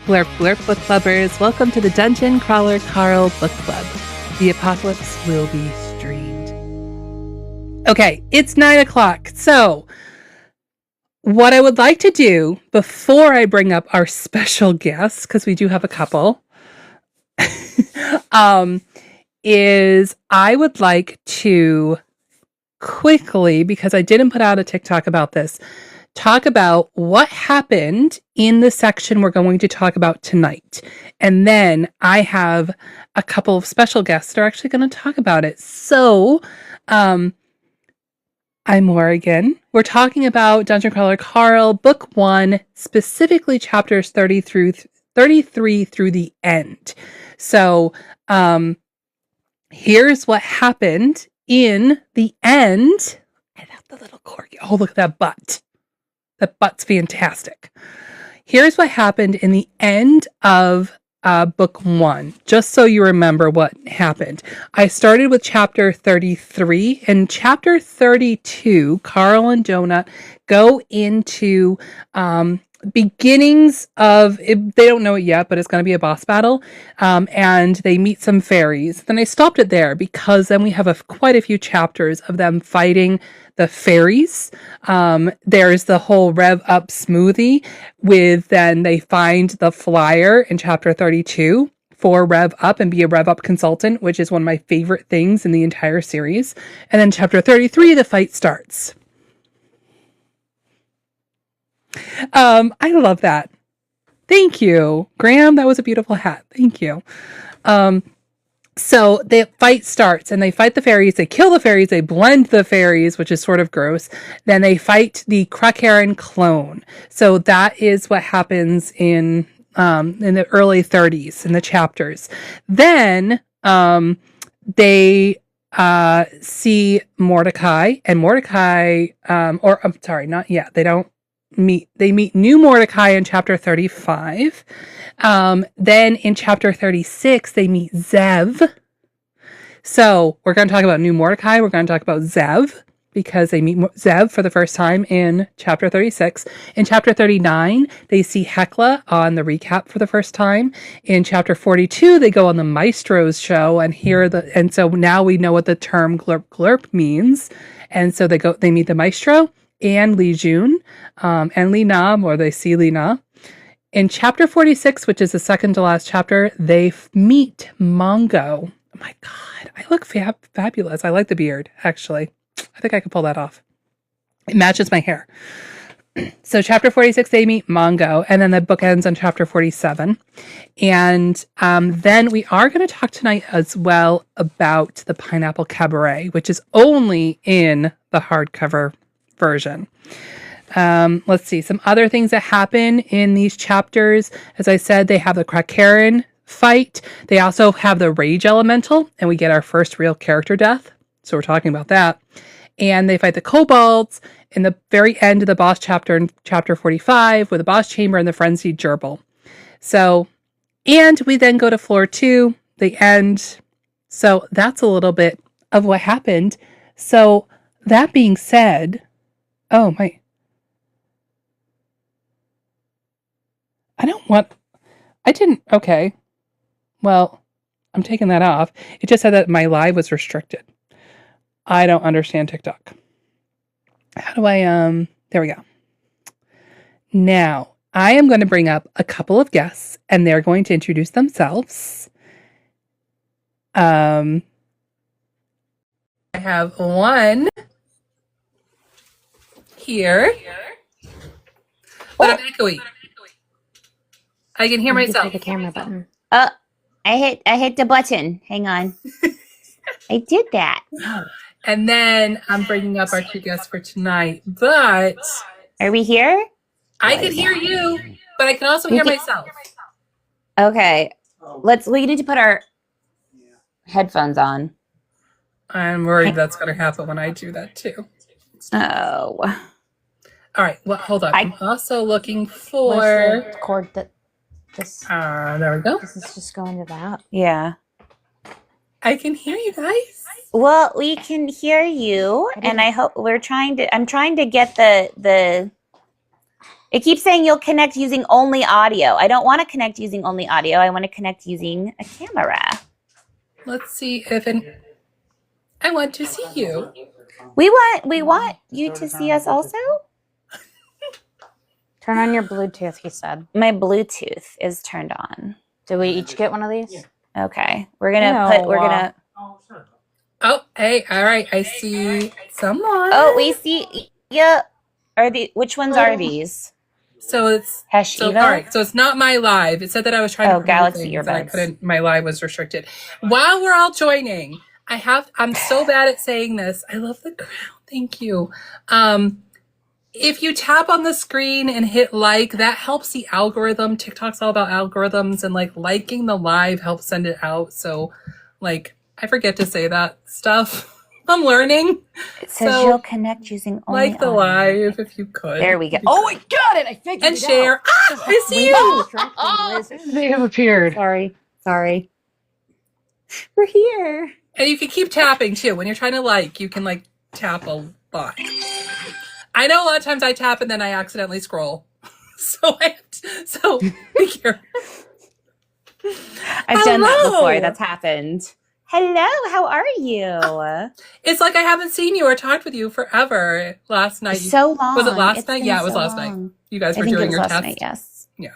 Blurp Blurp Book Clubbers, welcome to the Dungeon Crawler Carl Book Club. The apocalypse will be streamed. Okay, it's 9 o'clock. So, what I would like to do before I bring up our special guests, because we do have a couple, is I would like to quickly, because I didn't put out a TikTok about this, talk about what happened in the section we're going to talk about tonight. And then I have a couple of special guests that are actually going to talk about it. So, I'm Morrigan. We're talking about Dungeon Crawler Carl, Book 1, specifically chapters 33 through the end. So, here's what happened in the end. I love the little corgi. Oh, look at that butt. That butt's fantastic. Here's what happened in the end of book 1, just so you remember what happened. I started with chapter 33. In chapter 32, Carl and Donut go into beginnings of, they don't know it yet, but it's going to be a boss battle, and they meet some fairies. Then I stopped it there because then we have quite a few chapters of them fighting the fairies. There's the whole rev up smoothie with, then they find the flyer in chapter 32 for rev up and be a rev up consultant, which is one of my favorite things in the entire series. And then chapter 33, the fight starts. I love that. Thank you, Graham. That was a beautiful hat. Thank you. So the fight starts and they fight the fairies. They kill the fairies. They blend the fairies, which is sort of gross. Then they fight the Krakeran clone. So that is what happens in the early 30s in the chapters. Then they see Mordecai, and Mordecai, or I'm sorry, not yet. They don't meet. They meet new Mordecai in chapter 35. Then in chapter 36, they meet Zev. So we're going to talk about new Mordecai. We're going to talk about Zev because they meet Zev for the first time in chapter 36. In chapter 39, they see Hecla on the recap for the first time. In chapter 42, they go on the Maestro's show and and so now we know what the term glurp glurp means. And so they meet the Maestro and Li Jun, and Li Na, or they see Li Na. In chapter 46, which is the second to last chapter, they meet Mongo. Oh my God, I look fabulous. I like the beard, actually. I think I could pull that off. It matches my hair. So chapter 46, they meet Mongo, and then the book ends on chapter 47. And then we are going to talk tonight as well about the Pineapple Cabaret, which is only in the hardcover version. Let's see, some other things that happen in these chapters. As I said, they have the Krakeran fight. They also have the Rage Elemental, and we get our first real character death. So we're talking about that. And they fight the Kobolds in the very end of the boss chapter in chapter 45 with the boss chamber and the frenzied gerbil. So, and we then go to floor 2, the end. So that's a little bit of what happened. So that being said, okay. Well, I'm taking that off. It just said that my live was restricted. I don't understand TikTok. How do I, there we go. Now, I am going to bring up a couple of guests, and they're going to introduce themselves. I have one here, but I'm echoey. I can hear myself. The camera button. Oh, I hit the button. Hang on. I did that. And then I'm bringing up our two guests for tonight. But are we here? I can hear you, but I can also hear myself. Okay. We need to put our headphones on. I'm worried that's going to happen when I do that too. Oh. All right. Well, hold on. I'm also looking for the cord that. There we go. This is just going to that. Yeah. I can hear you guys. Well, we can hear you, and I hope I'm trying to get the It keeps saying you'll connect using only audio. I don't want to connect using only audio. I want to connect using a camera. Let's see if I want to see you. We want you to see us also? Turn on your Bluetooth, he said. My Bluetooth is turned on. Did we each get one of these? Okay. We're gonna Oh, hey, all right. I see someone. Oh, we see which ones are these? So it's Hashiva? all right. So it's not my live. It said that I was trying to Galaxy things, and I earbuds. couldn't. My live was restricted. While we're all joining, I'm so bad at saying this. I love the crown. Thank you. If you tap on the screen and hit like, that helps the algorithm. TikTok's all about algorithms, and like liking the live helps send it out. So like I forget to say that stuff. I'm learning. It says you'll connect using only like the audio. live if you could. There we go. Oh, I got it! I figured And it share. out. I see you. They have appeared. Sorry. We're here. And you can keep tapping too. When you're trying to like, you can like tap a lot. I know a lot of times I tap and then I accidentally scroll. So be careful. I've done that Hello. before. That's happened. Hello, how are you? It's like I haven't seen you or talked with you forever. Last night. So long. Was it last It's night? been Yeah, it was so last long. night. You guys I were think it doing was your last test. night, yes. Yeah.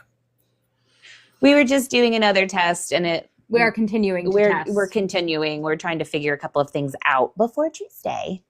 We were just doing another test and We are continuing to test. we're continuing. We're trying to figure a couple of things out before Tuesday.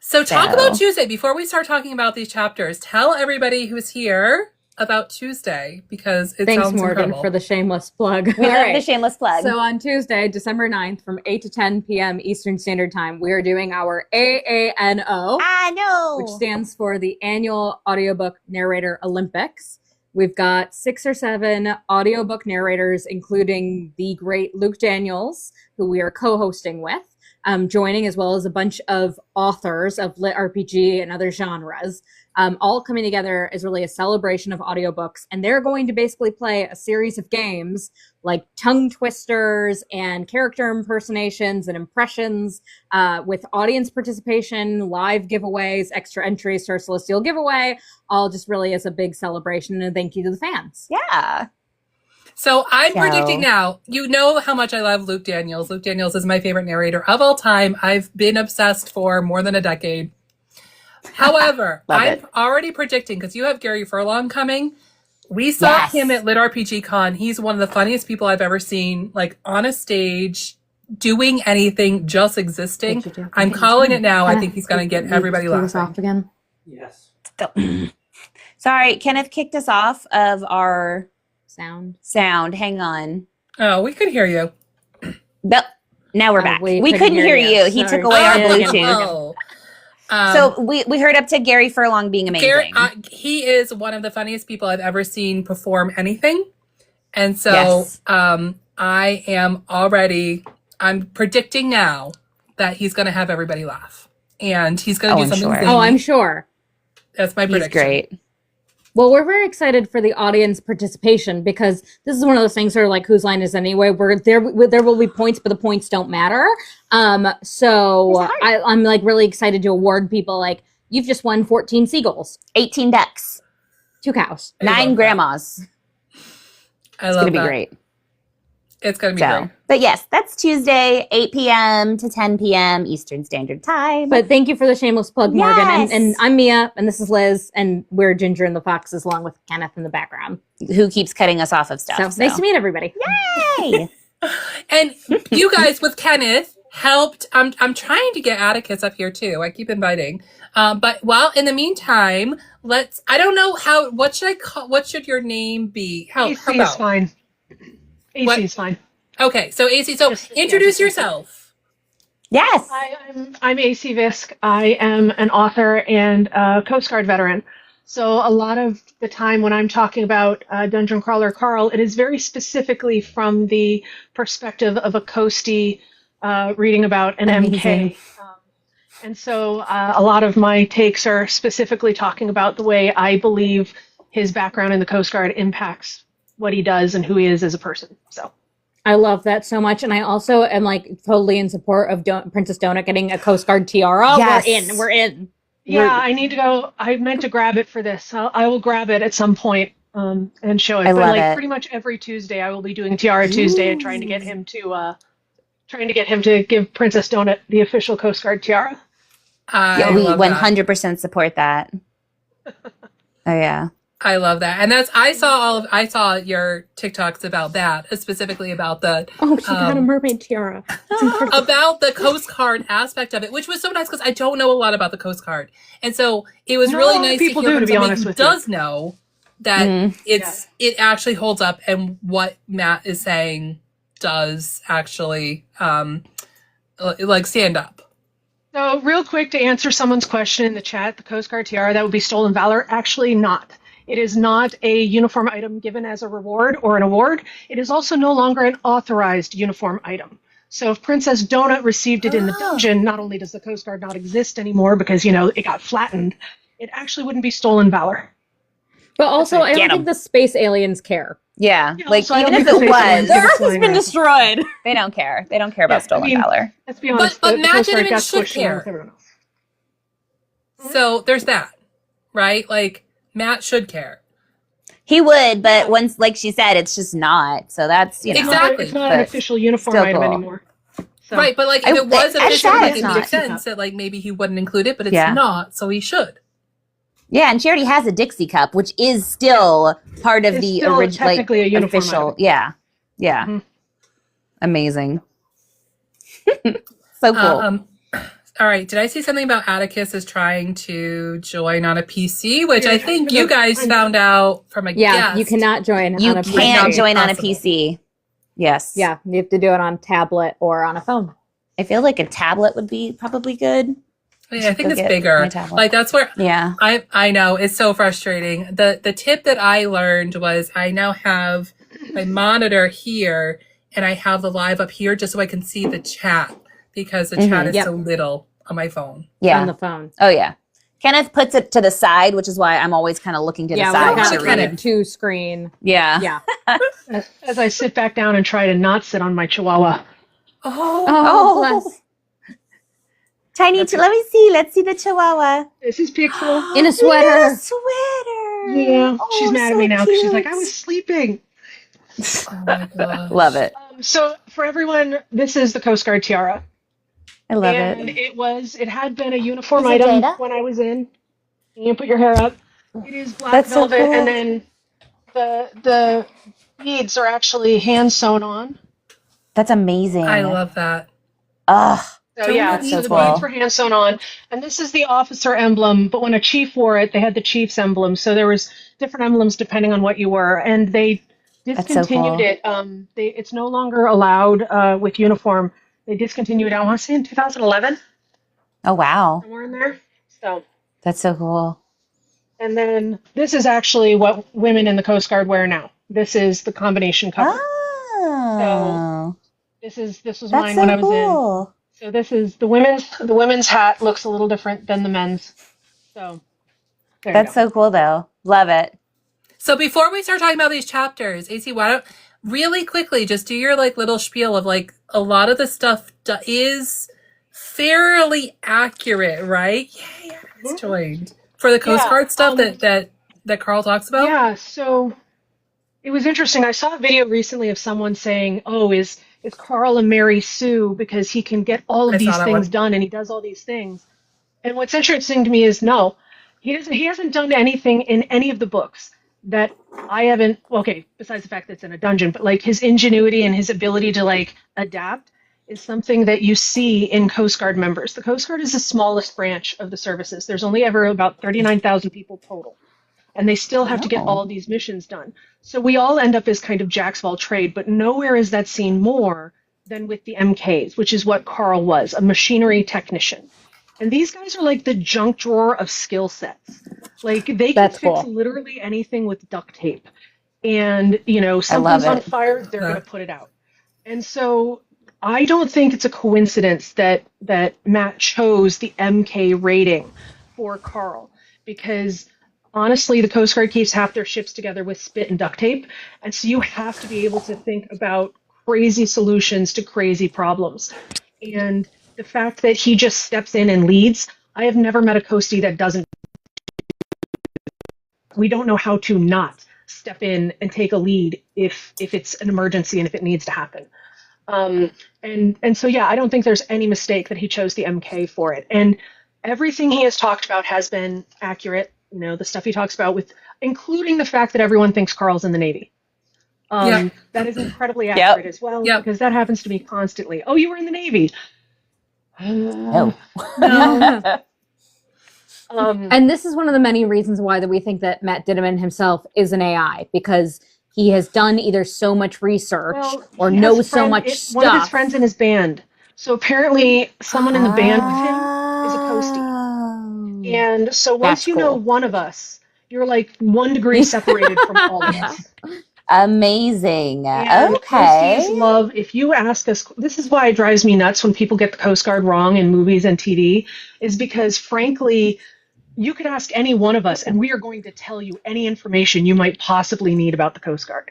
So talk So- about Tuesday. Before we start talking about these chapters, tell everybody who's here about Tuesday because it Thanks, sounds Morgan, incredible. for the shameless plug. We All love right. the shameless plug. So on Tuesday, December 9th from 8 to 10 p.m. Eastern Standard Time, we are doing our AANO, no. which stands for the Annual Audiobook Narrator Olympics. We've got 6 or 7 audiobook narrators, including the great Luke Daniels, who we are co-hosting with, joining, as well as a bunch of authors of lit RPG and other genres, all coming together as really a celebration of audiobooks. And they're going to basically play a series of games like tongue twisters and character impersonations and impressions, with audience participation, live giveaways, extra entries to our Celestial giveaway, all just really as a big celebration and a thank you to the fans. Yeah. So I'm predicting now, you know how much I love Luke Daniels. Luke Daniels is my favorite narrator of all time. I've been obsessed for more than a decade. However, I'm already predicting, because you have Gary Furlong coming. We saw him at Lit RPG Con. He's one of the funniest people I've ever seen, like on a stage, doing anything, just existing. I'm calling it now. I think he's going to get everybody laughing. Off again. Yes. Sorry, Kenneth kicked us off of our Sound. Hang on. Oh, we could hear you. Nope. Now we're back. we We couldn't hear you. He Sorry. took away our Oh, Bluetooth. So we heard up to Gary Furlong being amazing. He is one of the funniest people I've ever seen perform anything. And so Yes. I'm predicting now that he's going to have everybody laugh. And he's going to do something. sure. zany. Oh, I'm sure. That's my He's prediction. great. Well, we're very excited for the audience participation because this is one of those things where, like, whose line is anyway? Where there will be points, but the points don't matter. So I'm like really excited to award people like you've just won 14 seagulls, 18 ducks, 2 cows. 9 grandmas. I love It's going to be that. great. It's going to be great. But yes, that's Tuesday, 8 p.m. to 10 p.m. Eastern Standard Time. But thank you for the shameless plug, Morgan. Yes. And I'm Mia, and this is Liz, and we're Ginger and the Foxes, along with Kenneth in the background. Who keeps cutting us off of stuff. So nice to meet everybody. Yay! And you guys with Kenneth helped. I'm trying to get Atticus up here too. I keep inviting. But in the meantime, I don't know what should I call, what should your name be? How AC is about? fine. AC is fine. Okay, so AC, introduce yourself. Yes. Hi, I'm AC Visk. I am an author and a Coast Guard veteran. So a lot of the time when I'm talking about Dungeon Crawler Carl, it is very specifically from the perspective of a coastie reading about an MK. And so a lot of my takes are specifically talking about the way I believe his background in the Coast Guard impacts what he does and who he is as a person. So I love that so much, and I also am like totally in support of Princess Donut getting a Coast Guard tiara. Yes. We're in. Yeah, I need to go. I meant to grab it for this. I will grab it at some point and show it. I But love like it. pretty much every Tuesday, I will be doing Tiara Tuesday and trying to get him to give Princess Donut the official Coast Guard tiara. Yeah, I we love that. 100% support that. Oh yeah. I love that. And I saw your TikToks about that, specifically about the Oh, she got a mermaid tiara. about the Coast Guard aspect of it, which was so nice because I don't know a lot about the Coast Guard. And so it was Not really a lot of nice people to hear do, from to be somebody honest who with you. does know that it actually holds up, and what Matt is saying does actually like stand up. So real quick to answer someone's question in the chat, the Coast Guard tiara that would be stolen valor. Actually, not. It is not a uniform item given as a reward or an award. It is also no longer an authorized uniform item. So if Princess Donut received it in the dungeon, not only does the Coast Guard not exist anymore because, it got flattened, it actually wouldn't be stolen valor. But also, I Get don't 'em. think the space aliens care. Yeah. Yeah, Like so I even don't if think it the space aliens was, give us line around. destroyed. they don't care. They don't care about Yeah, I stolen mean- valor. Let's be honest. But the Matt Coast Guard didn't got should squished along care. with everyone else. So there's that, right? Like Matt should care. He would, but once, like she said, it's just not. So that's Exactly. It's not an but official uniform still item cool. anymore. So, Right, but like if I- it was I'm official, sad like it's it not. makes sense that like maybe he wouldn't include it, but it's Yeah. not, so he should. Yeah, and she already has a Dixie cup, which is still part of It's the still original, like technically a uniform official. item. Yeah, Mhm. amazing. So cool. All right. Did I see something about Atticus is trying to join on a PC, which I think you guys found out from a Yeah, guest. you cannot join You on a can't PC. join on a Possible. PC. Yes. Yeah, you have to do it on tablet or on a phone. I feel like a tablet would be probably good. Yeah, I think Go it's get bigger. my tablet. Like that's where Yeah. I know it's so frustrating. The tip that I learned was I now have my monitor here and I have the live up here just so I can see the chat because the chat is Yep. so little on my phone. Yeah. On the phone. Oh yeah. Kenneth puts it to the side, which is why I'm always kind of looking to the Yeah, side we've to got read. a two screen. Yeah. Yeah. as I sit back down and try to not sit on my chihuahua. Oh, Oh. bless. Tiny, let me see. Let's see the chihuahua. This is Pixel. In a sweater. In a sweater. Yeah, Oh, she's mad so at me now because she's like, cute. I was sleeping. oh my gosh. Love it. So for everyone, this is the Coast Guard tiara. I love And it. it had been a uniform Is it item Jada? when I was in. You can put your hair up. It is black That's so velvet, cool. and then the beads are actually hand sewn on. That's amazing. I love that. Ugh. So yeah, That's so so the cool. beads were hand sewn on, and this is the officer emblem. But when a chief wore it, they had the chief's emblem. So there was different emblems depending on what you were, and they so discontinued cool. it. It's no longer allowed with uniform. They discontinued it. I want to say in 2011, Oh wow. somewhere in there. So, That's so cool. and then this is actually what women in the Coast Guard wear now. This is the combination cover. Oh. This was That's mine so when I was in. cool. So this is the women's hat looks a little different than the men's. So there That's you go. so cool though. Love it. So before we start talking about these chapters, AC, why don't really quickly just do your like little spiel of like a lot of the stuff is fairly accurate, right? Yeah, it's joined for the Coast Yeah, Guard stuff that Carl talks about. Yeah, so it was interesting. I saw a video recently of someone saying, "Oh, is Carl a Mary Sue because he can get all of I saw these that things one. done and he does all these things." And what's interesting to me is no, he doesn't. He hasn't done anything in any of the books that I haven't. Okay, besides the fact that it's in a dungeon, but like his ingenuity and his ability to like adapt is something that you see in Coast Guard members. The Coast Guard is the smallest branch of the services. There's only ever about 39,000 people total. And they still have to get all these missions done. So we all end up as kind of jacks of all trade, but nowhere is that seen more than with the MKs, which is what Carl was, a machinery technician. And these guys are like the junk drawer of skill sets. Like they can That's fix cool. literally anything with duct tape. And, love something's on it. fire, they're Yeah. going to put it out. And so I don't think it's a coincidence that Matt chose the MK rating for Carl because honestly, the Coast Guard keeps half their ships together with spit and duct tape. And so you have to be able to think about crazy solutions to crazy problems. And the fact that he just steps in and leads, I have never met a coastie that doesn't. We don't know how to not step in and take a lead if it's an emergency and if it needs to happen. And so yeah, I don't think there's any mistake that he chose the MK for it. And everything he has talked about has been accurate. You know, the stuff he talks about with including the fact that everyone thinks Carl's in the Navy. That is incredibly accurate as well, because that happens to me constantly. Oh, you were in the Navy. No. No. And this is one of the many reasons why that we think that Matt Ditterman himself is an AI, because he has done either so much research or knows so much stuff. One of his friends in his band. So apparently someone in the band with him is a coastie. And so once you know one of us, you're like 1 degree separated from all of us. Amazing. And okay. Coasties love, if you ask us, this is why it drives me nuts when people get the Coast Guard wrong in movies and TV, is because frankly, you could ask any one of us and we are going to tell you any information you might possibly need about the Coast Guard.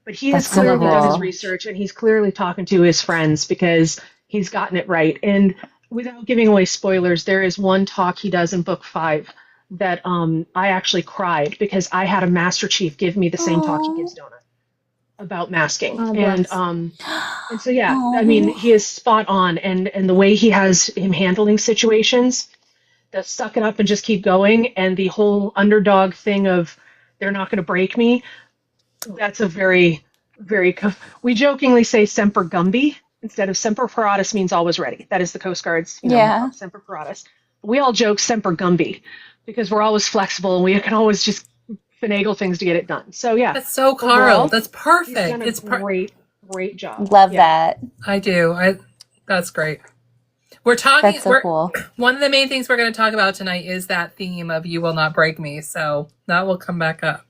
But he has clearly done his research and he's clearly talking to his friends because he's gotten it right. And without giving away spoilers, there is one talk he does in book 5 that I actually cried because I had a Master Chief give me the same talk he gives Donut about masking. And so yeah, I mean, he is spot on, and the way he has him handling situations, the suck it up and just keep going, and the whole underdog thing of they're not going to break me, that's a very, very, we jokingly say Semper Gumby instead of Semper Paratus means always ready. That is the Coast Guard's, Semper Paratus. We all joke Semper Gumby because we're always flexible and we can always just finagle things to get it done. So yeah. That's so Carl. Overall, that's perfect. It's great job. Love that. I do. That's great. We're talking. That's so cool. One of the main things we're going to talk about tonight is that theme of "You Will Not Break Me," so that will come back up.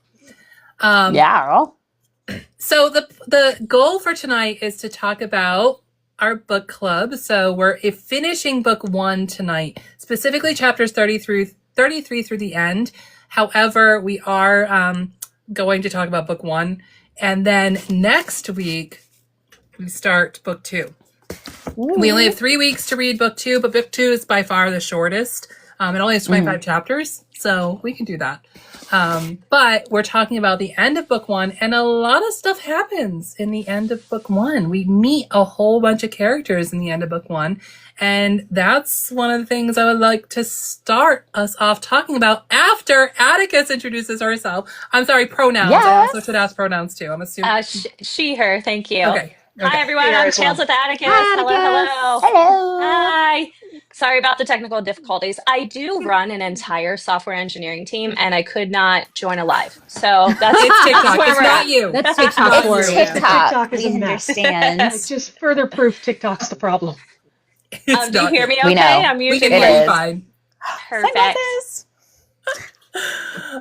So the goal for tonight is to talk about our book club. So we're finishing book 1 tonight, specifically chapters 33 through the end. However, we are going to talk about book 1, and then next week we start book 2. We only have 3 weeks to read book 2, but book 2 is by far the shortest. It only has 25 chapters, so we can do that. But we're talking about the end of book 1, and a lot of stuff happens in the end of book 1. We meet a whole bunch of characters in the end of book 1, and that's one of the things I would like to start us off talking about after Atticus introduces herself. I'm sorry, pronouns. Yes. I also should ask pronouns too. I'm assuming. She, her. Thank you. Okay. Hi, everyone. I'm Tales with Atticus. Hello. Hello. Hi. Sorry about the technical difficulties. I do run an entire software engineering team, and I could not join a live. So that's it's TikTok. where It's we're not at. you. That's TikTok for you. TikTok. is We a mess. understand. It's just further proof TikTok's the problem. It's Do you not hear me We okay? know. I'm We muted. can It hear you is. fine. Perfect.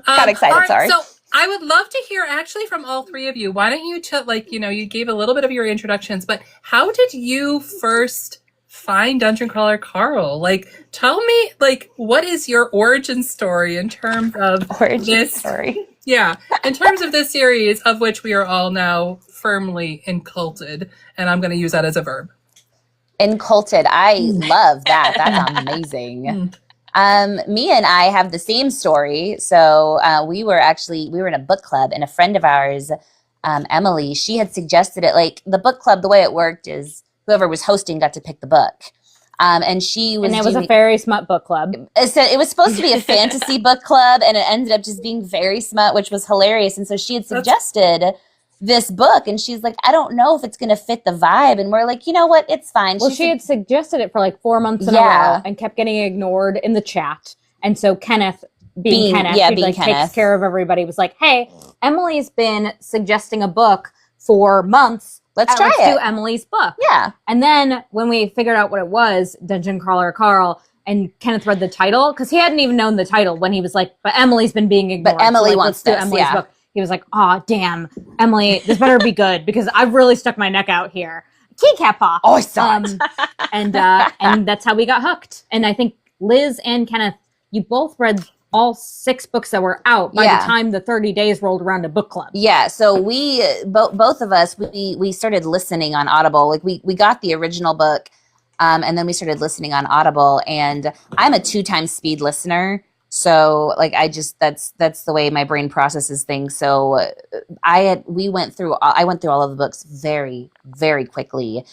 Got excited, all right, sorry. So I would love to hear actually from all three of you. Why don't you you gave a little bit of your introductions, but how did you first find Dungeon Crawler Carl? Like, tell me, like, what is your origin story in terms of this story? Yeah, in terms of this series, of which we are all now firmly inculted, and I'm going to use that as a verb. Inculted. I love that. That's amazing. Me and I have the same story. So we were in a book club, and a friend of ours, Emily, she had suggested it. Like, the book club, the way it worked is whoever was hosting got to pick the book. And she was And it was a fairy smut book club. So it was supposed to be a fantasy book club, and it ended up just being very smut, which was hilarious. And so she had suggested this book, and she's like, I don't know if it's going to fit the vibe. And we're like, you know what? It's fine. Well, she had suggested it for like 4 months in a row and kept getting ignored in the chat. And so Kenneth, being Kenneth, who like takes care of everybody, was like, hey, Emily's been suggesting a book for months. Let's do Emily's book. Yeah. And then when we figured out what it was, Dungeon Crawler Carl, and Kenneth read the title, because he hadn't even known the title when he was like, but Emily's been being ignored. But Emily so, like, wants let's do Emily's book. He was like, oh, damn, Emily, this better be good, because I've really stuck my neck out here. Key cat paw. Oh, I saw it. And that's how we got hooked. And I think Liz and Kenneth, you both read all 6 books that were out by the time the 30 days rolled around to book club. Yeah, so we both of us we started listening on Audible. Like we got the original book And then we started listening on Audible, and I'm a 2 times speed listener. So like, that's the way my brain processes things. So I went through all of the books very, very quickly.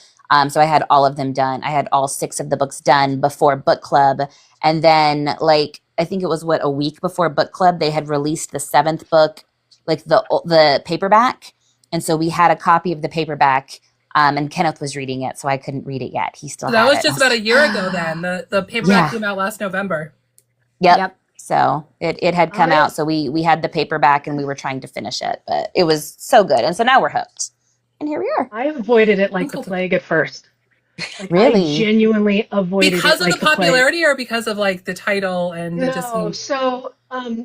So I had all of them done. I had all 6 of the books done before book club. And then like, I think it was a week before book club, they had released the 7th book, like the paperback. And so we had a copy of the paperback. And Kenneth was reading it, so I couldn't read it yet. He still had it. That was just about a year ago then. The paperback came out last November. Yep. So it had come out, so we had the paperback and we were trying to finish it, but it was so good. And so now we're hooked. And here we are. I avoided it like the plague at first. Like, Really? I genuinely avoided Because it of like the popularity or because of like the title and No,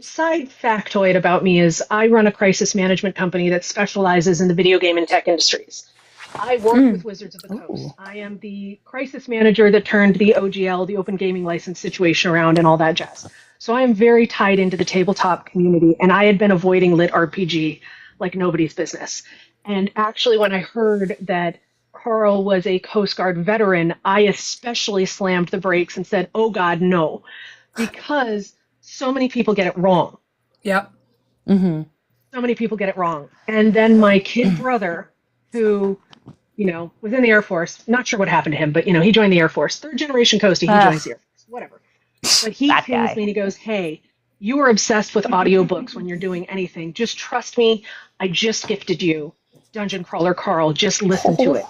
side factoid about me is I run a crisis management company that specializes in the video game and tech industries. I work with Wizards of the Coast. I am the crisis manager that turned the OGL, the Open Gaming License situation around and all that jazz. So I am very tied into the tabletop community, and I had been avoiding lit RPG like nobody's business. And actually, when I heard that Carl was a Coast Guard veteran, I especially slammed the brakes and said, oh God, no, because so many people get it wrong. Yep. Mm-hmm. So many people get it wrong. And then my kid brother, who, was in the Air Force, not sure what happened to him, but, he joined the Air Force. 3rd generation Coastie, he joins the Air Force, whatever. But he pings me and he goes, hey, you are obsessed with audiobooks when you're doing anything. Just trust me. I just gifted you Dungeon Crawler Carl. Just listen to it.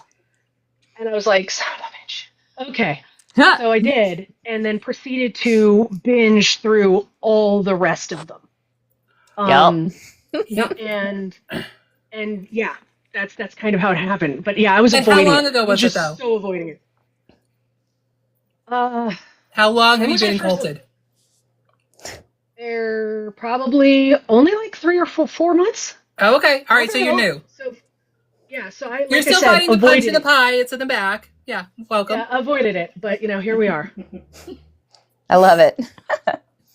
And I was like, son of a bitch. Okay. So I did, and then proceeded to binge through all the rest of them. Yep. And yeah, that's kind of how it happened. But yeah, I was avoiding it. How long ago was it though? So avoiding it. How long have you been culted? They're probably only like 3 or 4 months. Oh, okay. All right, so you're new. So You're still fighting the punch in the pie. It's in the back. Yeah, welcome. Yeah, avoided it, but here we are. I love it.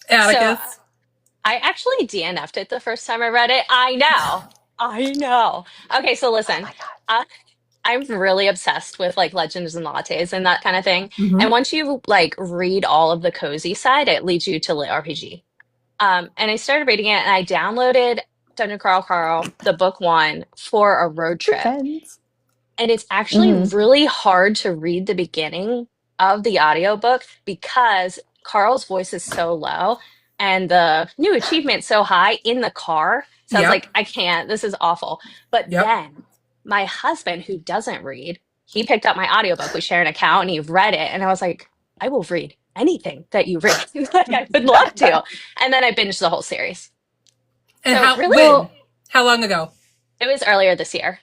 Atticus. So, I actually DNF'd it the first time I read it. I know. Okay, so listen. I'm really obsessed with like legends and lattes and that kind of thing. Mm-hmm. And once you like read all of the cozy side, it leads you to lit RPG. And I started reading it, and I downloaded Dungeon Crawl Carl, the book 1, for a road trip. And it's actually really hard to read the beginning of the audiobook because Carl's voice is so low and the new achievement so high in the car. So I was like, I can't, this is awful. But then my husband, who doesn't read, he picked up my audiobook. We share an account and he read it. And I was like, I will read anything that you read. Like, I would love to. And then I binged the whole series. And So how long ago? It was earlier this year.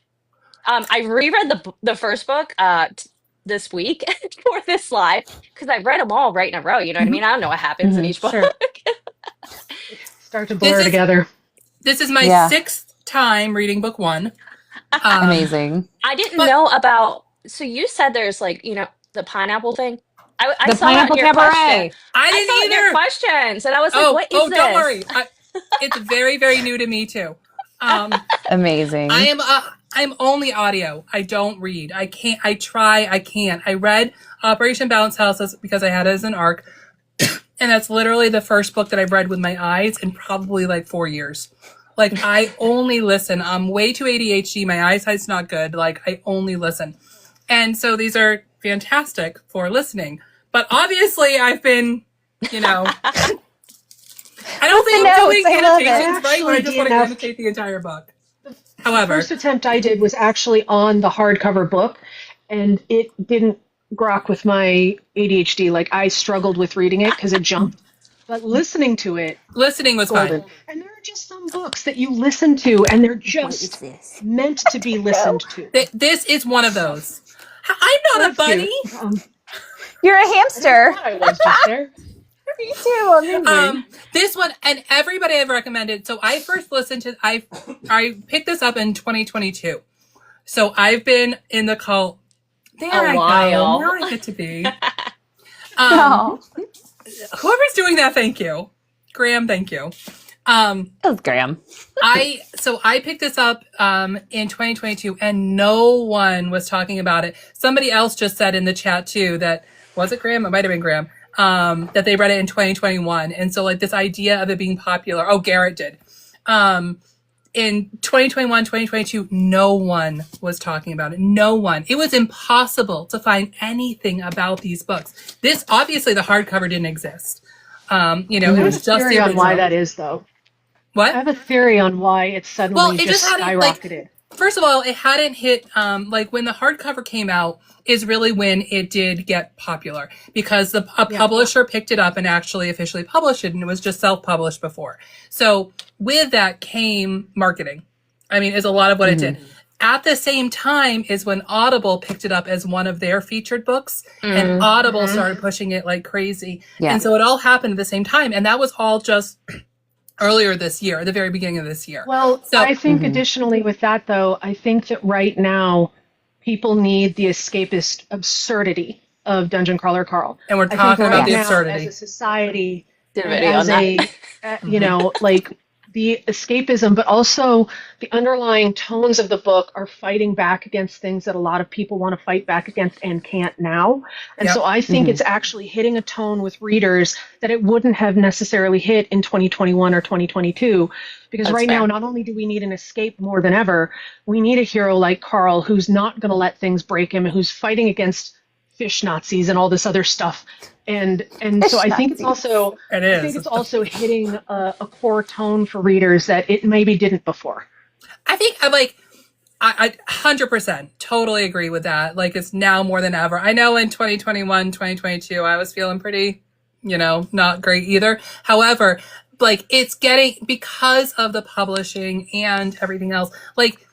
I reread the first book this week for this live because I've read them all right in a row. You know what I mean? I don't know what happens in each book. Sure. Start to blur together. This is my 6th time reading book 1. Amazing. I didn't know about. So you said there's like the pineapple thing. I the saw Pineapple that in your Cabaret. I didn't saw either. Your questions, and I was like, "What is this?" Don't worry. It's very, very new to me too. Amazing. I'm only audio. I don't read. I can't. I try. I can't. I read Operation Bounce House because I had it as an ARC, and that's literally the first book that I've read with my eyes in probably like 4 years. Like I only listen. I'm way too ADHD. My eyesight's not good. Like I only listen, and so these are fantastic for listening. But obviously, I've been, I don't think I'm doing annotations right when I just want to annotate the entire book. However, the first attempt I did was actually on the hardcover book, and it didn't grok with my ADHD. Like I struggled with reading it because it jumped. But listening was golden. Fine. And there are just some books that you listen to, and they're just meant to be listened to. This is one of those. I'm not a bunny. You're a hamster. I was just there. Me too. This one, and everybody I've recommended. So I first listened to. I picked this up in 2022. So I've been in the cult. There I go. Where I get to be. Whoever's doing that, thank you. Graham, thank you. Um, That was Graham. I picked this up in 2022 and no one was talking about it. Somebody else just said in the chat too that was it Graham? It might have been Graham. That they read it in 2021. And so like this idea of it being popular. Oh, Garrett did. In 2021, 2022, no one was talking about it. No one. It was impossible to find anything about these books. This obviously the hardcover didn't exist. It was just the theory on original. why that is, though. What? I have a theory on why it suddenly just skyrocketed. First of all, it hadn't hit, like when the hardcover came out is really when it did get popular because a publisher picked it up and actually officially published it and it was just self-published before. So with that came marketing. I mean, is a lot of what it did. At the same time is when Audible picked it up as one of their featured books and Audible started pushing it like crazy. Yeah. And so it all happened at the same time. And that was all just earlier this year, at the very beginning of this year. Well, so, I think additionally with that, though, I think that right now people need the escapist absurdity of Dungeon Crawler Carl. And we're talking about the absurdity. As a society, like the escapism, but also the underlying tones of the book are fighting back against things that a lot of people want to fight back against and can't now. And so I think it's actually hitting a tone with readers that it wouldn't have necessarily hit in 2021 or 2022. Because now, not only do we need an escape more than ever, we need a hero like Carl who's not going to let things break him, who's fighting against fish Nazis and all this other stuff. And so I think it's also hitting a core tone for readers that it maybe didn't before. I think I 100% totally agree with that. Like it's now more than ever. I know in 2021, 2022, I was feeling pretty, not great either. However, like it's getting, because of the publishing and everything else, like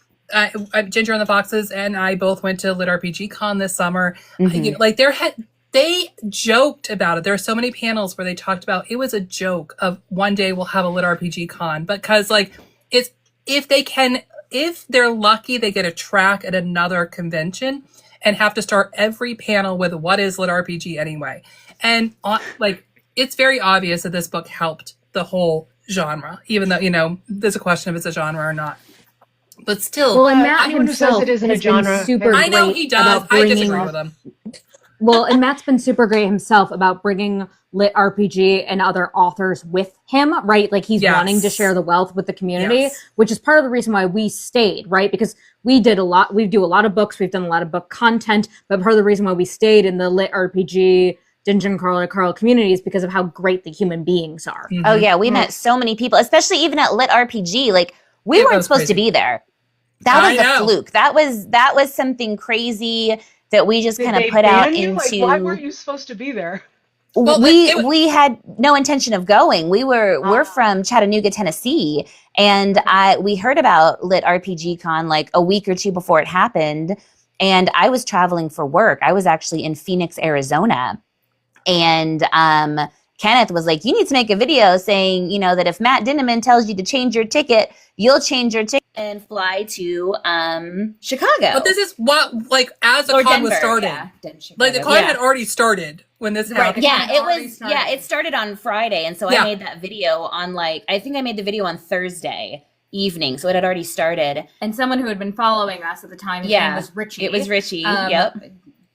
Ginger and the Foxes and I both went to Lit RPG Con this summer. They joked about it. There are so many panels where they talked about it was a joke of one day we'll have a Lit RPG Con, because like it's if they're lucky, they get a track at another convention and have to start every panel with what is Lit RPG anyway. And it's very obvious that this book helped the whole genre, even though, there's a question if it's a genre or not. But still, and Matt himself it isn't a genre. I know he does. I disagree with him. Well, and Matt's been super great himself about bringing Lit RPG and other authors with him, right? Like he's wanting to share the wealth with the community, which is part of the reason why we stayed, right? Because we do a lot of books, we've done a lot of book content, but part of the reason why we stayed in the Lit RPG Dungeon Crawler Carl communities because of how great the human beings are. Oh yeah, we met so many people, especially even at Lit RPG. Like we weren't supposed to be there. That was a fluke. That was something crazy that we just kind of put out into. Why weren't you supposed to be there? Well, we had no intention of going. We're from Chattanooga, Tennessee, and we heard about Lit RPG Con like a week or two before it happened, and I was traveling for work. I was actually in Phoenix, Arizona, and Kenneth was like, "You need to make a video saying, that if Matt Dinneman tells you to change your ticket, you'll change your ticket and fly to Chicago." But this is what, as the con was started. Yeah, the con had already started when this happened. Yeah, it started on Friday, and so I made that video on I think I made the video on Thursday evening, so it had already started. And someone who had been following us at the time, his name was Richie. It was Richie. Yep.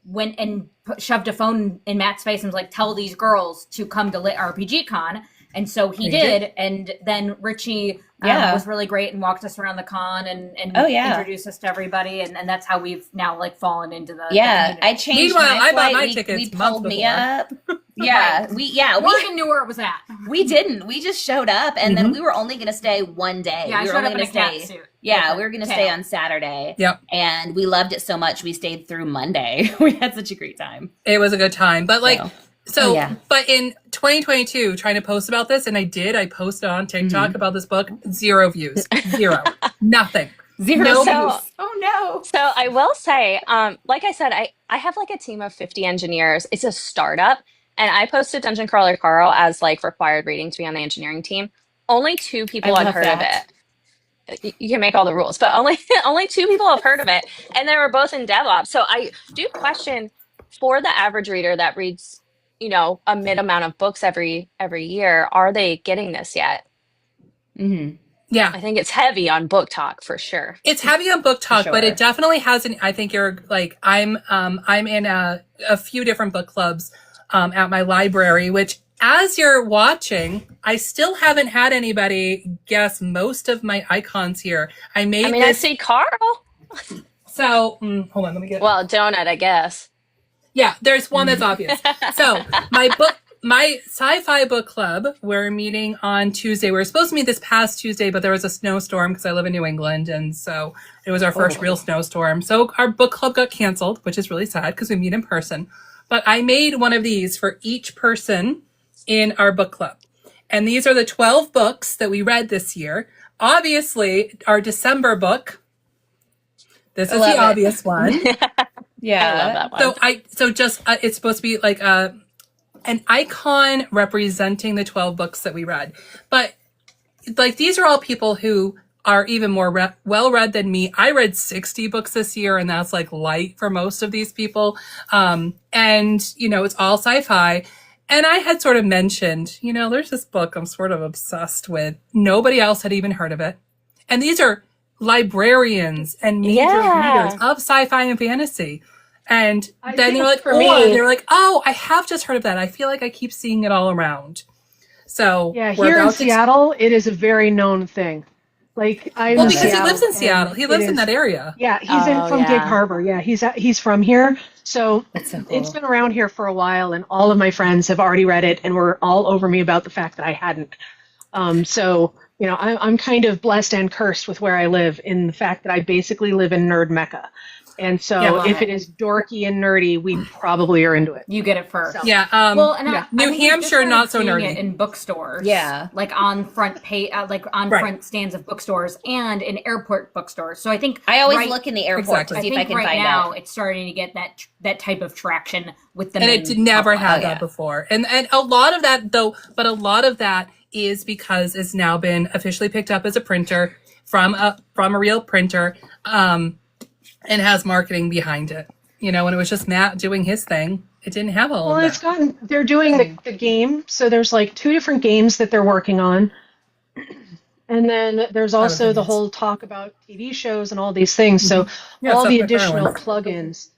Went and shoved a phone in Matt's face and was like, "Tell these girls to come to Lit RPG Con." And so he did. And then Richie was really great and walked us around the con and introduced us to everybody. And that's how we've now fallen into the I changed. Meanwhile, I bought my tickets. We pulled me up. We even knew where it was at. We didn't. We just showed up, and then we were only going to stay one day. Yeah, we were only going to stay. Yeah, we were going to stay on Saturday. Yep. And we loved it so much we stayed through Monday. We had such a great time. It was a good time, but but in 2022, trying to post about this, and I posted on TikTok about this book, 0 views, 0, nothing. 0 no views. Oh no. So I will say, like I said, I have a team of 50 engineers. It's a startup. And I posted Dungeon Crawler Carl as required reading to be on the engineering team. Only 2 people had heard of it. You can make all the rules, but only 2 people have heard of it. And they were both in DevOps. So I do question, for the average reader that reads, a mid amount of books every year, are they getting this yet? Yeah. I think it's heavy on book talk for sure. It's heavy on book talk, but sure. it definitely has an, I think you're like, I'm in a few different book clubs, at my library, which as you're watching, I still haven't had anybody guess most of my icons here. I see Carl. So, hold on, let me get Well, donut, I guess. Yeah, there's one that's obvious. So my sci-fi book club, we're meeting on Tuesday. We were supposed to meet this past Tuesday, but there was a snowstorm because I live in New England. And so it was our first real snowstorm. So our book club got canceled, which is really sad because we meet in person. But I made one of these for each person in our book club. And these are the 12 books that we read this year. Obviously, our December book. This is the obvious one. Yeah. I love that one. It's supposed to be like an icon representing the 12 books that we read. But like, these are all people who are even more well-read than me. I read 60 books this year, and that's like light for most of these people. And, you know, it's all sci-fi. And I had sort of mentioned, you know, there's this book I'm sort of obsessed with. Nobody else had even heard of it. And these are librarians and major readers of sci-fi and fantasy. And then they're like, oh, I have just heard of that. I feel like I keep seeing it all around. So yeah, here in Seattle, it is a very known thing. Like because he lives in Seattle. He lives in that area. Yeah, he's from Gig Harbor. Yeah, he's from here. So it's been around here for a while, and all of my friends have already read it and were all over me about the fact that I hadn't. So, you know, I'm kind of blessed and cursed with where I live in the fact that I basically live in nerd Mecca. And so if it is dorky and nerdy, we probably are into it. You get it first. So. Yeah. New Hampshire, not so nerdy. In bookstores. Yeah. Like on front front stands of bookstores and in airport bookstores. So I think I always look in the airport to see if I can find find now it. It's starting to get that type of traction with the and it never had that before. And a lot of that is because it's now been officially picked up as a printer from a real printer. And has marketing behind it. You know, when it was just Matt doing his thing, it didn't have all of that. They're doing the game. So there's like 2 different games that they're working on. And then there's also the whole talk about TV shows and all these things. So all the additional plugins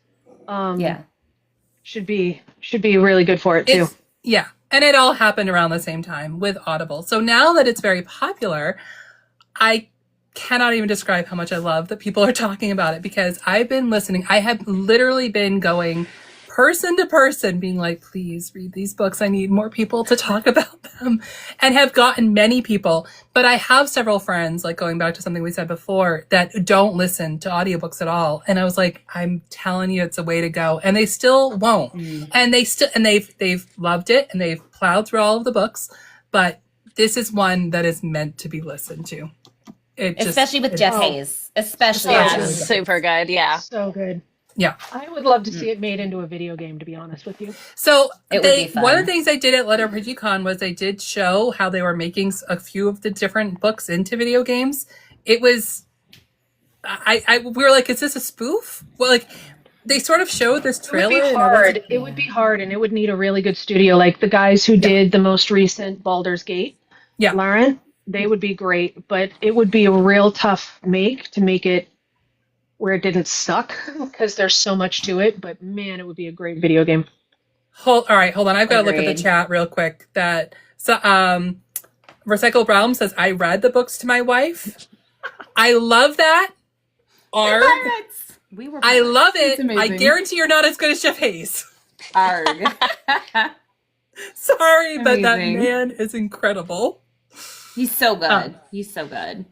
should be really good for it too. And it all happened around the same time with Audible. So now that it's very popular, I cannot even describe how much I love that people are talking about it, because I've been listening. I have literally been going person to person being like, please read these books. I need more people to talk about them, and have gotten many people. But I have several friends, like going back to something we said before, that don't listen to audiobooks at all. And I was like, I'm telling you, it's a way to go. And they still won't. And they've loved it, and they've plowed through all of the books. But this is one that is meant to be listened to. Especially with Jeff Hayes. Super good. Yeah. So good. Yeah. I would love to see it made into a video game, to be honest with you. So it would be fun. One of the things they did at LetterPGCon was they did show how they were making a few of the different books into video games. It was, we were like, is this a spoof? Well, like, they sort of showed this trailer. It would be hard. It would be hard, and it would need a really good studio, like the guys who did the most recent Baldur's Gate. Yeah. Lauren. They would be great, but it would be a real tough to make it where it didn't suck, because there's so much to it. But man, it would be a great video game. All right, hold on. I've got to look at the chat real quick. Recycle Realm says, I read the books to my wife. I love that. I love it. I guarantee you're not as good as Jeff Hayes. Arg. Sorry, but that man is incredible. He's so good. He's so good.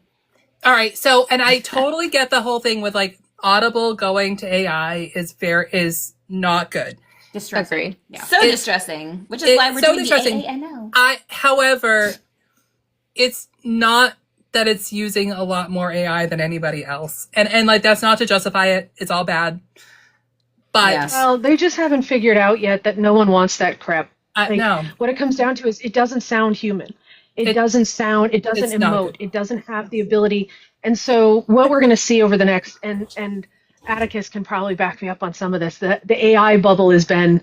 All right. So, and I totally get the whole thing with like Audible going to AI is not good. Distressing. Agreed. Yeah. So distressing, which is why we're doing the AI. However, it's not that it's using a lot more AI than anybody else. And like, that's not to justify it. It's all bad. But well, they just haven't figured out yet that no one wants that crap. No. What it comes down to is it doesn't sound human. It doesn't emote. It doesn't have the ability. And so what we're going to see over the next, and Atticus can probably back me up on some of this, the AI bubble has been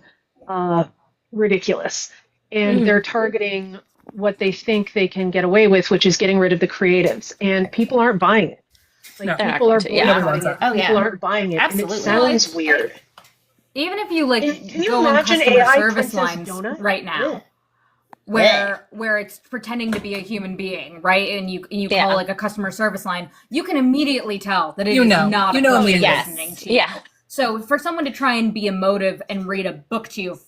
ridiculous. And they're targeting what they think they can get away with, which is getting rid of the creatives, and people aren't buying it. Like No. people are Yeah. boycotting it. Oh, yeah. People aren't buying it, Absolutely. and it sounds weird. Even if you like Can you go on imagine customer AI service Princess lines Donut? right now, Yeah. where it's pretending to be a human being, right? And you Yeah. call like a customer service line, you can immediately tell that it You is know. not You a know person immediately. listening to you. Yeah. So for someone to try and be emotive and read a book to you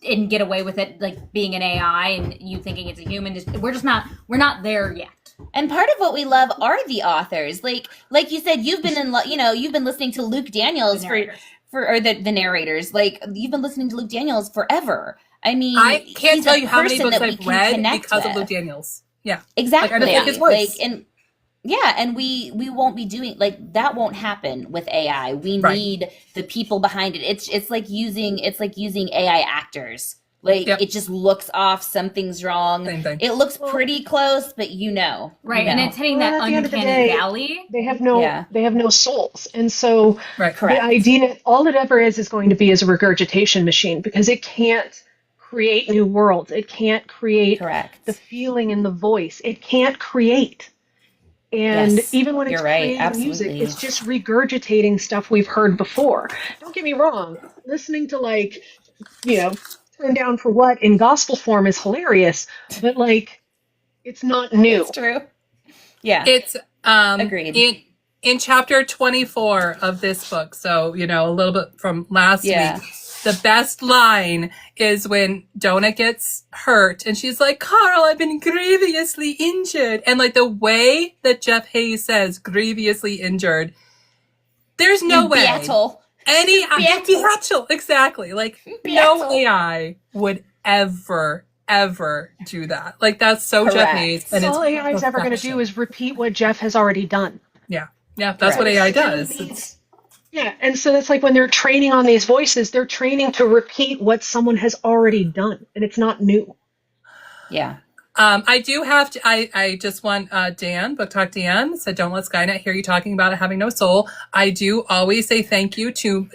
and get away with it, like being an AI and you thinking it's a human, we're not there yet. And part of what we love are the authors. Like you said, you've been you've been listening to Luke Daniels The narrators. or the narrators. Like you've been listening to Luke Daniels forever. I mean, I can't he's tell a you how many person books that we I've can read connect because of with. Luke Daniels. Yeah. Exactly. Like, I just like his voice. And we won't be doing like that. Won't happen with AI. We Right. need the people behind it. It's like using AI actors. Like Yep. it just looks off. Something's wrong. Same thing. It looks pretty close, but Right, you and know. it's hitting Well, that at the end of the uncanny day, valley. They have no souls, and so Right. Correct. the idea, all it ever is going to be is a regurgitation machine because it can't create new worlds. It can't create Correct. the feeling in the voice. It can't create. And Yes, even when it's you're right. creating music, Absolutely. it's just regurgitating stuff we've heard before. Don't get me wrong. Listening to Turn Down for What in gospel form is hilarious, but it's not new. It's true. Yeah. It's Agreed. in chapter 24 of this book. So, a little bit from last Yeah. week. The best line is when Donut gets hurt and she's like, Carl, I've been grievously injured. And like the way that Jeff Hayes says grievously injured, there's no way. Beatle. Beatle. Exactly. Like no Beatle. AI would ever do that. Like that's so Jeff Correct. Hayes. And All it's AI is ever going to perfection. do is repeat what Jeff has already done. Yeah, that's what AI does. Yeah, and so it's like when they're training on these voices, they're training to repeat what someone has already done, and it's not new. Yeah. I do have to, I just want, Dan, Book Talk Dan said, don't let Skynet hear you talking about it having no soul. I do always say thank you to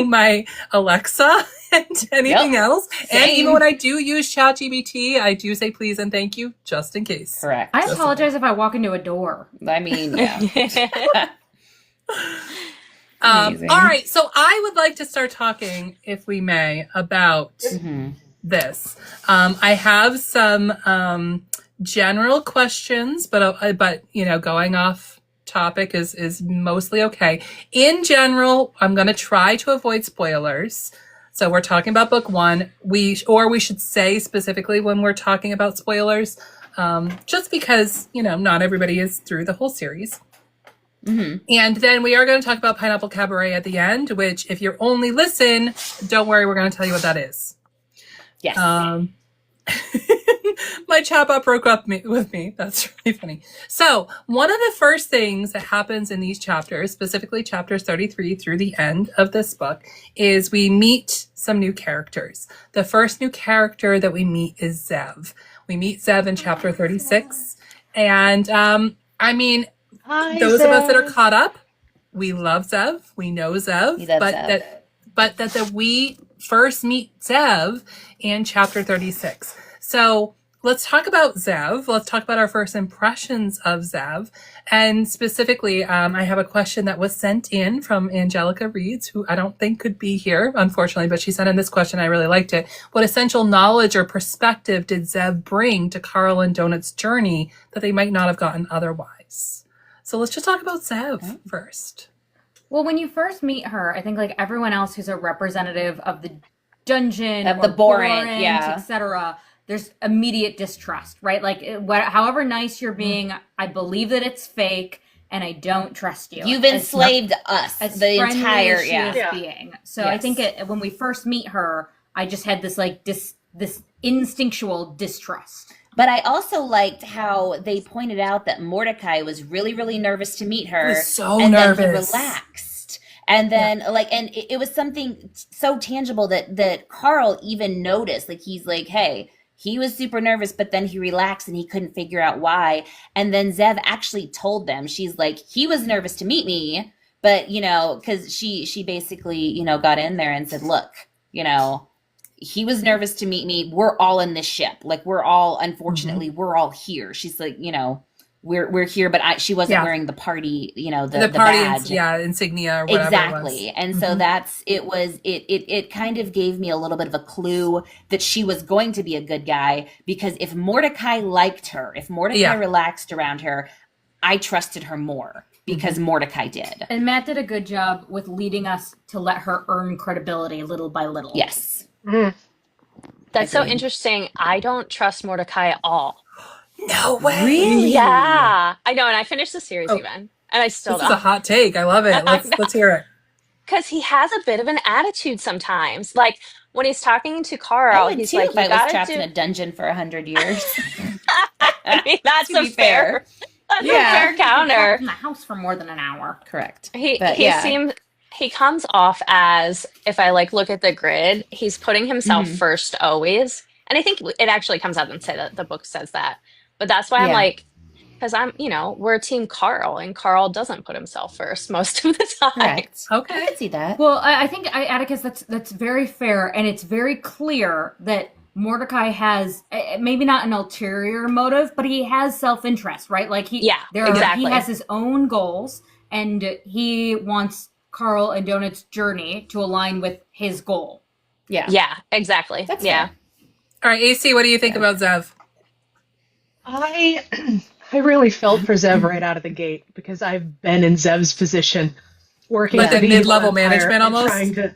my Alexa and anything else. Same. And even when I do use ChatGPT, I do say please and thank you just in case. Correct. I apologize if I walk into a door. I mean, yeah. Amazing. All right. So I would like to start talking, if we may, about this. I have some general questions, but going off topic is mostly okay. In general, I'm going to try to avoid spoilers. So we're talking about book one. We should say specifically when we're talking about spoilers, just because not everybody is through the whole series. Mm-hmm. And then we are going to talk about Pineapple Cabaret at the end, which if you only listen, don't worry, we're going to tell you what that is. Yes. My chatbot broke up with me. That's really funny. So one of the first things that happens in these chapters, specifically chapters 33 through the end of this book, is we meet some new characters. The first new character that we meet is Zev. We meet Zev in chapter 36. And Hi, those of us that are Zev. caught up, we love Zev. We know Zev. We love Zev. That we first meet Zev in chapter 36. So let's talk about Zev. Let's talk about our first impressions of Zev. And specifically, I have a question that was sent in from Angelica Reeds, who I don't think could be here, unfortunately, but she sent in this question. I really liked it. What essential knowledge or perspective did Zev bring to Carl and Donut's journey that they might not have gotten otherwise? So let's just talk about Zev first. Well, when you first meet her, I think like everyone else who's a representative of the dungeon, Of the Borant, yeah. etc., there's immediate distrust, right? Like, however nice you're being, I believe that it's fake, and I don't trust you. You've enslaved us, as the friendly entire, as she is Yeah. being. So I Yes. think when we first meet her, I just had this like this instinctual distrust. But I also liked how they pointed out that Mordecai was really, really nervous to meet her. He was so and nervous. then he relaxed. And then and it was something so tangible that Carl even noticed. Like he's like, hey, he was super nervous, but then he relaxed and he couldn't figure out why. And then Zev actually told them, she's like, he was nervous to meet me, but because she basically, got in there and said, look, he was nervous to meet me. We're all in this ship. Like, we're all, unfortunately, we're all here. She's like, you know, we're here, but she wasn't wearing the party, you know, the party badge. Insignia or whatever. Exactly. And so it kind of gave me a little bit of a clue that she was going to be a good guy, because if Mordecai liked her, if Mordecai relaxed around her, I trusted her more because Mordecai did. And Matt did a good job with leading us to let her earn credibility little by little. Yes. That's so interesting. I don't trust Mordecai at all. No way. Really? Yeah. I know, and I finished the series even. And I still This is a hot take. I love it. Let's hear it. Because he has a bit of an attitude sometimes. Like, when he's talking to Carl, I would he's too like, if I was trapped in a dungeon for 100 years. I mean, that's To a be fair, that's a fair counter. In the house for more than an hour. Correct. He comes off as, if I like look at the grid, he's putting himself first always. And I think it actually comes out and say that the book says that. But that's why I'm like, because we're team Carl, and Carl doesn't put himself first most of the time. Correct. Okay. I can see that. Well, I think, Atticus, that's very fair, and it's very clear that Mordecai has maybe not an ulterior motive, but he has self-interest, right? Like exactly. He has his own goals, and he wants Carl and Donut's journey to align with his goal. Yeah, exactly. That's fair. All right, AC, what do you think about Zev? I really felt for Zev right out of the gate, because I've been in Zev's position, working Like for the the mid-level evil empire management and almost?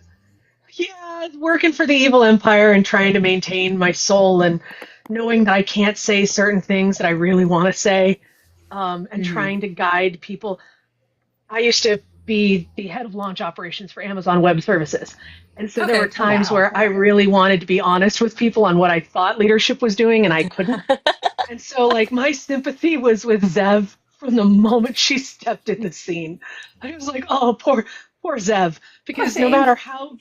working for the evil empire and trying to maintain my soul, and knowing that I can't say certain things that I really want to say, and trying to guide people. I used to be the head of launch operations for Amazon Web Services. And so there were times where I really wanted to be honest with people on what I thought leadership was doing, and I couldn't. And so, like, my sympathy was with Zev from the moment she stepped in the scene. I was like, oh, poor Zev, because no matter how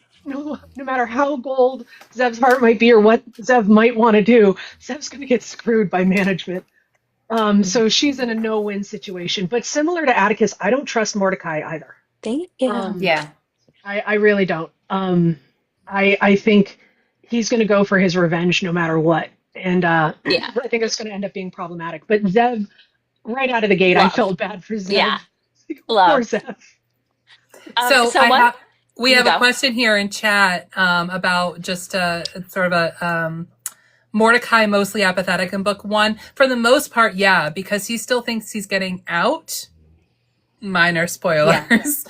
gold Zev's heart might be, or what Zev might want to do, Zev's going to get screwed by management. So she's in a no-win situation. But similar to Atticus, I don't trust Mordecai either. Thank you. I really don't. I think he's going to go for his revenge no matter what. And I think it's going to end up being problematic. But Zev, right out of the gate, I felt bad for Zev. Yeah. Poor Zev. We have a question here in chat about just sort of a Mordecai mostly apathetic in book one. For the most part, because he still thinks he's getting out. Minor spoilers.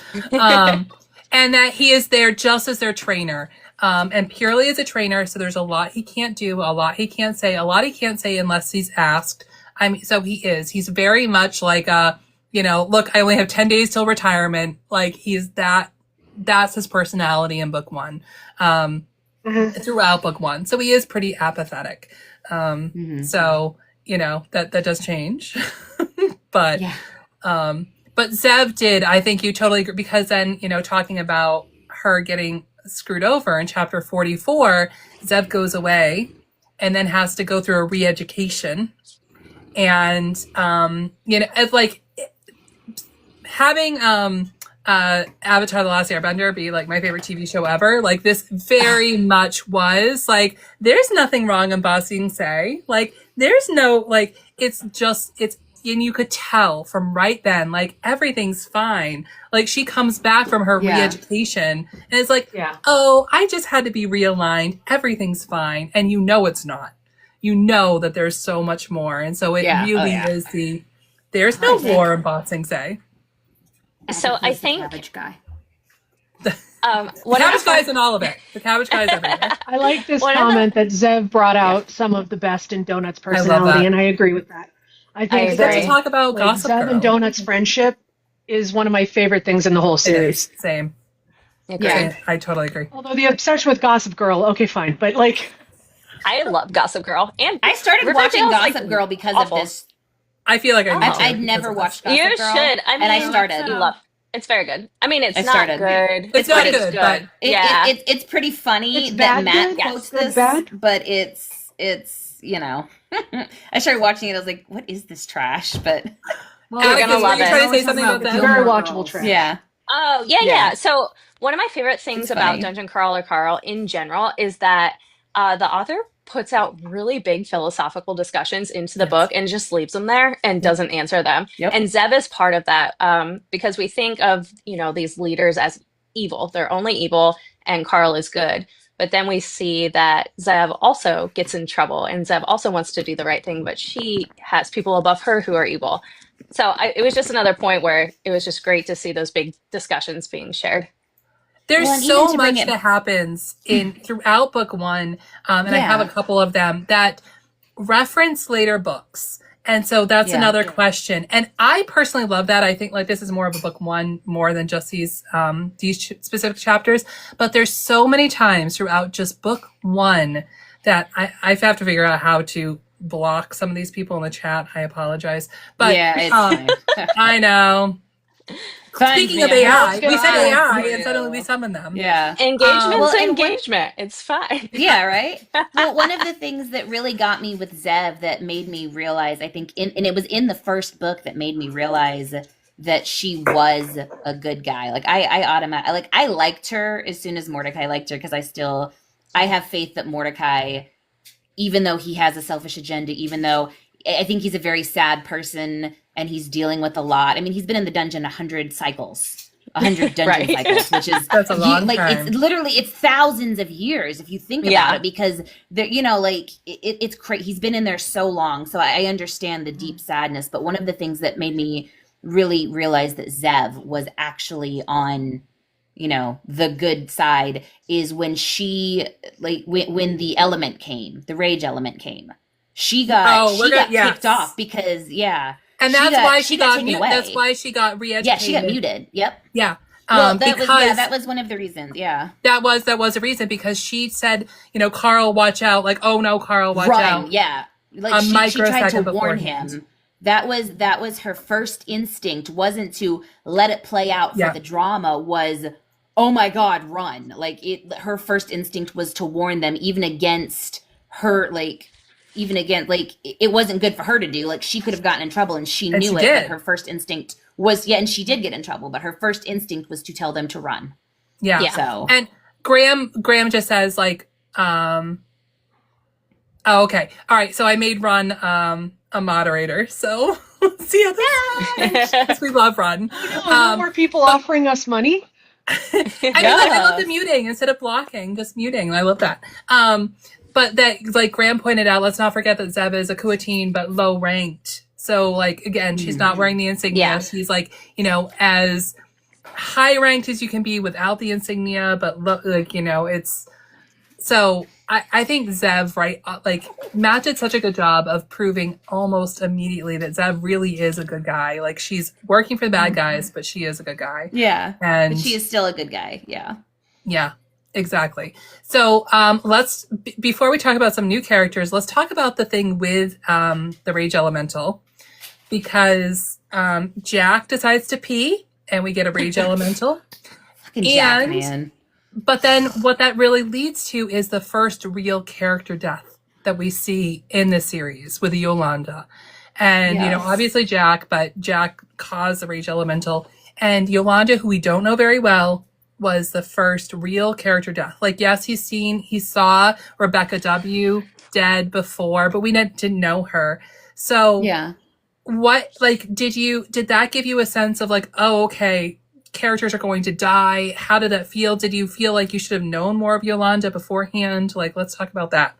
And that he is there just as their trainer. And purely as a trainer, so there's a lot he can't do, a lot he can't say, unless he's asked. So he is. He's very much like look, I only have 10 days till retirement. Like, that's his personality in book one. Throughout book one. So he is pretty apathetic. So, that does change. But Zev did, I think you totally agree, because then, talking about her getting screwed over in chapter 44, Zev goes away and then has to go through a re-education. And, it's like having Avatar: The Last Airbender be like my favorite TV show ever. Like, this very much was like, there's nothing wrong in Ba Sing Se. Like, there's no, like, and you could tell from right then, like, everything's fine. Like, she comes back from her re-education and it's like, oh, I just had to be realigned. Everything's fine. And it's not. You know that there's so much more. And so it really is there's no war in Ba Sing Se. So I think cabbage guy. The cabbage guy's in all of it. The cabbage guy's everywhere. I like this comment that Zev brought out some of the best in Donut's personality, and I agree with that. I think to talk about Gossip Zev Girl. and Donut's friendship is one of my favorite things in the whole series. Same. Yeah, I totally agree. Although the obsession with Gossip Girl, okay, fine, but like, I love Gossip Girl, and I started watching Gossip Girl because of this. I feel like I'd never watched Gossip Girl. You should. I mean, and I started. It's very good. I mean, it's not good. It's not good, but it's pretty funny that Matt quotes this, but it's I started watching it. I was like, what is this trash? But you're gonna love it. Trying to say something about that? Very watchable trash. Yeah. Oh, yeah. So one of my favorite things about Dungeon Crawler Carl in general is that the author puts out really big philosophical discussions into the Yes. book and just leaves them there and doesn't answer them. Yep. And Zev is part of that, because we think of, these leaders as evil. They're only evil and Carl is good. But then we see that Zev also gets in trouble and Zev also wants to do the right thing, but she has people above her who are evil. So it was just another point where it was just great to see those big discussions being shared. There's Well, and so even to bring much it- that happens throughout book one, and I have a couple of them that reference later books. And so that's another question. And I personally love that. I think like this is more of a book one more than just these specific chapters. But there's so many times throughout just book one that I have to figure out how to block some of these people in the chat. I apologize. But it's fine. I know. Speaking of AI, we said AI and suddenly we summon them. Yeah. Engagement's and engagement. It's fine. Yeah, right? Well, one of the things that really got me with Zev that made me realize, I think, and it was in the first book that made me realize that she was a good guy. Like, I liked her as soon as Mordecai liked her because I have faith that Mordecai, even though he has a selfish agenda, even though I think he's a very sad person and he's dealing with a lot. I mean, he's been in the dungeon 100 cycles. 100 dungeon cycles, which is that's a long time. It's thousands of years if you think about it, because it's crazy. He's been in there so long, so I understand the deep sadness. But one of the things that made me really realize that Zev was actually on, the good side is when she when the element came, the rage element came. She got kicked off because and that's why she got taken away. That's why she got re-educated. Yeah, she got muted. Yep. Yeah. Well, that was one of the reasons. Yeah. That was a reason because she said, Carl, watch out. Like, oh no, Carl, watch out. Yeah. Like she tried to warn him. That was her first instinct. Wasn't to let it play out for the drama. Was, oh my God, run! Her first instinct was to warn them, even against her. It wasn't good for her to do. Like, she could have gotten in trouble, and she knew it. But her first instinct was, and she did get in trouble. But her first instinct was to tell them to run. Yeah. So, and Graham just says oh, okay, all right. So I made Run a moderator. So see how that. We love Run. No more people offering us money. I love the muting instead of blocking, just muting. I love that. But that, like Graham pointed out, let's not forget that Zeb is a Kuatin, but low ranked. So, again, she's not wearing the insignia. Yeah. She's as high ranked as you can be without the insignia, but it's. So I think Zev, right? Matt did such a good job of proving almost immediately that Zev really is a good guy. Like, she's working for the bad guys, but she is a good guy. Yeah, and but she is still a good guy. Yeah. Yeah. Exactly. So let's before we talk about some new characters, let's talk about the thing with the Rage Elemental, because Jack decides to pee and we get a Rage Elemental. Fucking Jack, man. But then what that really leads to is the first real character death that we see in this series with Yolanda. And, obviously Jack, but Jack caused the Rage Elemental. And Yolanda, who we don't know very well, was the first real character death. Yes, he saw Rebecca W. dead before, but we didn't know her. So what, did that give you a sense of oh, okay, characters are going to die? How did that feel? Did you feel like you should have known more of Yolanda beforehand? Let's talk about that.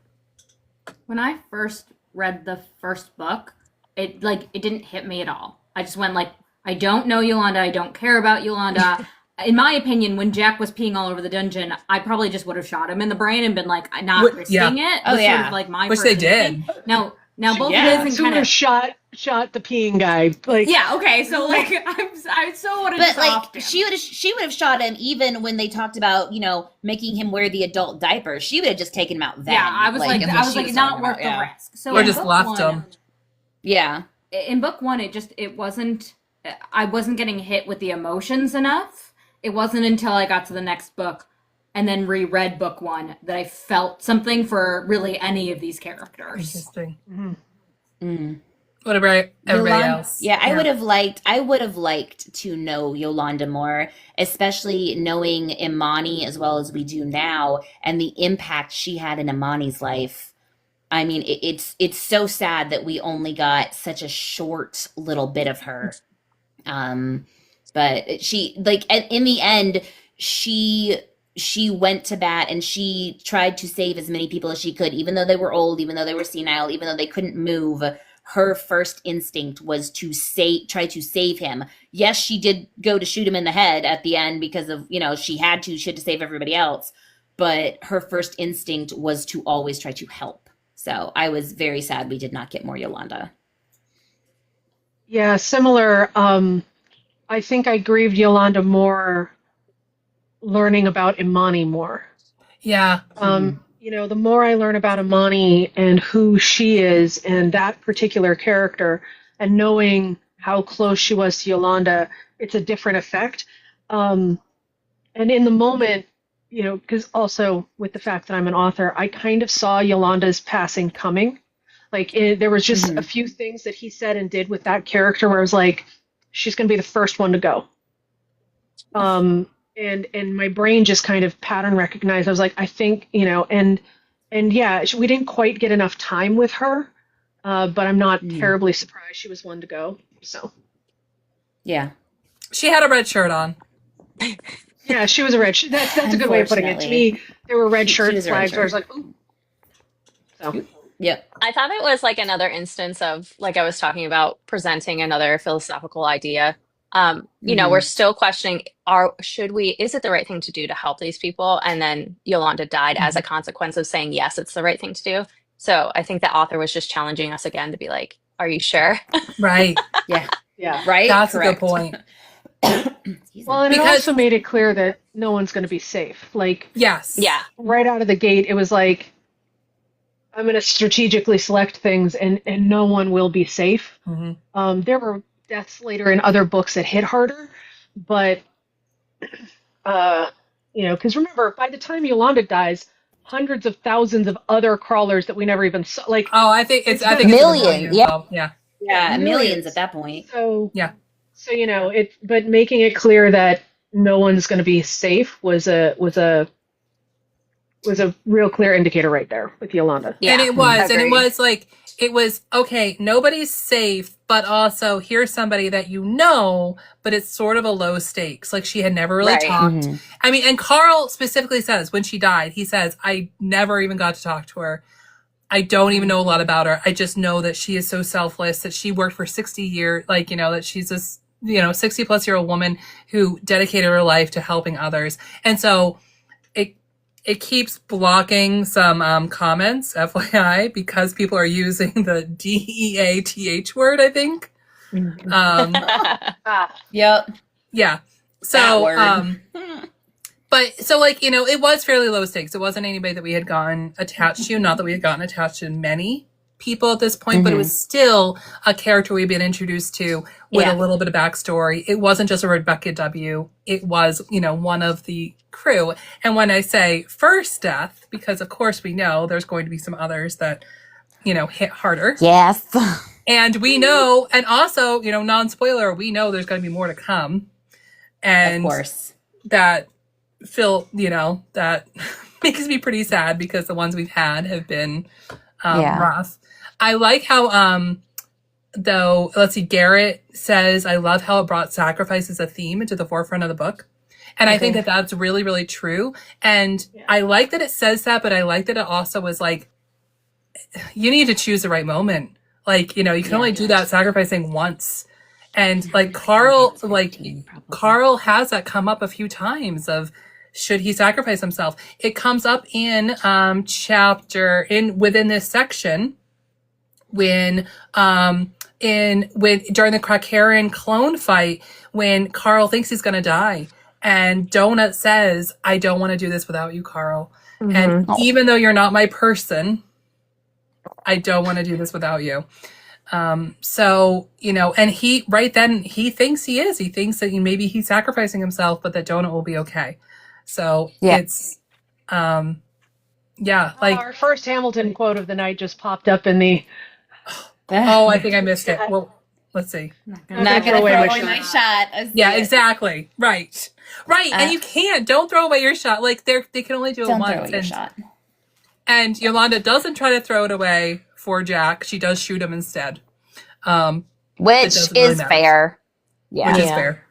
When I first read the first book, it didn't hit me at all. I just went I don't know Yolanda. I don't care about Yolanda. In my opinion, when Jack was peeing all over the dungeon, I probably just would have shot him in the brain and been not risking it. Oh, yeah. Sort of my which they did. Now both of his kind of shot the peeing guy. Yeah, okay. So I so would have. But she would have shot him even when they talked about making him wear the adult diaper. She would have just taken him out then. Yeah, I was not worth the risk. So or just left him. Yeah. In book one, it wasn't. I wasn't getting hit with the emotions enough. It wasn't until I got to the next book and then reread book one that I felt something for really any of these characters. Interesting. Mm-hmm. What about everybody else? Yeah, I would have liked to know Yolanda more, especially knowing Imani as well as we do now, and the impact she had in Imani's life. I mean, it's so sad that we only got such a short little bit of her. But she, like, in the end, she went to bat and she tried to save as many people as she could, even though they were old, even though they were senile, even though they couldn't move. Her first instinct was to try to save him. Yes, she did go to shoot him in the head at the end because of, she had to save everybody else. But her first instinct was to always try to help. So I was very sad we did not get more Yolanda. Yeah, similar. I think I grieved Yolanda more learning about Imani more. Yeah. The more I learn about Imani and who she is and that particular character and knowing how close she was to Yolanda, it's a different effect. And in the moment, because also with the fact that I'm an author, I kind of saw Yolanda's passing coming. Like there was just a few things that he said and did with that character where I was like, she's going to be the first one to go. And my brain just kind of pattern recognized. I was like, I think, and yeah, we didn't quite get enough time with her, but I'm not terribly surprised she was one to go. So, yeah, she had a red shirt on. Yeah, she was a red. That's a good way of putting it. To me, there were red shirt flags where I was like, ooh. So. Yeah. I thought it was like another instance of, like I was talking about, presenting another philosophical idea. We're still questioning, is it the right thing to do to help these people? And then Yolanda died as a consequence of saying, yes, it's the right thing to do. So I think the author was just challenging us again to be like, are you sure? Right. Yeah. Yeah. Right. That's Correct. a good point. Well, and it also made it clear that no one's going to be safe. Like, yes. Yeah. Right out of the gate, it was like, I'm going to strategically select things and no one will be safe. Mm-hmm. There were deaths later in other books that hit harder, but, because remember, by the time Yolanda dies, hundreds of thousands of other crawlers that we never even saw. Like, I think it's millions. Yeah. Yeah, millions at that point. So yeah. So but making it clear that no one's going to be safe was a real clear indicator right there with Yolanda. Yeah. And it was okay, nobody's safe, but also here's somebody that but it's sort of a low stakes. Like she had never really talked. Mm-hmm. I mean, and Carl specifically says when she died, he says, I never even got to talk to her. I don't even know a lot about her. I just know that she is so selfless, that she worked for 60 years, that she's this, 60 plus year old woman who dedicated her life to helping others. And so it keeps blocking some comments, FYI, because people are using the DEATH word, I think. Yep. Yeah. So, but so it was fairly low stakes. It wasn't anybody that we had gotten attached to, not that we had gotten attached to many people at this point, but it was still a character we'd been introduced to with a little bit of backstory. It wasn't just a Rebecca W. It was, one of the crew. And when I say first death, because of course we know there's going to be some others that, hit harder. Yes. And we know, and also, non-spoiler, we know there's going to be more to come. And of course. That that makes me pretty sad because the ones we've had have been rough. I like how, though, let's see, Garrett says, I love how it brought sacrifice as a theme into the forefront of the book. And I think that that's really, really true. And I like that it says that, but I like that it also was like, you need to choose the right moment. Like, you can only do that sacrificing once. And like Carl has that come up a few times of, should he sacrifice himself? It comes up in within this section when during the Krakaren clone fight, when Carl thinks he's going to die, and Donut says, I don't want to do this without you, Carl. Mm-hmm. And even though you're not my person, I don't want to do this without you. So, and he thinks he thinks that maybe he's sacrificing himself, but that Donut will be okay. So it's, our first Hamilton quote of the night just popped up in the. Oh, I think I missed it. Well, let's see. Not Not gonna throw away my my shot. Yeah, exactly. Right. And you can't. Don't throw away your shot. Like they can only do it Don't once. throw away your shot. And Yolanda doesn't try to throw it away for Jack. She does shoot him instead. Which is fair. Yeah. Which is fair.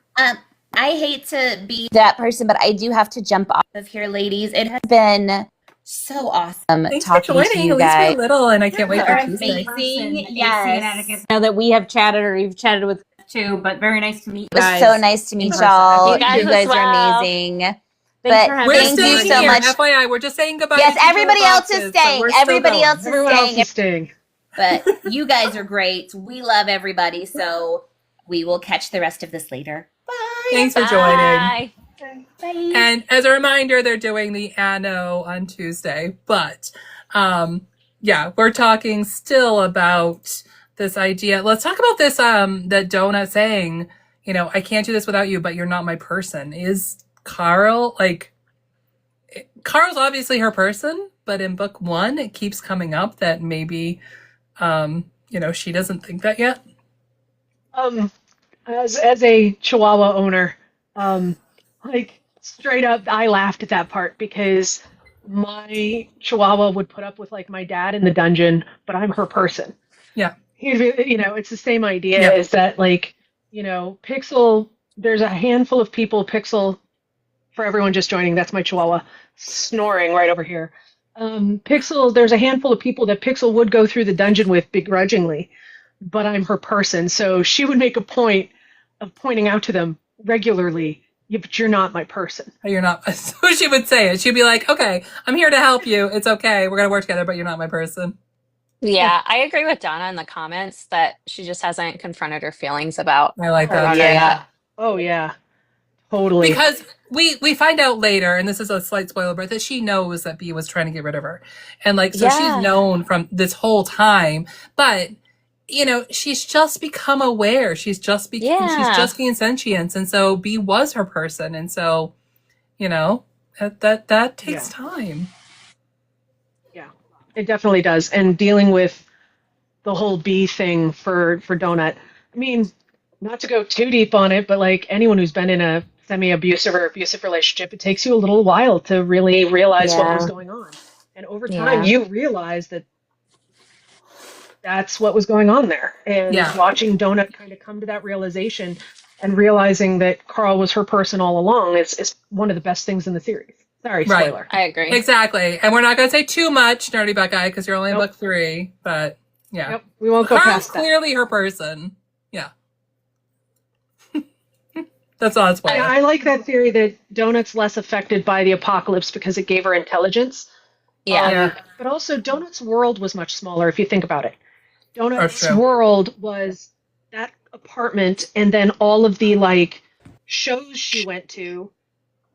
I hate to be that person, but I do have to jump off of here, ladies. It has been so awesome Thanks talking for joining, to you at least guys. for a little, and I can't wait for You're Tuesday. amazing. Yes. I know that we have chatted or you've chatted with us too, but very nice to meet you It was guys. so nice to meet in person. y'all. You guys You guys as well. are amazing. Thanks But for having We're thank staying you so here. much. FYI, we're just saying goodbye. Yes, to each everybody other else boxes, is but staying. we're still Everybody going. else is Everyone else staying. is staying. But you guys are great. We love everybody. So we will catch the rest of this later. Bye. Thanks for joining. Bye. Bye. And as a reminder, they're doing the Anno on Tuesday. But yeah, we're talking still about this idea. Let's talk about this that Donut saying, I can't do this without you, but you're not my person. Is Carl Carl's obviously her person, but in book 1 it keeps coming up that maybe she doesn't think that yet. As a Chihuahua owner, straight up, I laughed at that part because my Chihuahua would put up with my dad in the dungeon, but I'm her person. Yeah. It's the same idea. Yeah. Is that Pixel? There's a handful of people. Pixel, for everyone just joining, that's my Chihuahua snoring right over here. Pixel, there's a handful of people that Pixel would go through the dungeon with begrudgingly, but I'm her person, so she would make a point of pointing out to them regularly, yeah, but you're not my person. You're not. So she would say it. She'd be like, okay, I'm here to help you. It's okay. We're going to work together, but you're not my person. Yeah, I agree with Donna in the comments that she just hasn't confronted her feelings about I like her that. daughter yet. Oh, yeah. Totally. Because we find out later, and this is a slight spoiler, but that she knows that B was trying to get rid of her. And so she's known from this whole time. But, she's just become aware. She's just gained sentience. And so B was her person. And so, that takes time. Yeah, it definitely does. And dealing with the whole B thing for Donut. I mean, not to go too deep on it, but anyone who's been in a semi-abusive or abusive relationship, it takes you a little while to really realize what was going on. And over time, you realize that that's what was going on there. And watching Donut kind of come to that realization and realizing that Carl was her person all along is one of the best things in the series. Sorry, spoiler. Right. I agree. Exactly. And we're not going to say too much, Nerdy Buckeye, because you're only in book 3. But, yeah. Yep, we won't go Carl's past that. clearly her person. Yeah. That's all it's Yeah, I like that theory that Donut's less affected by the apocalypse because it gave her intelligence. Yeah. But also, Donut's world was much smaller, if you think about it. Donut's world was that apartment and then all of the, shows she went to,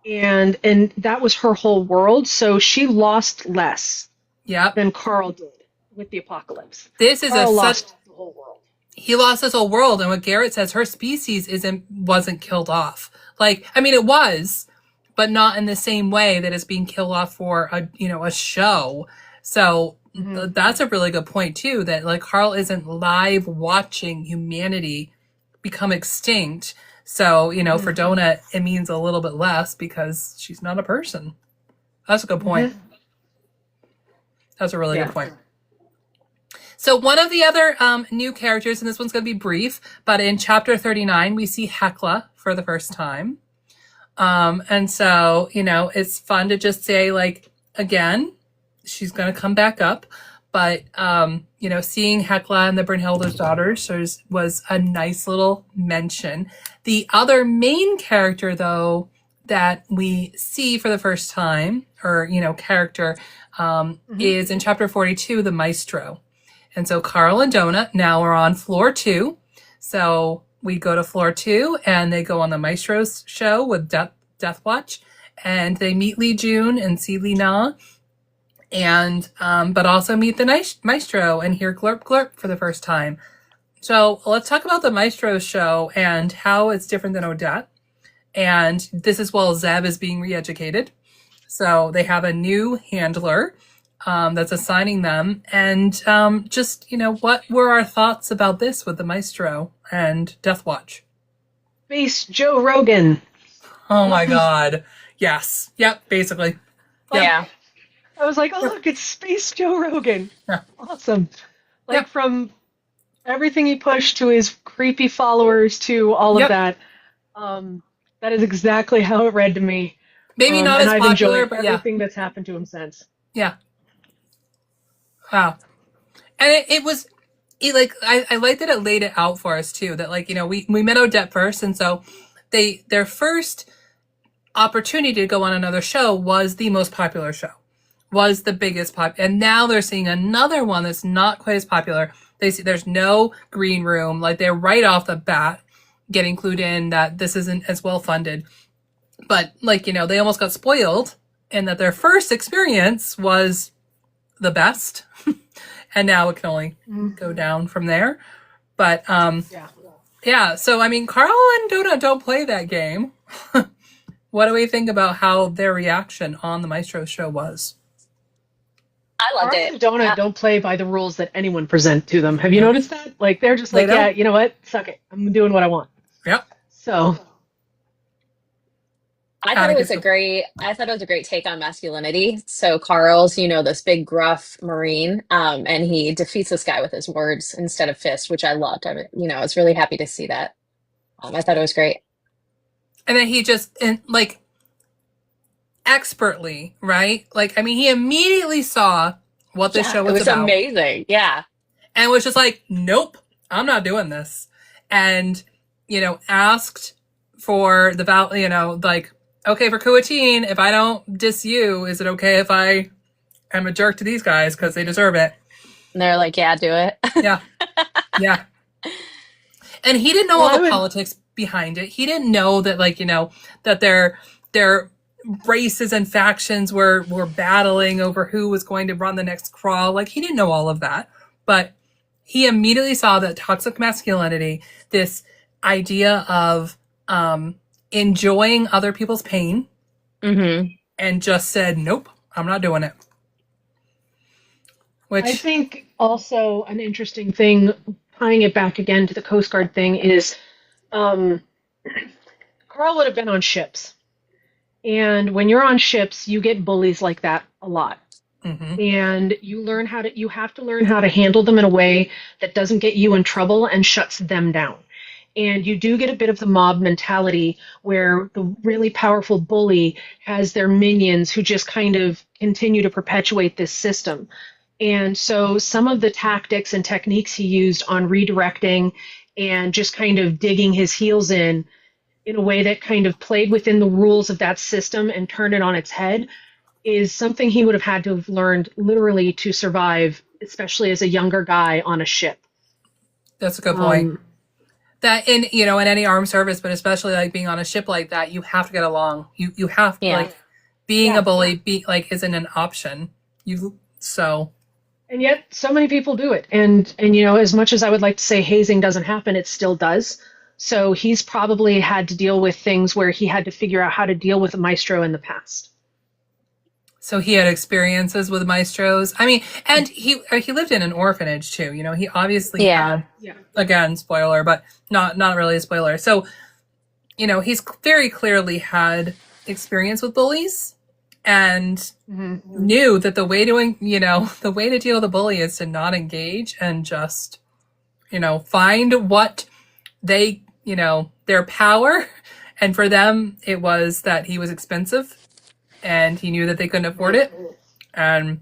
and that was her whole world, so she lost less than Carl did with the apocalypse. Carl lost the whole world. He lost his whole world, and what Garrett says, her species wasn't killed off. It was, but not in the same way that it's being killed off for a show. So that's a really good point too. That Carl isn't live watching humanity become extinct. So for Donut, it means a little bit less because she's not a person. That's a good point. That's a really good point. So one of the other new characters, and this one's going to be brief, but in chapter 39, we see Hecla for the first time. And so, it's fun to just say, again, she's going to come back up. But, seeing Hecla and the Brynhilde's daughters was a nice little mention. The other main character, though, that we see for the first time, or, character, is in chapter 42, the Maestro. And so Carl and Donut now are on floor 2. So we go to floor 2 and they go on the Maestro's show with Death Watch, and they meet Li Jun and see Li Na, and but also meet the Maestro and hear Glurp Glurp for the first time. So let's talk about the Maestro's show and how it's different than Odette. And this is while Zeb is being re-educated. So they have a new handler. that's assigning them. And just, what were our thoughts about this with the Maestro and Death Watch? Space Joe Rogan. Oh my God. Yes. Yep, basically. Yep. Yeah. I was like, oh, look, it's Space Joe Rogan. Yeah. Awesome. Like, Yep. from everything he pushed to his creepy followers to all Yep. of that, that is exactly how it read to me. Maybe not and as I've popular, enjoyed but yeah. everything that's happened to him since. Yeah. Wow. And it was, I liked that it laid it out for us too, that we met Odette first. And so their first opportunity to go on another show was the most popular show, was the biggest and now they're seeing another one that's not quite as popular. They see there's no green room. Like, they're right off the bat getting clued in that this isn't as well funded, but they almost got spoiled in that their first experience was the best. And now it can only go down from there. But yeah. So Carl and Donut don't play that game. What do we think about how their reaction on the Maestro show was? I loved Carl it. and Donut don't play by the rules that anyone present to them. Have you noticed that? Like, they're just like, yeah, you know what? Suck it. I'm doing what I want. Yep. So I thought it was a great take on masculinity. So Carl's, this big gruff Marine, and he defeats this guy with his words instead of fist, which I loved. I was really happy to see that. I thought it was great. And then he just, expertly, right? He immediately saw what this show was about. It was amazing. Yeah. And was just like, nope, I'm not doing this. And, asked for the okay, for Kuatin, if I don't diss you, is it okay if I am a jerk to these guys because they deserve it? And they're like, yeah, do it. Yeah. Yeah. And he didn't know all the politics behind it. He didn't know that, that their races and factions were battling over who was going to run the next crawl. He didn't know all of that. But he immediately saw that toxic masculinity, this idea of enjoying other people's pain, and just said, nope, I'm not doing it. Which I think also an interesting thing, tying it back again to the Coast Guard thing, is Carl would have been on ships. And when you're on ships, you get bullies like that a lot. And you have to learn how to handle them in a way that doesn't get you in trouble and shuts them down. And you do get a bit of the mob mentality where the really powerful bully has their minions who just kind of continue to perpetuate this system. And so some of the tactics and techniques he used on redirecting and just kind of digging his heels in a way that kind of played within the rules of that system and turned it on its head is something he would have had to have learned literally to survive, especially as a younger guy on a ship. That's a good point. That in any armed service, but especially being on a ship like that, you have to get along. You have to being a bully isn't an option. And yet so many people do it. And as much as I would like to say hazing doesn't happen, it still does. So he's probably had to deal with things where he had to figure out how to deal with a maestro in the past. So he had experiences with maestros. And he lived in an orphanage too. He obviously had, again, spoiler, but not really a spoiler. So, he's very clearly had experience with bullies and knew that the way to deal with a bully is to not engage and just, find what they, their power. And for them, it was that he was expensive. And he knew that they couldn't afford it. And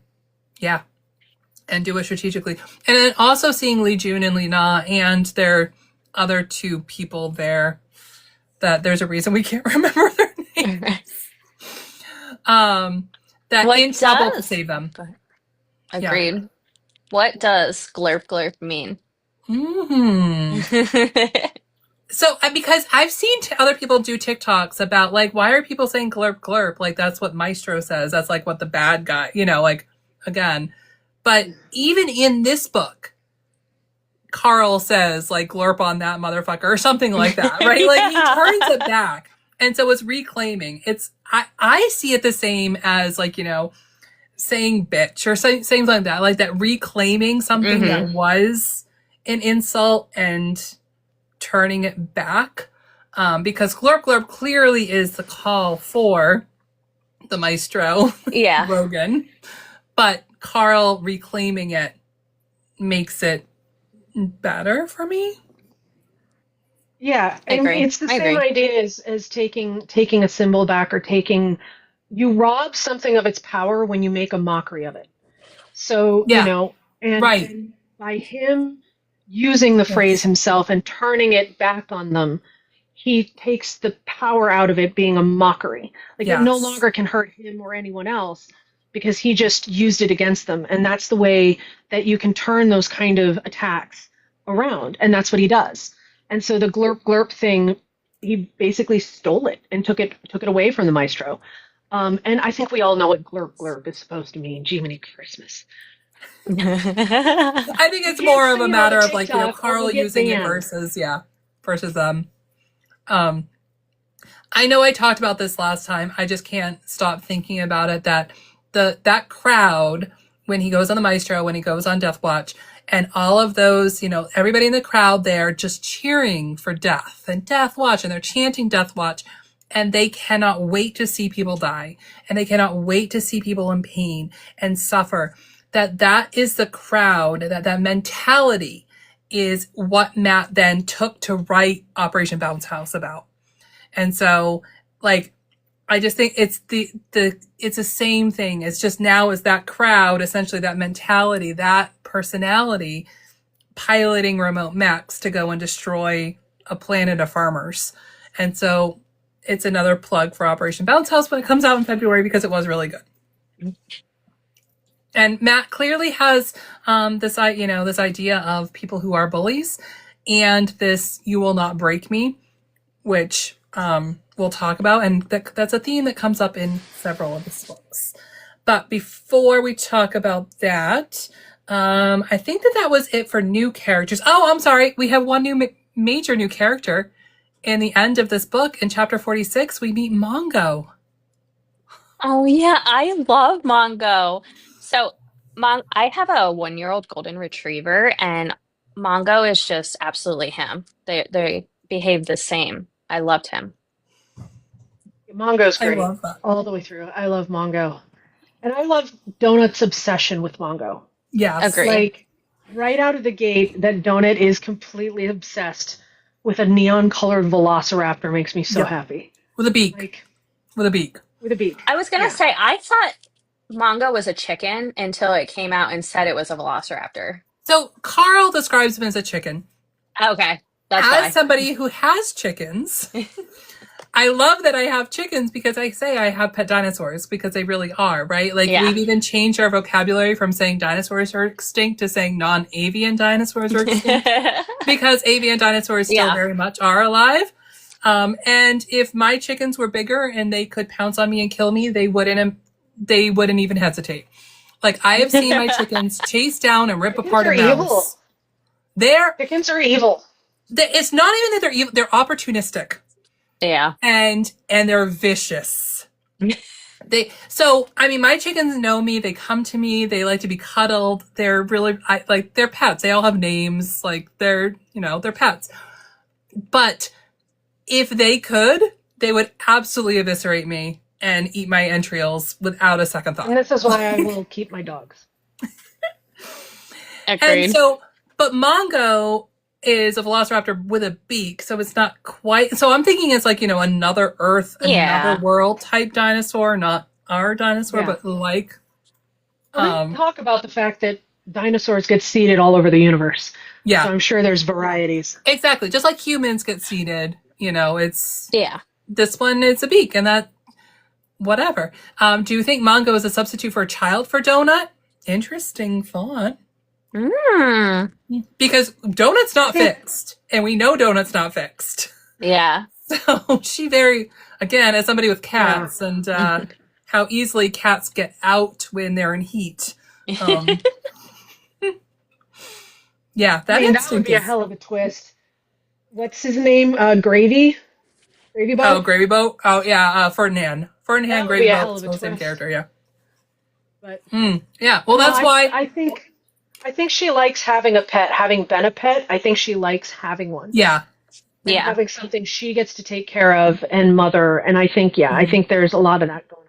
do it strategically. And then also seeing Li Jun and Li Na and their other two people there, that there's a reason we can't remember their names. That What in trouble to does- save them. Agreed. Yeah. What does glurp glurp mean? So, because I've seen other people do TikToks about, why are people saying glurp glurp? That's what Maestro says. That's what the bad guy, again. But even in this book, Carl says, glurp on that motherfucker or something like that, right? He turns it back. And so it's reclaiming. I see it the same as, saying bitch or saying like that, like that reclaiming something that was an insult and turning it back. Because glurp glurp clearly is the call for the maestro, Yeah. Rogan, but Carl reclaiming it makes it better for me. Yeah, I and agree. it's the I same agree. idea as taking a symbol back, or you rob something of its power when you make a mockery of it. So, Yeah, right. and by him using the phrase Yes. himself and turning it back on them, he takes the power out of it being a mockery. Like it no Yes. longer can hurt him or anyone else because he just used it against them. And that's the way that you can turn those kind of attacks around. And that's what he does. And so the glurp glurp thing, he basically stole it and took it away from the maestro. And I think we all know what glurp glurp is supposed to mean. Jiminy Christmas. I think You it's can't more of say a it on matter a of like, TikTok or Carl you'll get using it banned. versus um I know I talked about this last time. I just can't stop thinking about it, that that crowd, when he goes on the maestro, when he goes on Death Watch, and all of those, everybody in the crowd there just cheering for death and Death Watch, and they're chanting Death Watch, and they cannot wait to see people die, and they cannot wait to see people in pain and suffer. That is the crowd, that mentality is what Matt then took to write Operation Bounce House about. And so, like, I just think it's it's the same thing. It's just now is that crowd, essentially that mentality, that personality, piloting remote mechs to go and destroy a planet of farmers. And so it's another plug for Operation Bounce House when it comes out in February, because it was really good. And Matt clearly has this idea of people who are bullies, and this "you will not break me," which we'll talk about, and that's a theme that comes up in several of his books. But before we talk about that, I think that was it for new characters. Oh, I'm sorry, we have one major new character in the end of this book. In chapter 46, we meet Mongo. Oh yeah, I love Mongo. So I have a 1-year-old golden retriever, and Mongo is just absolutely him. They behave the same. I loved him. Mongo's I great love that. all the way through. I love Mongo. And I love Donut's obsession with Mongo. Yes. Agree. Like, right out of the gate, that Donut is completely obsessed with a neon colored velociraptor makes me so Yep. happy. With a beak. Like, With a beak. with a beak. I was gonna Yeah. say I thought Mongo was a chicken until it came out and said it was a velociraptor. So Carl describes him as a chicken. Okay, that's As why. somebody who has chickens, I love that I have chickens, because I say I have pet dinosaurs, because they really are, right? Like, Yeah. we've even changed our vocabulary from saying dinosaurs are extinct to saying non-avian dinosaurs are extinct, because avian dinosaurs still Yeah. very much are alive. And if my chickens were bigger and they could pounce on me and kill me, they wouldn't even hesitate. Like, I have seen my chickens chase down and rip apart a Chickens are mouse. evil. Chickens are evil. It's not even that they're evil, they're opportunistic. Yeah. And they're vicious. My chickens know me. They come to me. They like to be cuddled. They're really, they're pets. They all have names. Like, they're pets. But if they could, they would absolutely eviscerate me and eat my entrails without a second thought. And this is why I will keep my dogs. Agreed. And so, but Mongo is a velociraptor with a beak, so it's not quite. So I'm thinking it's like, another Earth, another world type dinosaur, not our dinosaur, but like. Well, they talk about the fact that dinosaurs get seeded all over the universe. Yeah. So I'm sure there's varieties. Exactly. Just like humans get seeded, it's. Yeah. This one is a beak, and that. Whatever. Do you think Mongo is a substitute for a child for Donut? Interesting thought. Because Donut's not fixed, and we know Donut's not fixed. Yeah. So she again, as somebody with cats, and how easily cats get out when they're in heat. Yeah, that would be a hell of a twist. What's his name? Gravy? Gravy Boat? Oh, Gravy Boat? Oh, yeah, Ferdinand. Ferdinand, Gravy Boat, the same character, yeah. But Yeah. Well, that's why. I think she likes having a pet. Having been a pet, I think she likes having one. Yeah. And Yeah. having something she gets to take care of and mother. And I think, I think there's a lot of that going on.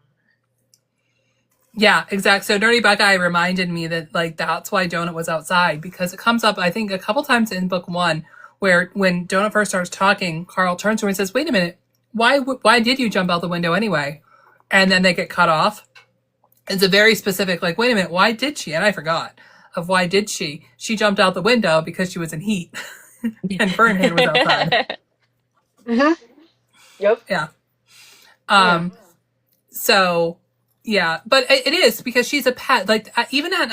Yeah, exactly. So Dirty Buckeye reminded me that like that's why Donut was outside, because it comes up I think a couple times in book 1 where when Donut first starts talking, Carl turns to her and says, "Wait a minute, why did you jump out the window anyway?" And then they get cut off. It's a very specific like, "Wait a minute, why did she?" And I forgot of why did she? She jumped out the window because she was in heat, and Fernhead was outside. Yep. Yeah. So. Yeah, but it is because she's a pet. Like even at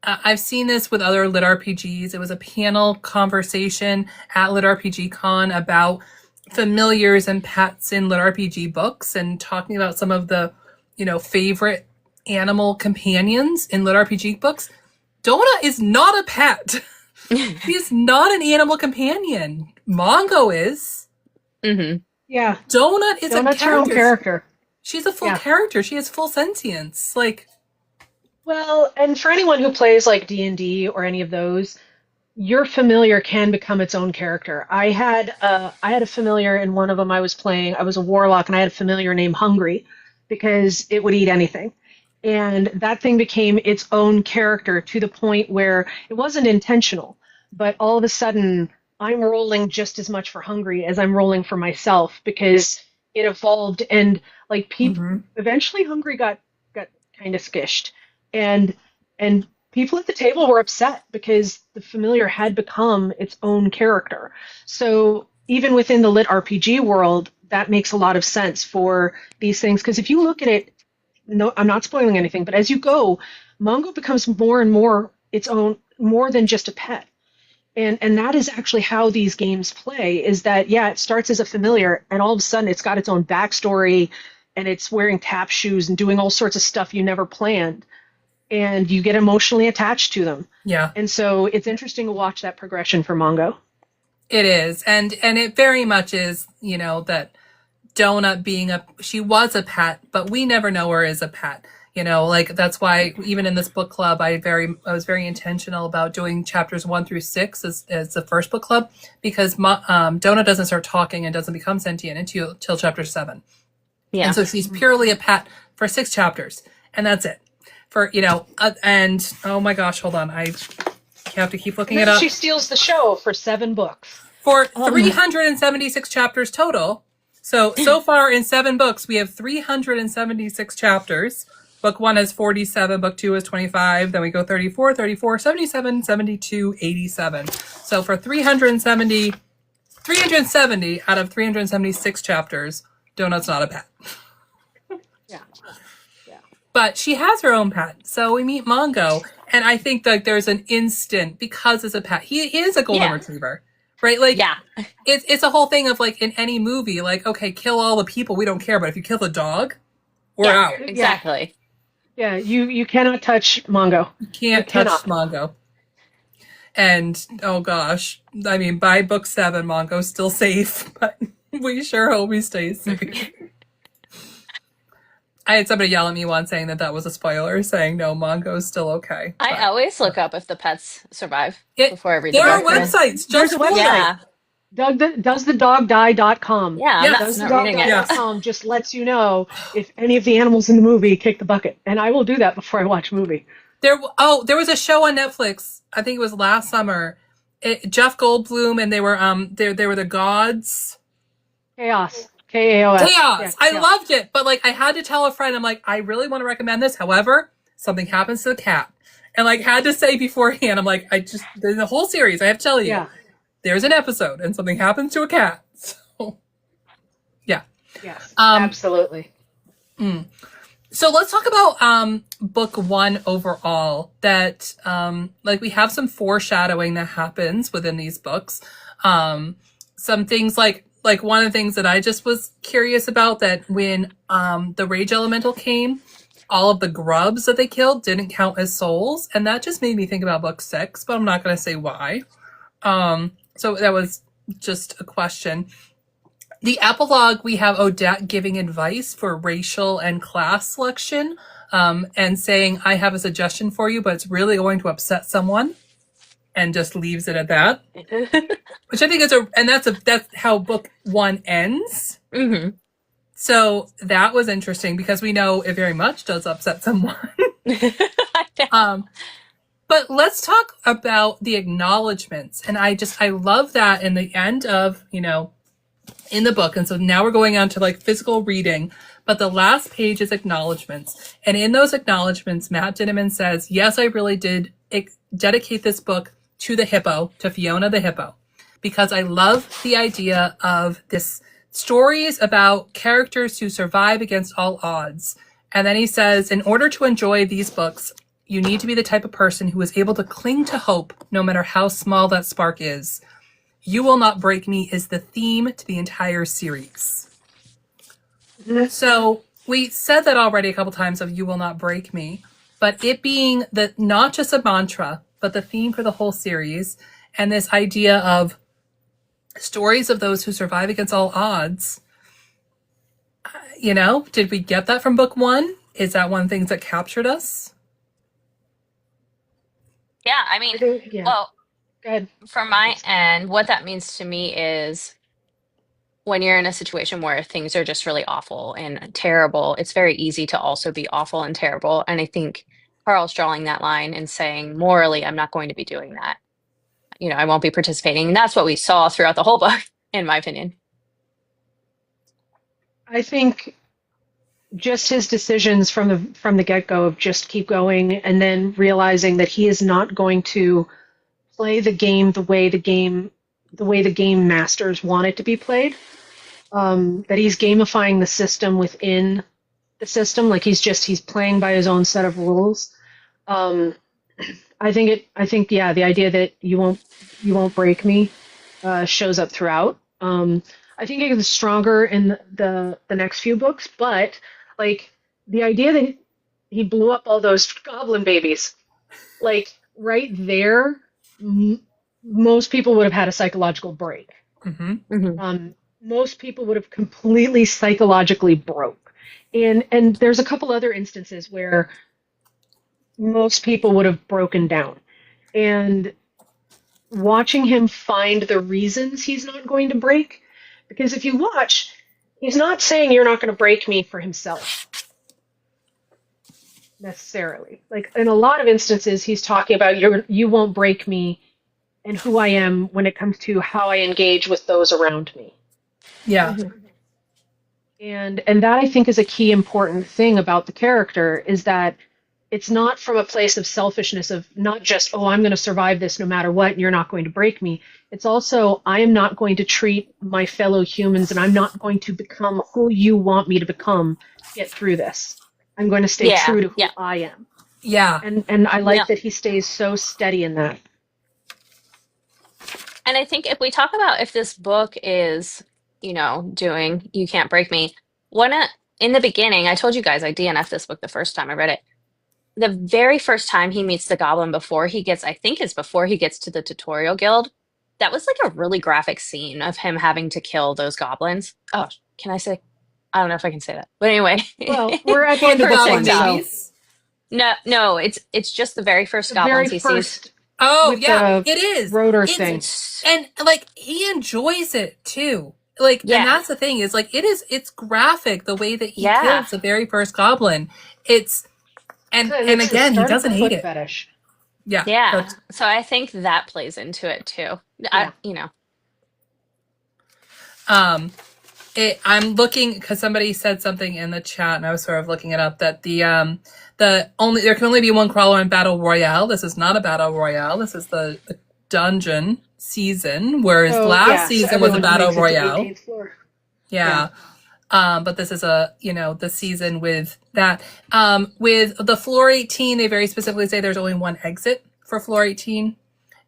I've seen this with other lit RPGs. It was a panel conversation at Lit RPG Con about familiars and pets in lit RPG books, and talking about some of the favorite animal companions in lit RPG books. Donut is not a pet. She's not an animal companion. Mongo is. Mm-hmm. Yeah. Donut is Donut's her own character. She's a full character. She has full sentience. Like, well, and for anyone who plays like D&D or any of those, your familiar can become its own character. I had a familiar in one of them I was playing. I was a warlock, and I had a familiar named Hungry because it would eat anything. And that thing became its own character to the point where it wasn't intentional, but all of a sudden I'm rolling just as much for Hungry as I'm rolling for myself because it evolved, and like people eventually Hungry got kind of skished, and people at the table were upset because the familiar had become its own character. So even within the lit RPG world, that makes a lot of sense for these things, because if you look at it, no, I'm not spoiling anything, but as you go, Mongo becomes more and more its own, more than just a pet. And that is actually how these games play, is that, it starts as a familiar, and all of a sudden it's got its own backstory, and it's wearing tap shoes and doing all sorts of stuff you never planned, and you get emotionally attached to them. Yeah. And so it's interesting to watch that progression for Mongo. It is. And it very much is, that Donut she was a pet, but we never know her as a pet. Like that's why even in this book club, I was very intentional about doing chapters 1 through 6 as the first book club, because Donut doesn't start talking and doesn't become sentient until chapter 7. Yeah. And so she's purely a pet for 6 chapters, and that's it. And oh my gosh, hold on, I have to keep looking it up. She steals the show for 7 books. For 376 chapters total. So far in 7 books, we have 376 chapters. Book 1 is 47, book 2 is 25, then we go 34, 77, 72, 87. So for 370 out of 376 chapters, Donut's not a pet. Yeah. But she has her own pet. So we meet Mongo, and I think that there's an instant, because it's a pet, he is a golden retriever. Right? Like, it's a whole thing of like in any movie, like, okay, kill all the people, we don't care, but if you kill the dog, we're out. Exactly. Yeah, you cannot touch Mongo. You can't touch Mongo. And oh gosh, I mean, by book 7, Mongo's still safe, but we sure hope he stays safe. I had somebody yell at me once saying that was a spoiler, saying no, Mongo's still okay. I always look up if the pets survive before I read the book. There are book. websites. There's a website. Yeah. Doesthedogdie.com. Yeah, that's not reading it. Doesthedogdie.com just lets you know if any of the animals in the movie kick the bucket. And I will do that before I watch a movie. There was a show on Netflix, I think it was last summer. Jeff Goldblum, and they were the gods. Chaos. Chaos. Yeah, I loved it, but like I had to tell a friend, I'm like, I really want to recommend this. However, something happens to the cat. And like had to say beforehand, I'm like, the whole series, I have to tell you. There's an episode and something happens to a cat. So, yeah. Yes, absolutely. So let's talk about book 1 overall. That like we have some foreshadowing that happens within these books. Some things like one of the things that I just was curious about, that when the Rage Elemental came, all of the grubs that they killed didn't count as souls, and that just made me think about book 6, but I'm not going to say why. So that was just a question. The epilogue, we have Odette giving advice for racial and class selection and saying, I have a suggestion for you, but it's really going to upset someone, and just leaves it at that. Which I think that's how book 1 ends. Mm-hmm. So that was interesting because we know it very much does upset someone. But let's talk about the acknowledgments. And I love that in the end of, in the book. And so now we're going on to like physical reading, but the last page is acknowledgments. And in those acknowledgments, Matt Dinneman says, yes, I really did dedicate this book to the hippo, to Fiona the hippo, because I love the idea of this stories about characters who survive against all odds. And then he says, in order to enjoy these books, you need to be the type of person who is able to cling to hope, no matter how small that spark is. You Will Not Break Me is the theme to the entire series. So we said that already a couple times of You Will Not Break Me, but it being not just a mantra, but the theme for the whole series, and this idea of stories of those who survive against all odds. Did we get that from book 1? Is that one of the things that captured us? Yeah, I mean, well, Go ahead. from my end, what that means to me is when you're in a situation where things are just really awful and terrible, it's very easy to also be awful and terrible. And I think Carl's drawing that line and saying, morally, I'm not going to be doing that. I won't be participating. And that's what we saw throughout the whole book, in my opinion. I think just his decisions from the get-go of just keep going, and then realizing that he is not going to play the game the way the game masters want it to be played. That he's gamifying the system within the system, like he's playing by his own set of rules. I think the idea that you won't break me shows up throughout. I think it gets stronger in the next few books, but like the idea that he blew up all those goblin babies, like right there, most people would have had a psychological break. Mm-hmm. Mm-hmm. Most people would have completely psychologically broke. And there's a couple other instances where most people would have broken down. And watching him find the reasons he's not going to break, because if you watch, he's not saying you're not going to break me for himself necessarily. Like in a lot of instances, he's talking about you won't break me and who I am when it comes to how I engage with those around me. Yeah. And that I think is a key important thing about the character, is that it's not from a place of selfishness of not just, oh, I'm going to survive this no matter what, and you're not going to break me. It's also, I am not going to treat my fellow humans, and I'm not going to become who you want me to become to get through this. I'm going to stay true to who I am. Yeah. And I like that he stays so steady in that. And I think if we talk about if this book is, doing You Can't Break Me, in the beginning, I told you guys I DNF'd this book the first time I read it. The very first time he meets the goblin before he gets to the tutorial guild, that was like a really graphic scene of him having to kill those goblins. Oh, can I say? I don't know if I can say that. But anyway. Well, we're at the end of the book now. No, it's just the very first goblins he sees. Oh, yeah, it is. Rotor thing. And like he enjoys it too. Like, and that's the thing is like it's graphic the way that he kills the very first goblin. And again, he doesn't hate it. Fetish. Yeah. Yeah. So I think that plays into it too. Yeah. I'm looking because somebody said something in the chat, and I was sort of looking it up that there can only be one crawler in Battle Royale. This is not a Battle Royale. This is the dungeon season, whereas last season was a Battle Royale. Yeah. But this is the season with that. With the floor 18, they very specifically say there's only one exit for floor 18.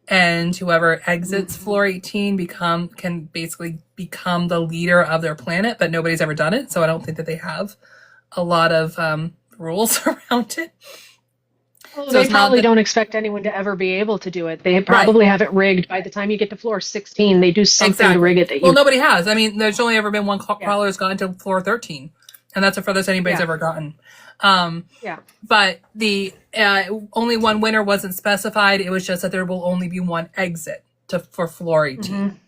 And whoever exits floor 18 can basically become the leader of their planet, but nobody's ever done it. So I don't think that they have a lot of rules around it. Well, so they probably don't expect anyone to ever be able to do it. They probably have it rigged. By the time you get to floor 16, they do something to rig it. Well, nobody has. I mean, there's only ever been one crawler who's gotten to floor 13. and that's the furthest anybody's ever gotten. Yeah. But the only one winner wasn't specified. It was just that there will only be one exit for floor 18.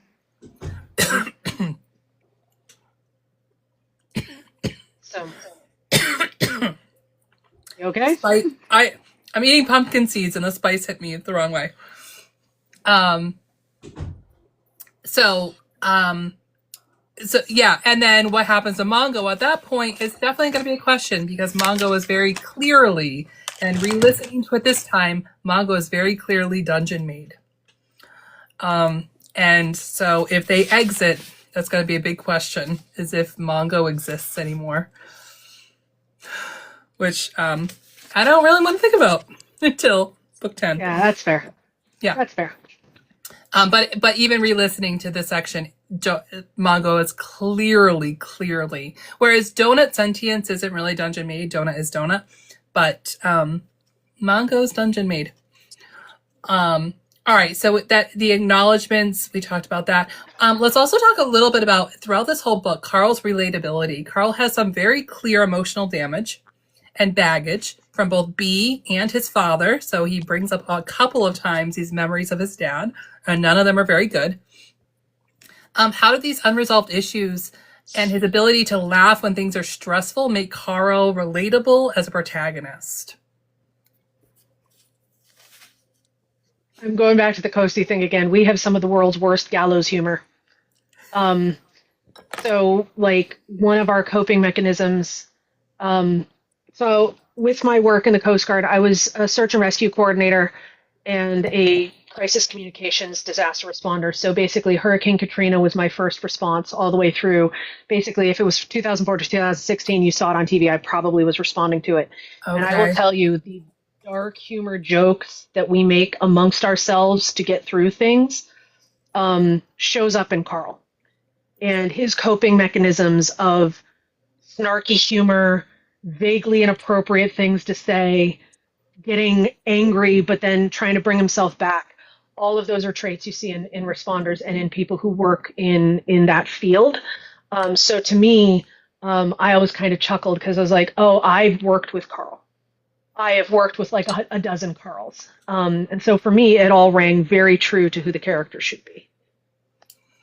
So, you okay? I'm eating pumpkin seeds, and the spice hit me the wrong way. So yeah, and then what happens to Mongo at that point is definitely going to be a question, because Mongo is very clearly, and re-listening to it this time, Mongo is very clearly dungeon made. And so if they exit, that's going to be a big question, is if Mongo exists anymore. Which I don't really want to think about until book 10. Yeah, that's fair. Yeah. That's fair. But even re-listening to this section, Mongo is clearly, whereas Donut Sentience isn't really dungeon made. Donut is Donut, but Mongo's dungeon made. All right, so that the acknowledgments, we talked about that. Let's also talk a little bit about, throughout this whole book, Carl's relatability. Carl has some very clear emotional damage and baggage from both B and his father. So he brings up a couple of times these memories of his dad, and none of them are very good. How do these unresolved issues and his ability to laugh when things are stressful make Carl relatable as a protagonist? I'm going back to the Coasty thing again. We have some of the world's worst gallows humor. So, like, one of our coping mechanisms. So, with my work in the Coast Guard, I was a search and rescue coordinator and a crisis communications disaster responder. So basically, Hurricane Katrina was my first response all the way through. Basically, if it was 2004 to 2016, you saw it on TV, I probably was responding to it. Okay. And I will tell you, the dark humor jokes that we make amongst ourselves to get through things shows up in Carl. And his coping mechanisms of snarky humor, vaguely inappropriate things to say, getting angry, but then trying to bring himself back. All of those are traits you see in responders and in people who work in that field. So to me, I always kind of chuckled because I was like, oh, I've worked with Carl. I have worked with like a dozen Carls. And so for me, it all rang very true to who the character should be.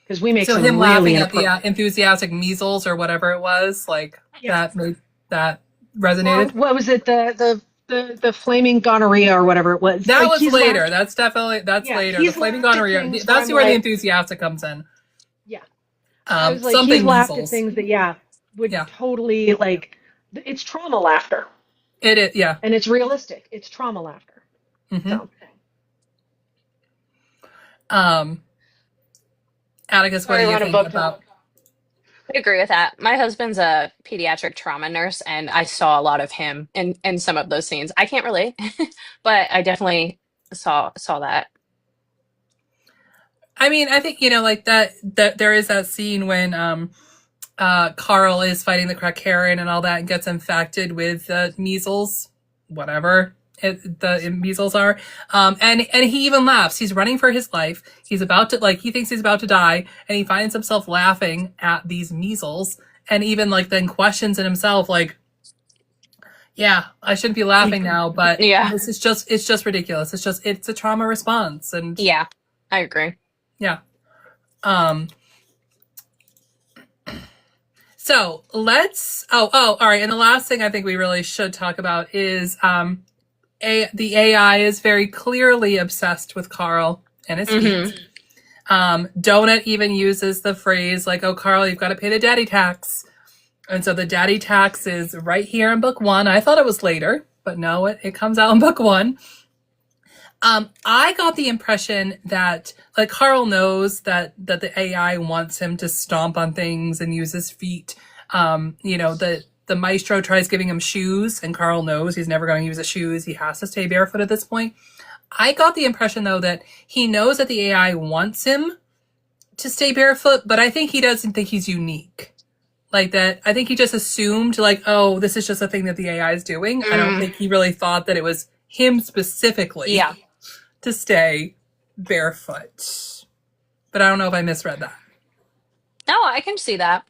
Because we make so some him really laughing at the enthusiastic measles or whatever it was, like that made that resonated. What was it? The flaming gonorrhea or whatever it was. That like, was later. That's later. The flaming gonorrhea. That's where the enthusiastic comes in. Yeah. I was like, something he's laughed measles. at things that would totally like. It's trauma laughter. It is, yeah. And it's realistic. It's trauma laughter. Mm-hmm. So. Atticus, what do you think about? I agree with that. My husband's a pediatric trauma nurse, and I saw a lot of him in some of those scenes. I can't relate, but I definitely saw that. I mean, I think, like that there is that scene when Carl is fighting the Krakerin and all that and gets infected with measles, whatever the measles are. And he even laughs. He's running for his life. He's about to, he thinks he's about to die, and he finds himself laughing at these measles, and even then questions in himself, yeah, I shouldn't be laughing now, but it's just ridiculous. It's a trauma response. And yeah, I agree. Yeah. So let's, all right. And the last thing I think we really should talk about is, the AI is very clearly obsessed with Carl and his feet. Donut even uses the phrase oh, Carl, you've got to pay the daddy tax. And so the daddy tax is right here in book 1. I thought it was later, but no, it comes out in book 1. I got the impression that Carl knows that the AI wants him to stomp on things and use his feet. The maestro tries giving him shoes, and Carl knows he's never going to use the shoes. He has to stay barefoot at this point. I got the impression, though, that he knows that the AI wants him to stay barefoot, but I think he doesn't think he's unique. That, I think he just assumed, oh, this is just a thing that the AI is doing. I don't think he really thought that it was him specifically to stay barefoot. But I don't know if I misread that. No, I can see that.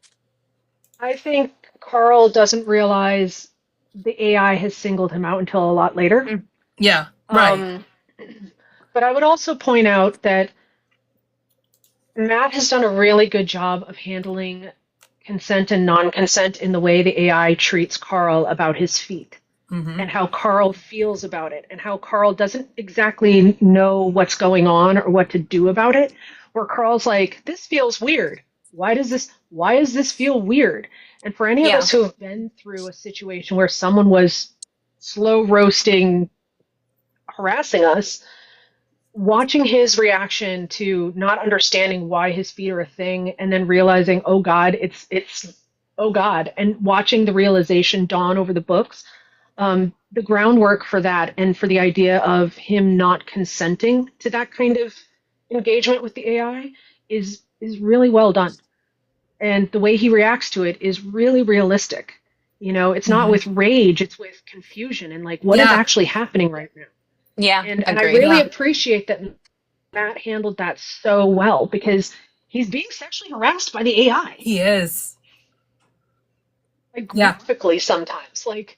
I think Carl doesn't realize the AI has singled him out until a lot later. Yeah, right. But I would also point out that Matt has done a really good job of handling consent and non-consent in the way the AI treats Carl about his feet and how Carl feels about it and how Carl doesn't exactly know what's going on or what to do about it. Where Carl's like, this feels weird. Why does this feel weird? And for any of us who have been through a situation where someone was slow roasting, harassing us, watching his reaction to not understanding why his feet are a thing and then realizing, oh God, it's oh God, and watching the realization dawn over the books, the groundwork for that and for the idea of him not consenting to that kind of engagement with the AI is really well done. And the way he reacts to it is really realistic. You know, it's not with rage, it's with confusion and like what is actually happening right now. Yeah, And I agreed. really appreciate that Matt handled that so well because he's being sexually harassed by the AI. He is. Like graphically sometimes. Like,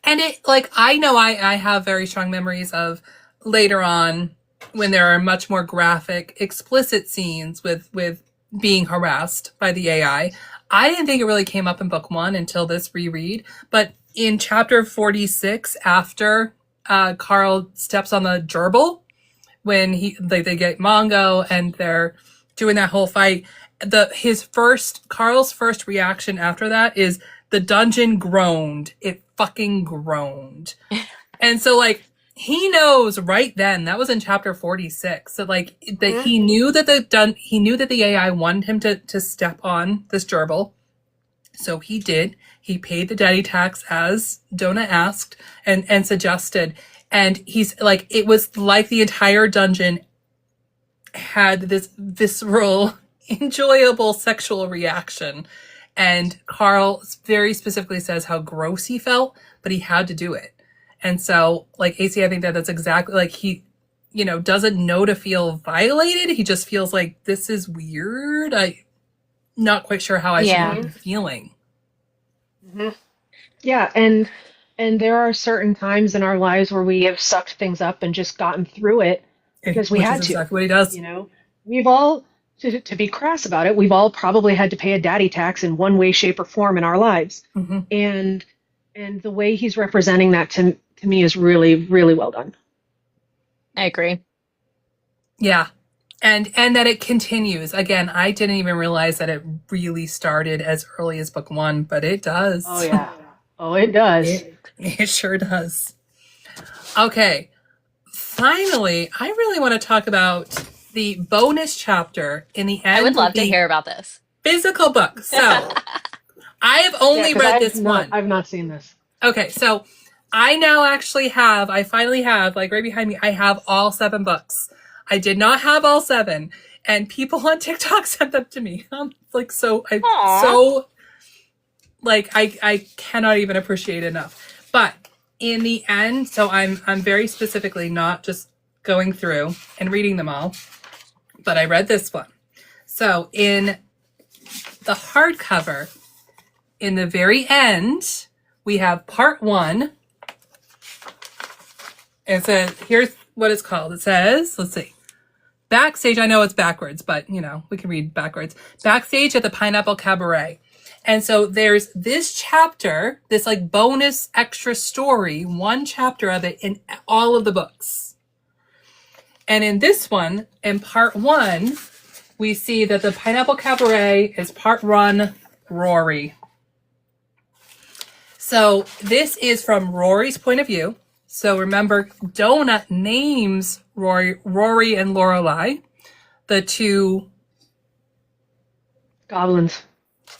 and it, like, I know I have very strong memories of later on when there are much more graphic, explicit scenes with being harassed by the AI. I didn't think it really came up in book 1 until this reread, but in chapter 46, after Carl steps on the gerbil, when they get Mongo and they're doing that whole fight, Carl's first reaction after that is the dungeon groaned. It fucking groaned. And so like he knows right then, that was in chapter 46, that like that he knew that the AI wanted him to step on this gerbil. So he did. He paid the daddy tax as Donna asked and suggested. And he's like, it was like the entire dungeon had this visceral, enjoyable sexual reaction. And Carl very specifically says how gross he felt, but he had to do it. And so, like, AC, I think that's exactly, like, he, you know, doesn't know to feel violated. He just feels like, this is weird. I'm not quite sure how I should be feeling. Yeah, and there are certain times in our lives where we have sucked things up and just gotten through it because we had to. Exactly what he does. You know, we've all, to be crass about it, we've all probably had to pay a daddy tax in one way, shape, or form in our lives. And the way he's representing that to me is really, really well done. I agree. Yeah. And that it continues. Again, I didn't even realize that it really started as early as book 1, but it does. Oh, yeah. Oh, it does. It sure does. Okay. Finally, I really want to talk about the bonus chapter in the end. I would love to hear about this. Physical book. So, I have only read this one. I've not seen this. Okay, so I now actually I finally have, like right behind me, I have all 7 books. I did not have all 7. And people on TikTok sent them to me. I'm like, I cannot even appreciate it enough. But in the end, so I'm very specifically not just going through and reading them all, but I read this one. So in the hardcover, in the very end, we have part 1. It says, here's what it's called. It says, let's see. Backstage, I know it's backwards, but, you know, we can read backwards. Backstage at the Pineapple Cabaret. And so there's this chapter, this like bonus extra story, 1 chapter of it in all of the books. And in this one, in part 1, we see that the Pineapple Cabaret is part 1 Rory. So this is from Rory's point of view. So remember, Donut names Rory and Lorelai, the 2 goblins.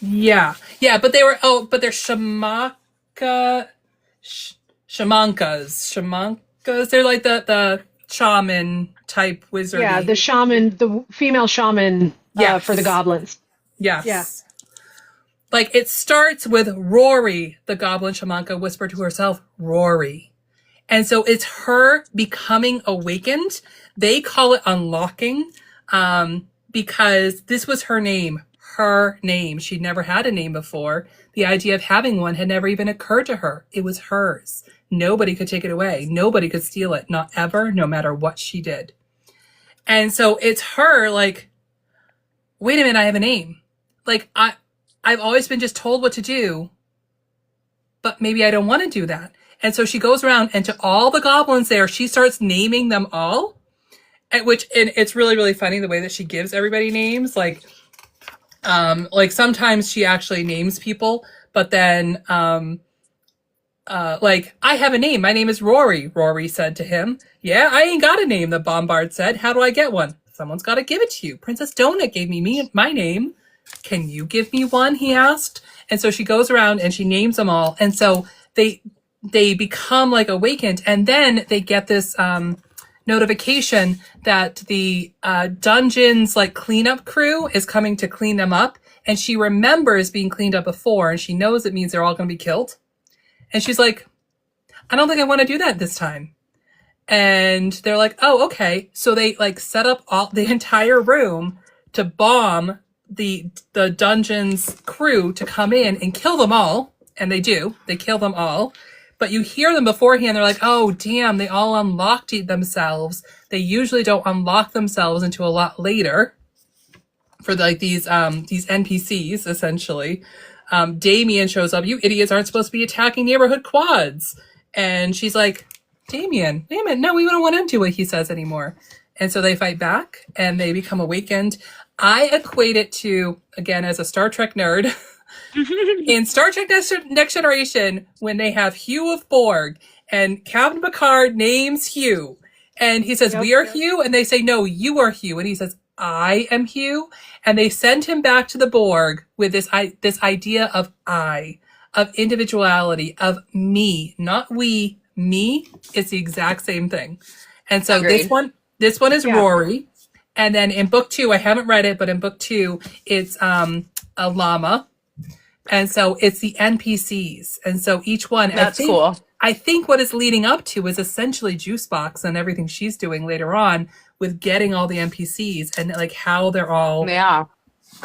Yeah, but they're Shamancas. They're like the shaman type wizard. Yeah, the female shaman for the goblins. Yes. Yeah. Like it starts with Rory, the goblin shamanka whispered to herself, Rory. And so it's her becoming awakened. They call it unlocking, because this was her name. her name. She'd never had a name before. The idea of having one had never even occurred to her. It was hers. Nobody could take it away. Nobody could steal it. Not ever, no matter what she did. And so it's her like, wait a minute, I have a name. Like, I've always been just told what to do, but maybe I don't want to do that. And so she goes around, and to all the goblins there, she starts naming them all. And it's really, really funny the way that she gives everybody names. Like sometimes she actually names people, but then, like, I have a name. My name is Rory. Rory said to him, yeah, I ain't got a name, the Bombard said. How do I get one? Someone's got to give it to you. Princess Donut gave me my name. Can you give me one? He asked. And so she goes around and she names them all. And so they become like awakened, and then they get this, notification that the dungeon's like cleanup crew is coming to clean them up, and she remembers being cleaned up before, and she knows it means they're all going to be killed, and she's like, I don't think I want to do that this time. And they're like, oh, okay. So they like set up all the entire room to bomb the dungeon's crew to come in and kill them all, and they kill them all. But you hear them beforehand, they're like, oh, damn, they all unlocked themselves. They usually don't unlock themselves until a lot later for like these NPCs, essentially. Damien shows up. You idiots aren't supposed to be attacking neighborhood quads. And she's like, Damien, wait a minute. No, we don't want to do what he says anymore. And so they fight back and they become awakened. I equate it to, again, as a Star Trek nerd, in Star Trek Next Generation, when they have Hugh of Borg and Captain Picard names Hugh and he says, we are Hugh. And they say, no, you are Hugh. And he says, I am Hugh. And they send him back to the Borg with this idea of of individuality, of me, not we, me. It's the exact same thing. And so Agreed. this one is Rory. And then in book 2, I haven't read it, but in book 2, it's a llama. And so it's the NPCs. And so each one, That's cool. I think what it's leading up to is essentially Juicebox and everything she's doing later on with getting all the NPCs and like how they're all. Yeah.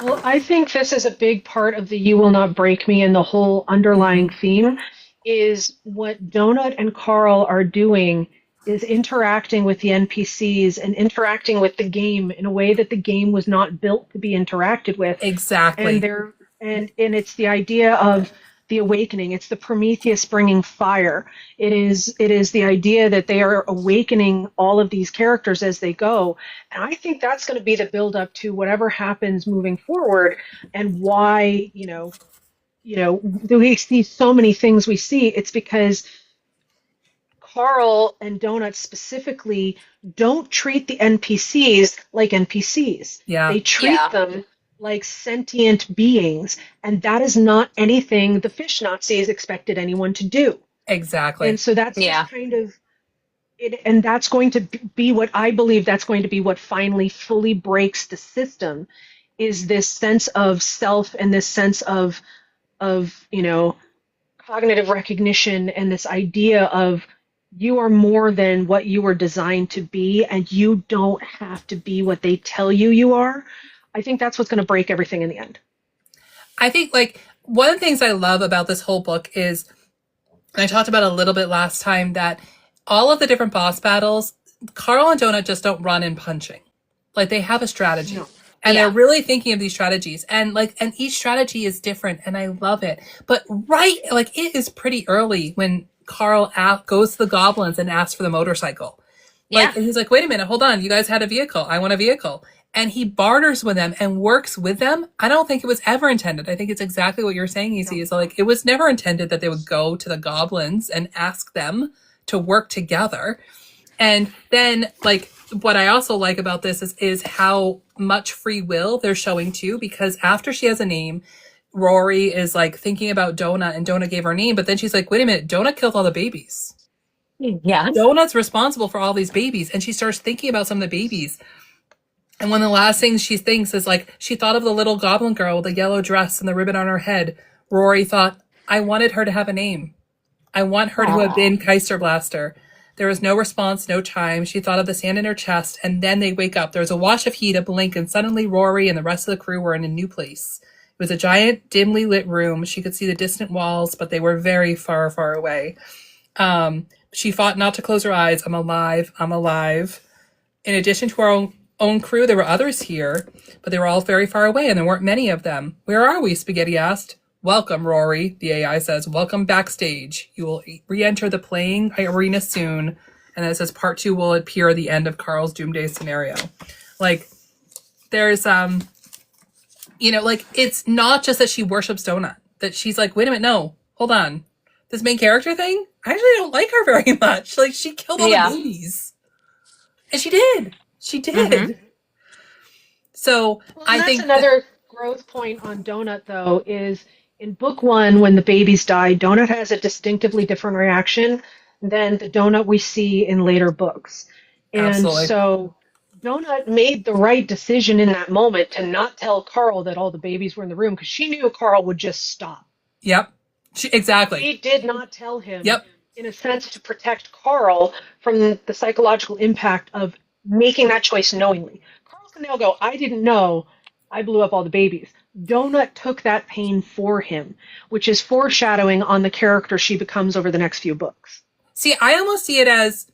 Well, I think this is a big part of the You Will Not Break Me, and the whole underlying theme is what Donut and Carl are doing is interacting with the NPCs and interacting with the game in a way that the game was not built to be interacted with. Exactly. And it's the idea of the awakening. It's the Prometheus bringing fire. It is the idea that they are awakening all of these characters as they go. And I think that's going to be the build up to whatever happens moving forward, and why, we see so many things we see. It's because Carl and Donut specifically don't treat the NPCs like NPCs. Yeah. They treat them like sentient beings, and that is not anything the fish Nazis expected anyone to do. Exactly. And so that's just kind of it, and that's going to be what I believe that's going to be what finally fully breaks the system, is this sense of self and this sense of cognitive recognition, and this idea of you are more than what you were designed to be, and you don't have to be what they tell you are. I think that's what's going to break everything in the end. I think like one of the things I love about this whole book is, and I talked about it a little bit last time, that all of the different boss battles, Carl and Donut just don't run in punching. Like they have a strategy. No. And they're really thinking of these strategies, and each strategy is different, and I love it. But it is pretty early when Carl goes to the goblins and asks for the motorcycle. And he's like, wait a minute, hold on. You guys had a vehicle. I want a vehicle. And he barters with them and works with them. I don't think it was ever intended. I think it's exactly what you're saying, EC, is like, it was never intended that they would go to the goblins and ask them to work together. And then what I also like about this is how much free will they're showing too, because after she has a name, Rory is like thinking about Donut, and Donut gave her name, but then she's like, wait a minute, Donut killed all the babies. Yeah. Donut's responsible for all these babies. And she starts thinking about some of the babies. And one of the last things she thinks is like, she thought of the little goblin girl with the yellow dress and the ribbon on her head. Rory thought, I wanted her to have a name. I want her to have been Keister Blaster. There was no response, no chime. She thought of the sand in her chest, and then they wake up. There was a wash of heat, a blink, and suddenly Rory and the rest of the crew were in a new place. It was a giant, dimly lit room. She could see the distant walls, but they were very far, far away. She fought not to close her eyes. I'm alive. I'm alive. In addition to our own crew, there were others here, but they were all very far away, and there weren't many of them. Where are we? Spaghetti asked. Welcome, Rory, the AI says. Welcome backstage. You will re-enter the playing arena soon. And then it says part 2 will appear at the end of Carl's Doomsday scenario. Like, there's, it's not just that she worships Donut. That she's like, wait a minute, no, hold on. This main character thing? I actually don't like her very much. Like, she killed all the babies. And she did. She did. Mm-hmm. So, I think another growth point on Donut, though, is in book 1, when the babies die, Donut has a distinctively different reaction than the Donut we see in later books. And so Donut made the right decision in that moment to not tell Carl that all the babies were in the room, because she knew Carl would just stop. Yep. Exactly. She did not tell him, in a sense, to protect Carl from the psychological impact of making that choice knowingly. Carl can now go, I didn't know I blew up all the babies. Donut took that pain for him, which is foreshadowing on the character she becomes over the next few books. See, I almost see it as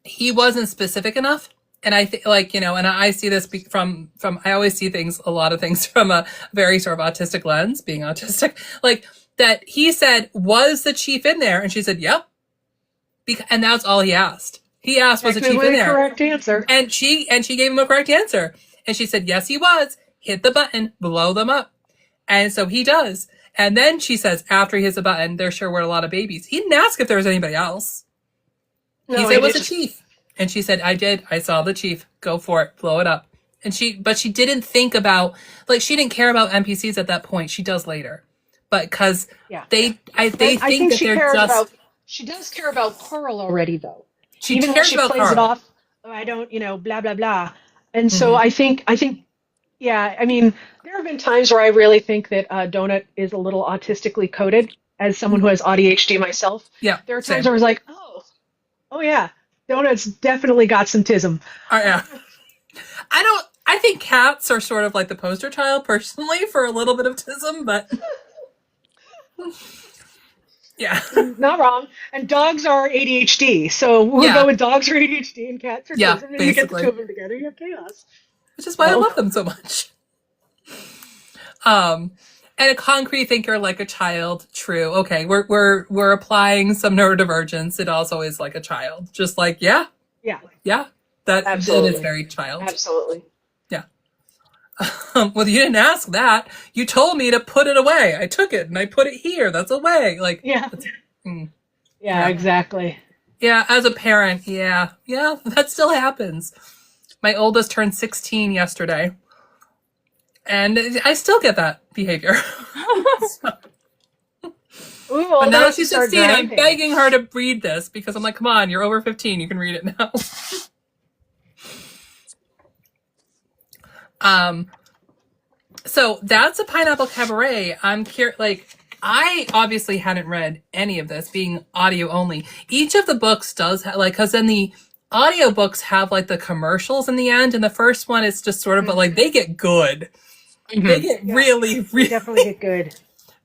he wasn't specific enough. And I think, and I see this from, I always see a lot of things from a very sort of autistic lens, being autistic, that he said, was the chief in there? And she said, yep. And that's all he asked. He asked, was the chief in there? Correct answer. And she gave him a correct answer. And she said, yes, he was. Hit the button, blow them up. And so he does. And then she says, after he hits the button, there sure were a lot of babies. He didn't ask if there was anybody else. He said it was the chief. And she said, I did. I saw the chief. Go for it. Blow it up. But she didn't think about, she didn't care about NPCs at that point. She does later. But because they think that they're just... She does care about Carl already, though. She cares about plays Carl. It off, I don't, blah, blah, blah. And so I think, yeah, I mean, there have been times where I really think that Donut is a little autistically coded, as someone who has ADHD myself. Yeah. There are times where I was like, oh yeah, Donut's definitely got some tism. Yeah. I think cats are sort of like the poster child, personally, for a little bit of tism, but... Yeah. Not wrong. And dogs are ADHD. So we'll go with dogs are ADHD and cats are tism. And you get the two of them together, you have chaos. Which is why I love them so much. And a concrete thinker like a child, true. Okay, we're applying some neurodivergence. It also is like a child. Just like, yeah. That is very child. Absolutely. Yeah. Well, you didn't ask that. You told me to put it away. I took it and I put it here. That's away. Yeah, exactly. Yeah, as a parent, yeah, that still happens. My oldest turned 16 yesterday, and I still get that behavior. But now she's 16, I'm begging her to read this because I'm like, come on, you're over 15, you can read it now. So that's a Pineapple Cabaret. I'm curious, I obviously hadn't read any of this, being audio only. Each of the books does have, because then the audiobooks have, the commercials in the end, and the first one is just sort of, but, they get good. Mm-hmm. They get really, they definitely get good.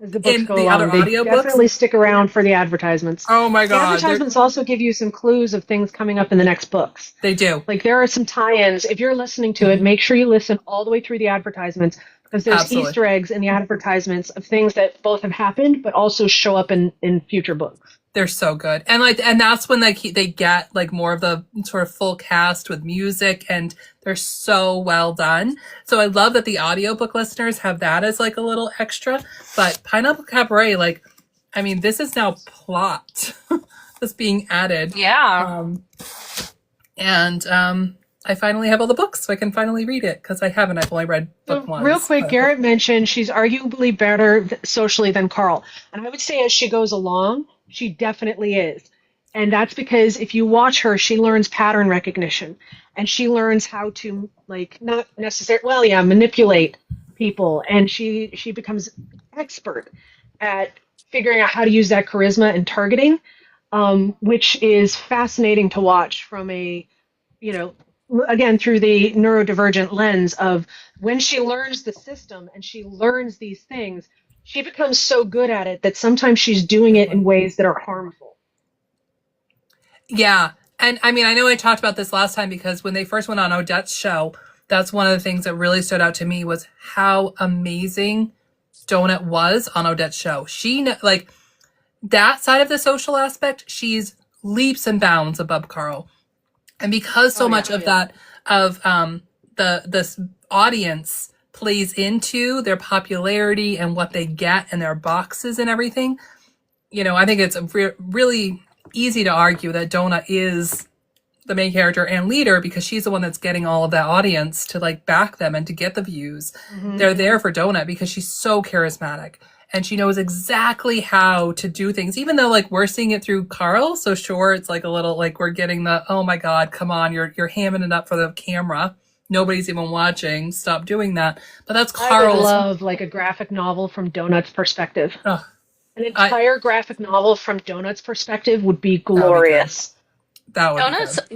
As the books go the along, other they audiobooks definitely stick around for the advertisements. Oh my God. The advertisements also give you some clues of things coming up in the next books. They do. There are some tie-ins. If you're listening to it, make sure you listen all the way through the advertisements, because there's Easter eggs in the advertisements of things that both have happened, but also show up in future books. They're so good. And and that's when they get more of the sort of full cast with music, and they're so well done. So I love that the audiobook listeners have that as a little extra. But Pineapple Cabaret, this is now plot that's being added. Yeah. I finally have all the books, so I can finally read it, because I haven't. I've only read book one. Real quick, Garrett mentioned she's arguably better socially than Carl. And I would say as she goes along, she definitely is. And that's because if you watch her, she learns pattern recognition. And she learns how to, not necessarily, manipulate people. And she becomes expert at figuring out how to use that charisma and targeting. which is fascinating to watch from a, again, through the neurodivergent lens of when she learns the system and she learns these things, she becomes so good at it that sometimes she's doing it in ways that are harmful. Yeah. And I mean, I know I talked about this last time because when they first went on Odette's show, that's one of the things that really stood out to me was how amazing Donut was on Odette's show. She, like, that side of the social aspect, she's leaps and bounds above Carl. And because so much of that, of this audience plays into their popularity and what they get in their boxes and everything, I think it's really easy to argue that Donut is the main character and leader because she's the one that's getting all of that audience to like back them and to get the views. Mm-hmm. They're there for Donut because she's so charismatic and she knows exactly how to do things, even though like we're seeing it through Carl. So sure, it's like a little like we're getting the, oh my God, come on, you're hamming it up for the camera. Nobody's even watching. Stop doing that. But that's Carl's. I would love like a graphic novel from Donut's perspective. Oh, an entire graphic novel from Donut's perspective would be glorious. That would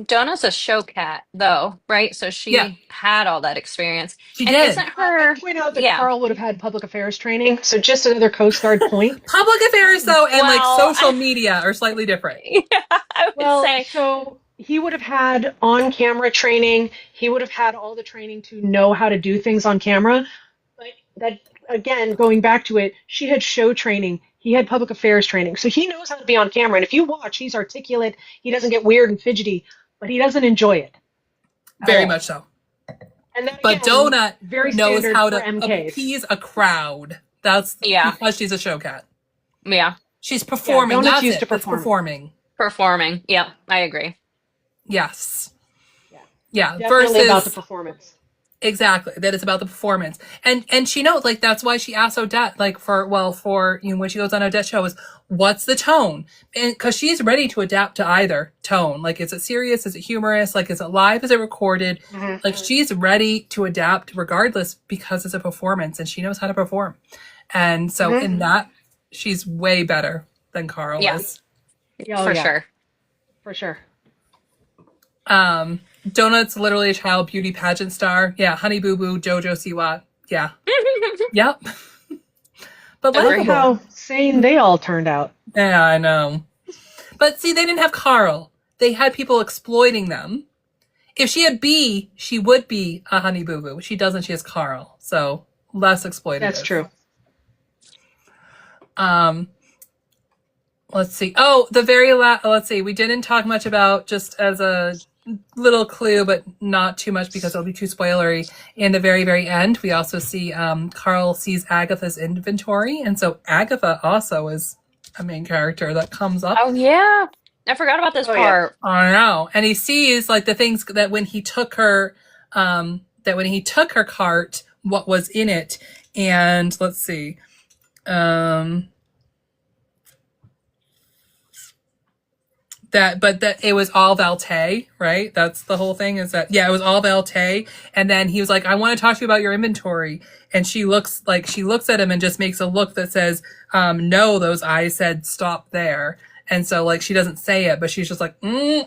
Donut's a show cat, though, right? So she had all that experience. She did. Isn't her? I point out that Carl would have had public affairs training, so just another Coast Guard point. Public affairs, though, and like social media are slightly different. Yeah, I would say. So he would have had on-camera training. He would have had all the training to know how to do things on camera. But that, again, going back to it, she had show training. He had public affairs training. So he knows how to be on camera. And if you watch, he's articulate. He doesn't get weird and fidgety, but he doesn't enjoy it. Very much so. And that, but Donut knows how to MKs. appease a crowd. That's because she's a show cat. Yeah. She's performing. Donut's That's used it. to It's performing. Performing. Yep. I agree. Yes. Yeah. Versus Definitely about the performance. Exactly. That it's about the performance. And she knows, like, that's why she asked Odette, like, when she goes on Odette's show is, what's the tone? And cause she's ready to adapt to either tone. Like, is it serious? Is it humorous? Like, is it live? Is it recorded? Mm-hmm. Like, she's ready to adapt regardless because it's a performance and she knows how to perform. And so in that, she's way better than Carl is. For sure. For sure. Donut's literally a child beauty pageant star. Yeah, Honey Boo Boo, JoJo Siwa. Yeah. Yep. But look at how sane they all turned out. Yeah, I know. But see, they didn't have Carl. They had people exploiting them. If she had B, she would be a Honey Boo Boo. She doesn't. She has Carl. So less exploitative. That's true. Let's see. Oh, the very last. Let's see. We didn't talk much about, just as a little clue, but not too much because it'll be too spoilery. In the very, very end, we also see Carl sees Agatha's inventory, and so Agatha also is a main character that comes up. Oh yeah, I forgot about this part. Yeah. I know, and he sees like the things that when he took her, cart, what was in it, and let's see. That it was all Valtay, right? That's the whole thing, is that, it was all Valtay. And then he was like, I want to talk to you about your inventory. And she looks at him and just makes a look that says, no, those eyes said stop there. And so like, she doesn't say it, but she's just like, And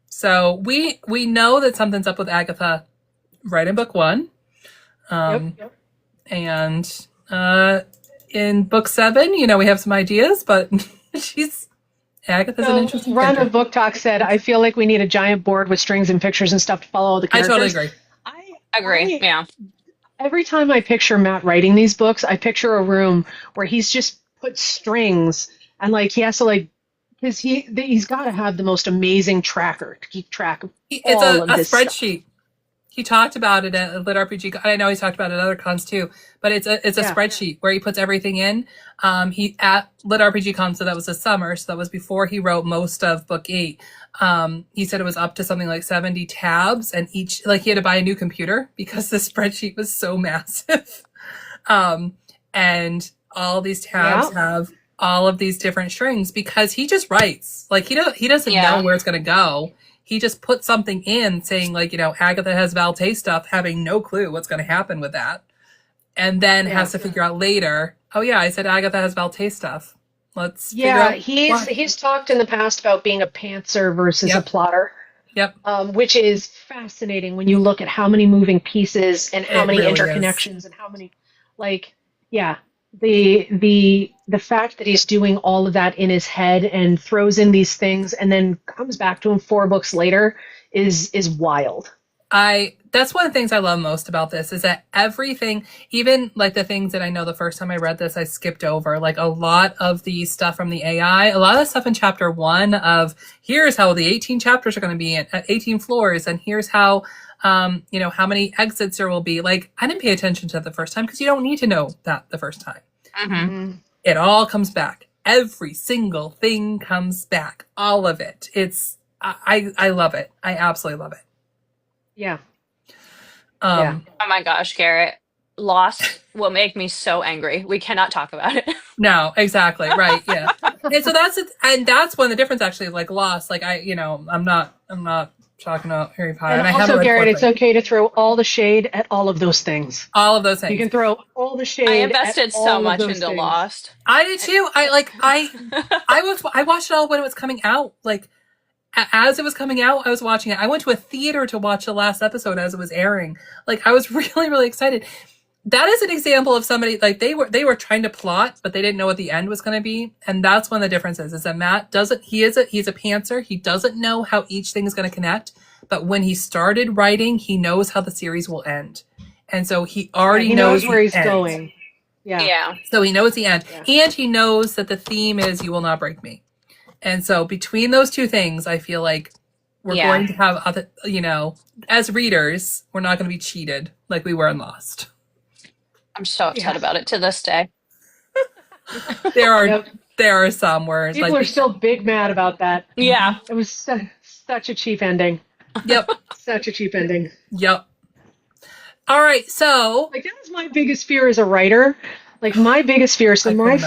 so we know that something's up with Agatha right in book 1. And, in book 7, we have some ideas, but Agatha's an interesting Ron character. of Book Talk said, I feel like we need a giant board with strings and pictures and stuff to follow all the characters. I totally agree. I agree. Every time I picture Matt writing these books, I picture a room where he's just put strings and like he has to like, because he's got to have the most amazing tracker to keep track of all of his spreadsheet. Stuff. He talked about it at Lit RPG. I know he's talked about it at other cons too, but it's a spreadsheet where he puts everything in. He at Lit RPG Con, so that was this summer, so that was before he wrote most of book 8. He said it was up to something like 70 tabs, and each, like, he had to buy a new computer because the spreadsheet was so massive. And all these tabs have all of these different strings because he just writes. Like, he doesn't know where it's going to go. He just put something in saying, like, Agatha has Valtay stuff, having no clue what's going to happen with that. And then has to figure out later, oh yeah, I said Agatha has Valtay stuff. Let's figure out why. he's talked in the past about being a pantser versus a plotter. Yep. Which is fascinating when you look at how many moving pieces and how It many really interconnections and how many, like, the fact that he's doing all of that in his head and throws in these things and then comes back to him 4 books later is wild. That's one of the things I love most about this is that everything, even like the things that I know the first time I read this, I skipped over, like a lot of the stuff from the AI, a lot of the stuff in chapter 1 of here's how the 18 chapters are going to be at 18 floors. And here's how, how many exits there will be. Like I didn't pay attention to that the first time because you don't need to know that the first time. Mm-hmm. It all comes back. Every single thing comes back. All of it. I love it. I absolutely love it. Yeah. Oh my gosh, Garrett. Lost will make me so angry. We cannot talk about it. No, exactly. Right. Yeah. And so that's one of the difference actually, like Lost, like I'm not talking about Harry Potter. And I also, haven't Garrett, it's okay to throw all the shade at all of those things. all of those things. You can throw all the shade. I invested at all so of much those into things. Lost. I did too. I watched it all when it was coming out. Like as it was coming out, I was watching it. I went to a theater to watch the last episode as it was airing. Like I was really, really excited. That is an example of somebody like they were trying to plot, but they didn't know what the end was going to be. And that's one of the differences is that Matt doesn't, he's a pantser. He doesn't know how each thing is going to connect. But when he started writing, he knows how the series will end. And so he already knows where he's end. going. Yeah. So he knows the end. Yeah. And he knows that the theme is you will not break me. And so between those two things, I feel like we're going to have other, as readers, we're not going to be cheated like we were in Lost. I'm so upset about it to this day. There are some where people are still big mad about that. Yeah. It was such a cheap ending. Yep. Such a cheap ending. Yep. All right, so that was my biggest fear as a writer. Like my biggest fear. So I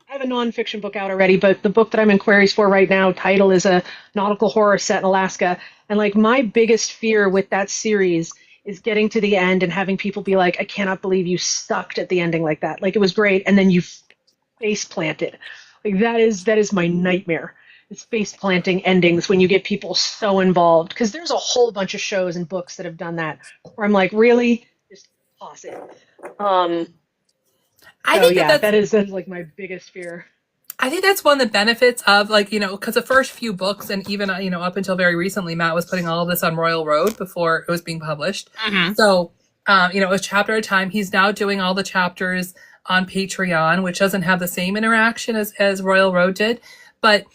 have a nonfiction book out already, but the book that I'm in queries for right now, title is a nautical horror set in Alaska. And like my biggest fear with that series is getting to the end and having people be like, I cannot believe you sucked at the ending like that. Like it was great. And then you face planted. Like that is my nightmare. It's face planting endings when you get people so involved. Because there's a whole bunch of shows and books that have done that where I'm like, really? Just toss it. I think that is like my biggest fear. I think that's one of the benefits of because the first few books and even, up until very recently, Matt was putting all of this on Royal Road before it was being published. Mm-hmm. So, it was chapter at a time. He's now doing all the chapters on Patreon, which doesn't have the same interaction as Royal Road did. But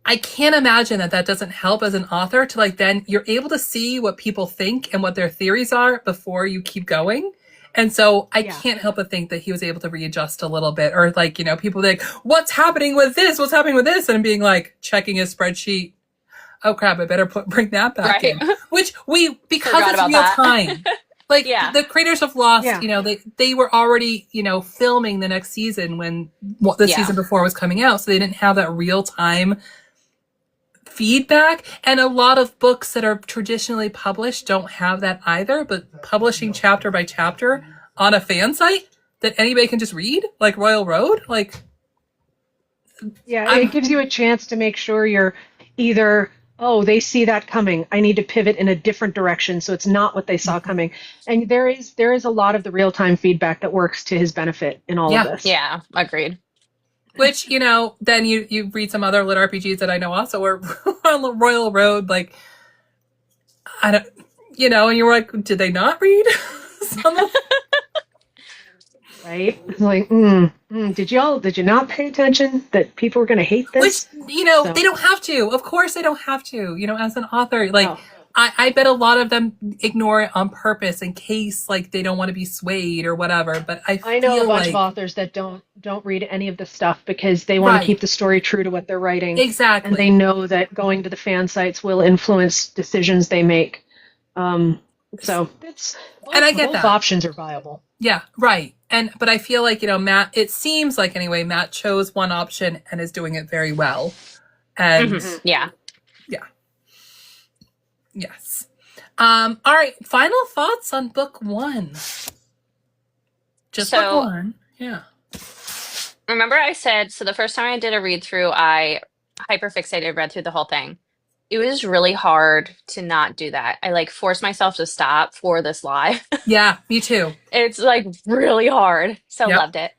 I can't imagine that doesn't help as an author to then you're able to see what people think and what their theories are before you keep going. And so I can't help but think that he was able to readjust a little bit or people like, what's happening with this? What's happening with this? And being checking his spreadsheet. Oh crap. I better bring that back in, which because it's real time. The creators of Lost, they were already, filming the next season when the season before was coming out. So they didn't have that real time feedback. And a lot of books that are traditionally published don't have that either, but publishing chapter by chapter on a fan site that anybody can just read, like Royal Road, it gives you a chance to make sure you're either, they see that coming, I need to pivot in a different direction so it's not what they saw coming. And there is a lot of the real-time feedback that works to his benefit in all of this. Yeah, agreed. Which, then you read some other lit RPGs that I know also were on the Royal Road, I don't, and you were like, did they not read some of Right? It's like, did you not pay attention that people were going to hate this? Which, they don't have to. Of course they don't have to. As an author, I bet a lot of them ignore it on purpose in case they don't want to be swayed or whatever. But I know a bunch of authors that don't read any of the stuff because they want to keep the story true to what they're writing. Exactly. And they know that going to the fan sites will influence decisions they make. So it's I get both that. Options are viable. Yeah, right. But I feel like, Matt, it seems like anyway, Matt chose one option and is doing it very well. And Yeah. Yes. All right. Final thoughts on book 1. Just book 1. Yeah. Remember I said, so the first time I did a read through, I hyperfixated, read through the whole thing. It was really hard to not do that. I like forced myself to stop for this live. Yeah, me too. It's like really hard. So Yep. loved it.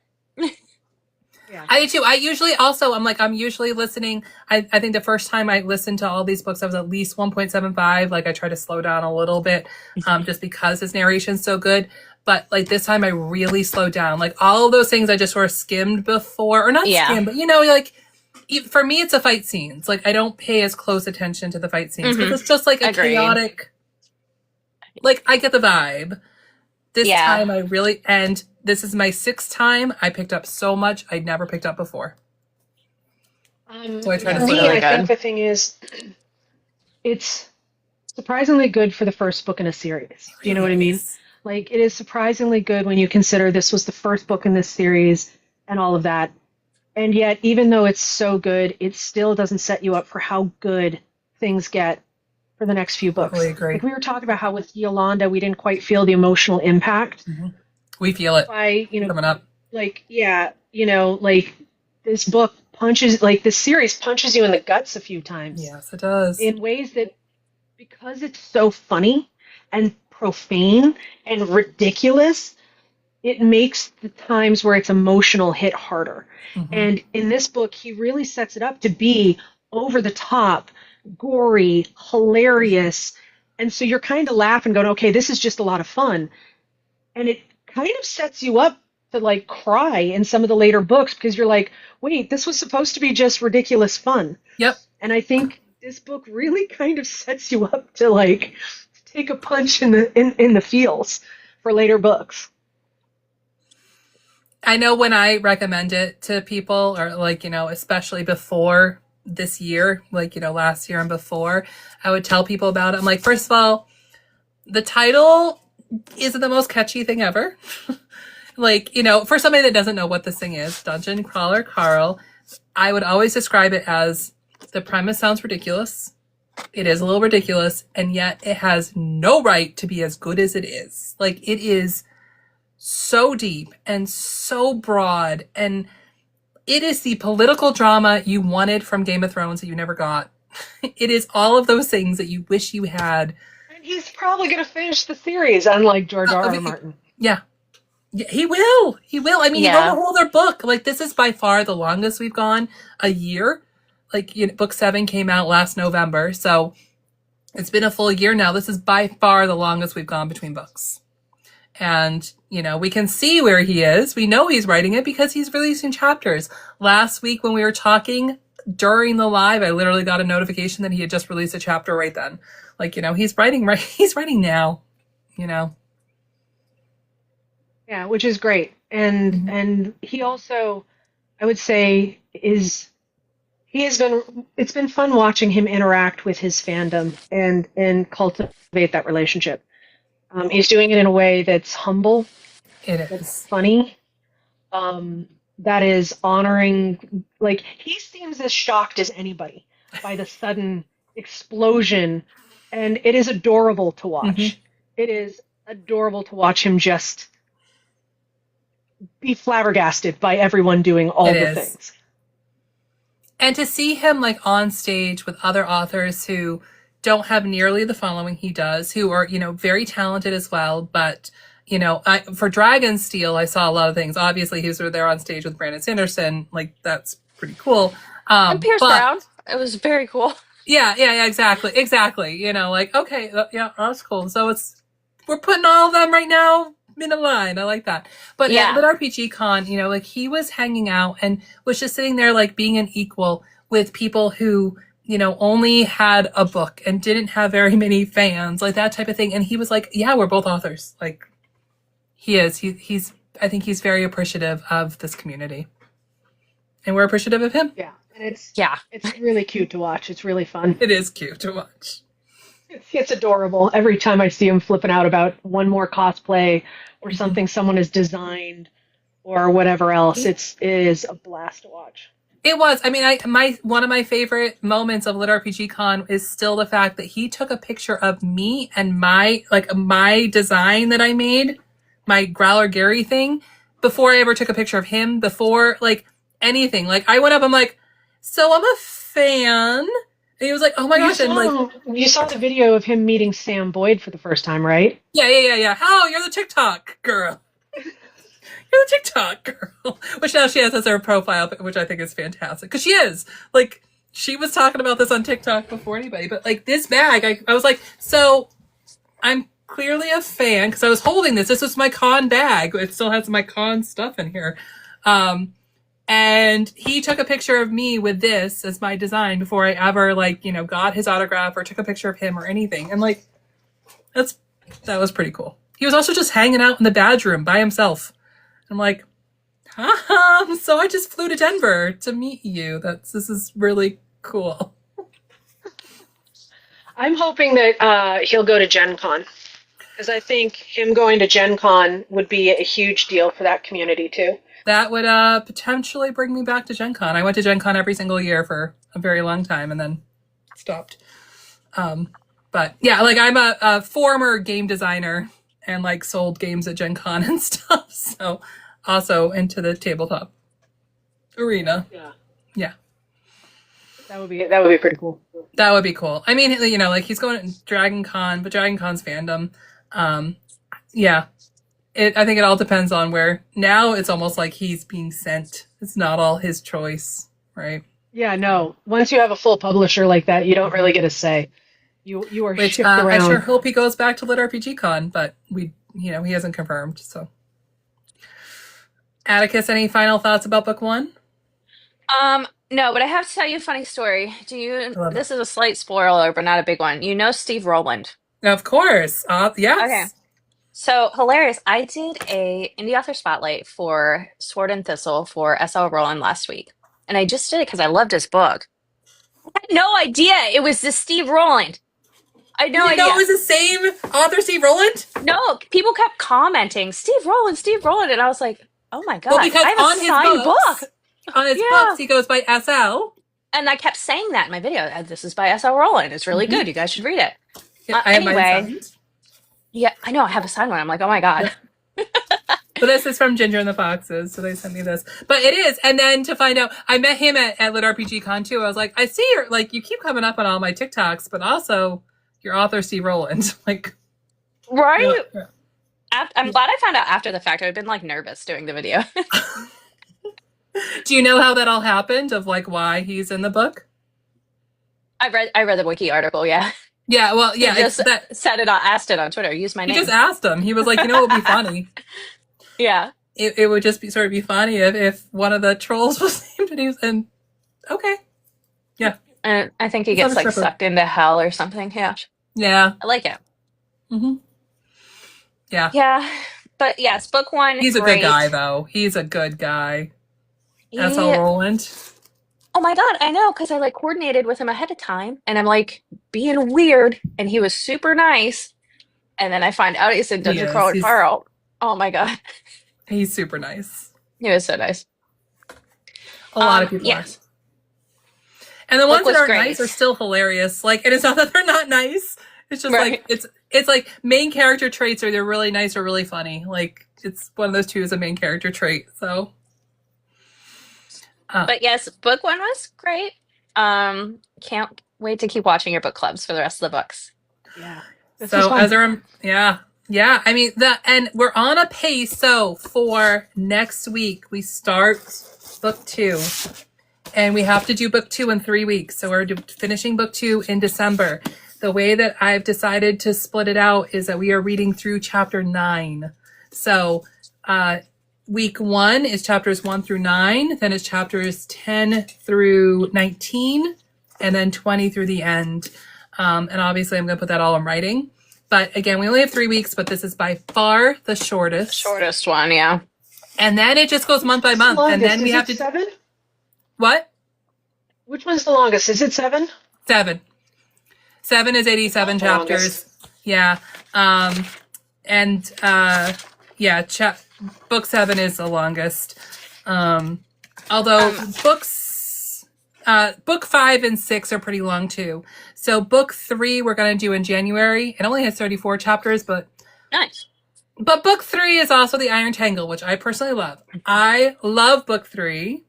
Yeah. I do too. I'm usually listening. I think the first time I listened to all these books, I was at least 1.75. Like I try to slow down a little bit, just because his narration's so good. But like this time I really slowed down. Like all of those things I just sort of skimmed before, or not skimmed, but like for me, it's the fight scenes. Like I don't pay as close attention to the fight scenes because it's just like a chaotic, like I get the vibe. This time I really, and this is my 6th time. I picked up so much I'd never picked up before. So I try to for slow me, down. I think the thing is, it's surprisingly good for the first book in a series. Do you know what I mean? Like, it is surprisingly good when you consider this was the first book in this series and all of that. And yet, even though it's so good, it still doesn't set you up for how good things get for the next few books. Totally agree. Like we were talking about how with Yolanda, we didn't quite feel the emotional impact. We feel it by, coming up. Like, like this book punches, like this series punches you in the guts a few times. Yes, it does. In ways that, because it's so funny and profane and ridiculous, it makes the times where it's emotional hit harder. And in this book, he really sets it up to be over the top, gory, hilarious. And so you're kind of laughing, going, okay, this is just a lot of fun. And it kind of sets you up to like cry in some of the later books because you're like, wait, this was supposed to be just ridiculous fun. Yep. And I think this book really kind of sets you up to like take a punch in the feels for later books. I know when I recommend it to people, or like, especially before this year, like, last year and before, I would tell people about it. I'm like, first of all, the title isn't the most catchy thing ever. Like, for somebody that doesn't know what this thing is, Dungeon Crawler Carl, I would always describe it as the premise sounds ridiculous. It is a little ridiculous, and yet it has no right to be as good as it is. Like, it is so deep and so broad, and it is the political drama you wanted from Game of Thrones that you never got. It is all of those things that you wish you had. And he's probably going to finish the series, unlike George R.R. Martin. Yeah. He will. He will. He wrote a whole other book. Like, this is by far the longest we've gone, a year. Like, book 7 came out last November, so it's been a full year now. This is by far the longest we've gone between books. And, we can see where he is. We know he's writing it because he's releasing chapters. Last week when we were talking during the live, I literally got a notification that he had just released a chapter right then. Like, he's writing now, Yeah, which is great. And he also, I would say, it's been fun watching him interact with his fandom and cultivate that relationship. He's doing it in a way that's humble. That's funny. That is honoring. Like, he seems as shocked as anybody by the sudden explosion, and it is adorable to watch. It is adorable to watch him just be flabbergasted by everyone doing all the things. And to see him like on stage with other authors who don't have nearly the following he does, who are, very talented as well. But, for Dragonsteel, I saw a lot of things. Obviously, he was there on stage with Brandon Sanderson. Like, that's pretty cool. And Pierce Brown. It was very cool. Yeah, exactly. Like, okay, yeah, that's cool. So we're putting all of them right now in a line. I like that. But at RPG Con, like, he was hanging out and was just sitting there, like, being an equal with people who, only had a book and didn't have very many fans, like that type of thing. And he was like, yeah, we're both authors. Like, he is. I think he's very appreciative of this community. And we're appreciative of him. Yeah. And it's really cute to watch. It's really fun. It is cute to watch. It's adorable. Every time I see him flipping out about one more cosplay or something someone has designed or whatever else, it is a blast to watch. It was. One of my favorite moments of Lit RPG Con is still the fact that he took a picture of me and my design that I made, my Growler Gary thing, before I ever took a picture of him, before, like, anything. Like, I went up, I'm like, so I'm a fan. And he was like, oh my gosh. And like, You saw the video of him meeting Sam Boyd for the first time, right? yeah. Oh, you're the TikTok girl. You're the TikTok girl. Which now she has as her profile, which I think is fantastic. Because she is. Like, she was talking about this on TikTok before anybody. But like, this bag, I was like, so I'm clearly a fan because I was holding this. This was my con bag. It still has my con stuff in here. And he took a picture of me with this as my design before I ever, like, you know, got his autograph or took a picture of him or anything. And like, that was pretty cool. He was also just hanging out in the badge room by himself. I'm like, so I just flew to Denver to meet you. This is really cool. I'm hoping that he'll go to Gen Con. Because I think him going to Gen Con would be a huge deal for that community, too. That would potentially bring me back to Gen Con. I went to Gen Con every single year for a very long time and then stopped. But yeah, like I'm a former game designer and like sold games at Gen Con and stuff. So also into the tabletop arena. Yeah. That would be pretty cool. That would be cool. I mean, you know, like he's going to Dragon Con, but Dragon Con's fandom. Yeah. I think it all depends on where. Now it's almost like he's being sent. It's not all his choice, right? Yeah, no. Once you have a full publisher like that, you don't really get a say. You are Which shipped around. I sure hope he goes back to Lit RPG Con, but he hasn't confirmed. So, Atticus, any final thoughts about book 1? No, but I have to tell you a funny story. This it. is a slight spoiler, but not a big one. You know Steve Rowland? Of course. Yes. Okay. So hilarious. I did a indie author spotlight for Sword and Thistle for S.L. Rowland last week. And I just did it because I loved his book. I had no idea it was this Steve Rowland. I had no idea. You know it was the same author, Steve Rowland? No, people kept commenting, Steve Rowland. And I was like, oh my God, Well, because I have on a his signed books, book. on his books, he goes by SL. And I kept saying that in my video. This is by S.L. Rowland. It's really good. You guys should read it. Yeah, I have mine Anyway, signed. yeah, I know. I have a signed one. I'm like, oh my God. But this is from Ginger and the Foxes, so they sent me this. But it is, and then to find out, I met him at Lit RPG Con too. I was like, I see you're like, you keep coming up on all my TikToks, but also your author Steve Rowland, like, Right? Yeah. I'm glad I found out after the fact. I've been like nervous doing the video. Do you know how that all happened? Of like why he's in the book? I read the wiki article. Yeah. Yeah, well, yeah, He just asked it on Twitter. Use my he name. just asked him. He was like, you know, what would be funny. Yeah. It would just be funny if one of the trolls was named and okay. Yeah. And I think he gets like sucked into hell or something. Yeah. Yeah. I like it. Mm-hmm. Yeah. Yeah. But yes, book 1. He's a great. good guy, though. He's a good guy. S.L. Rowland. Oh my God, I know, because I like coordinated with him ahead of time and I'm like being weird and he was super nice. And then I find out he's in Dungeon Crawler Carl. Oh my God. He's super nice. He was so nice. A lot of people are. And the ones that aren't nice are still hilarious. Like, and it's not that they're not nice. It's just like it's like main character traits are either really nice or really funny. Like it's one of those two is a main character trait. So but yes, book 1 was great. Can't wait to keep watching your book clubs for the rest of the books. Yeah. So yeah. I mean and we're on a pace. So for next week we start book 2, and we have to do book 2 in 3 weeks. So we're finishing book 2 in December. The way that I've decided to split it out is that we are reading through chapter 9. So week 1 is chapters 1 through 9, then it's chapters 10 through 19, and then 20 through the end. And obviously I'm going to put that all in writing. But again, we only have 3 weeks, but this is by far the shortest. Shortest one, yeah. And then it just goes month by month. And then we have to... 7? What? Which one's the longest? Is it 7? 7. 7 is 87 chapters. Yeah. Book 7 is the longest. Although book 5 and 6 are pretty long too. So book 3 we're going to do in January. It only has 34 chapters, but nice. But book 3 is also the Iron Tangle, which I personally love. I love book 3.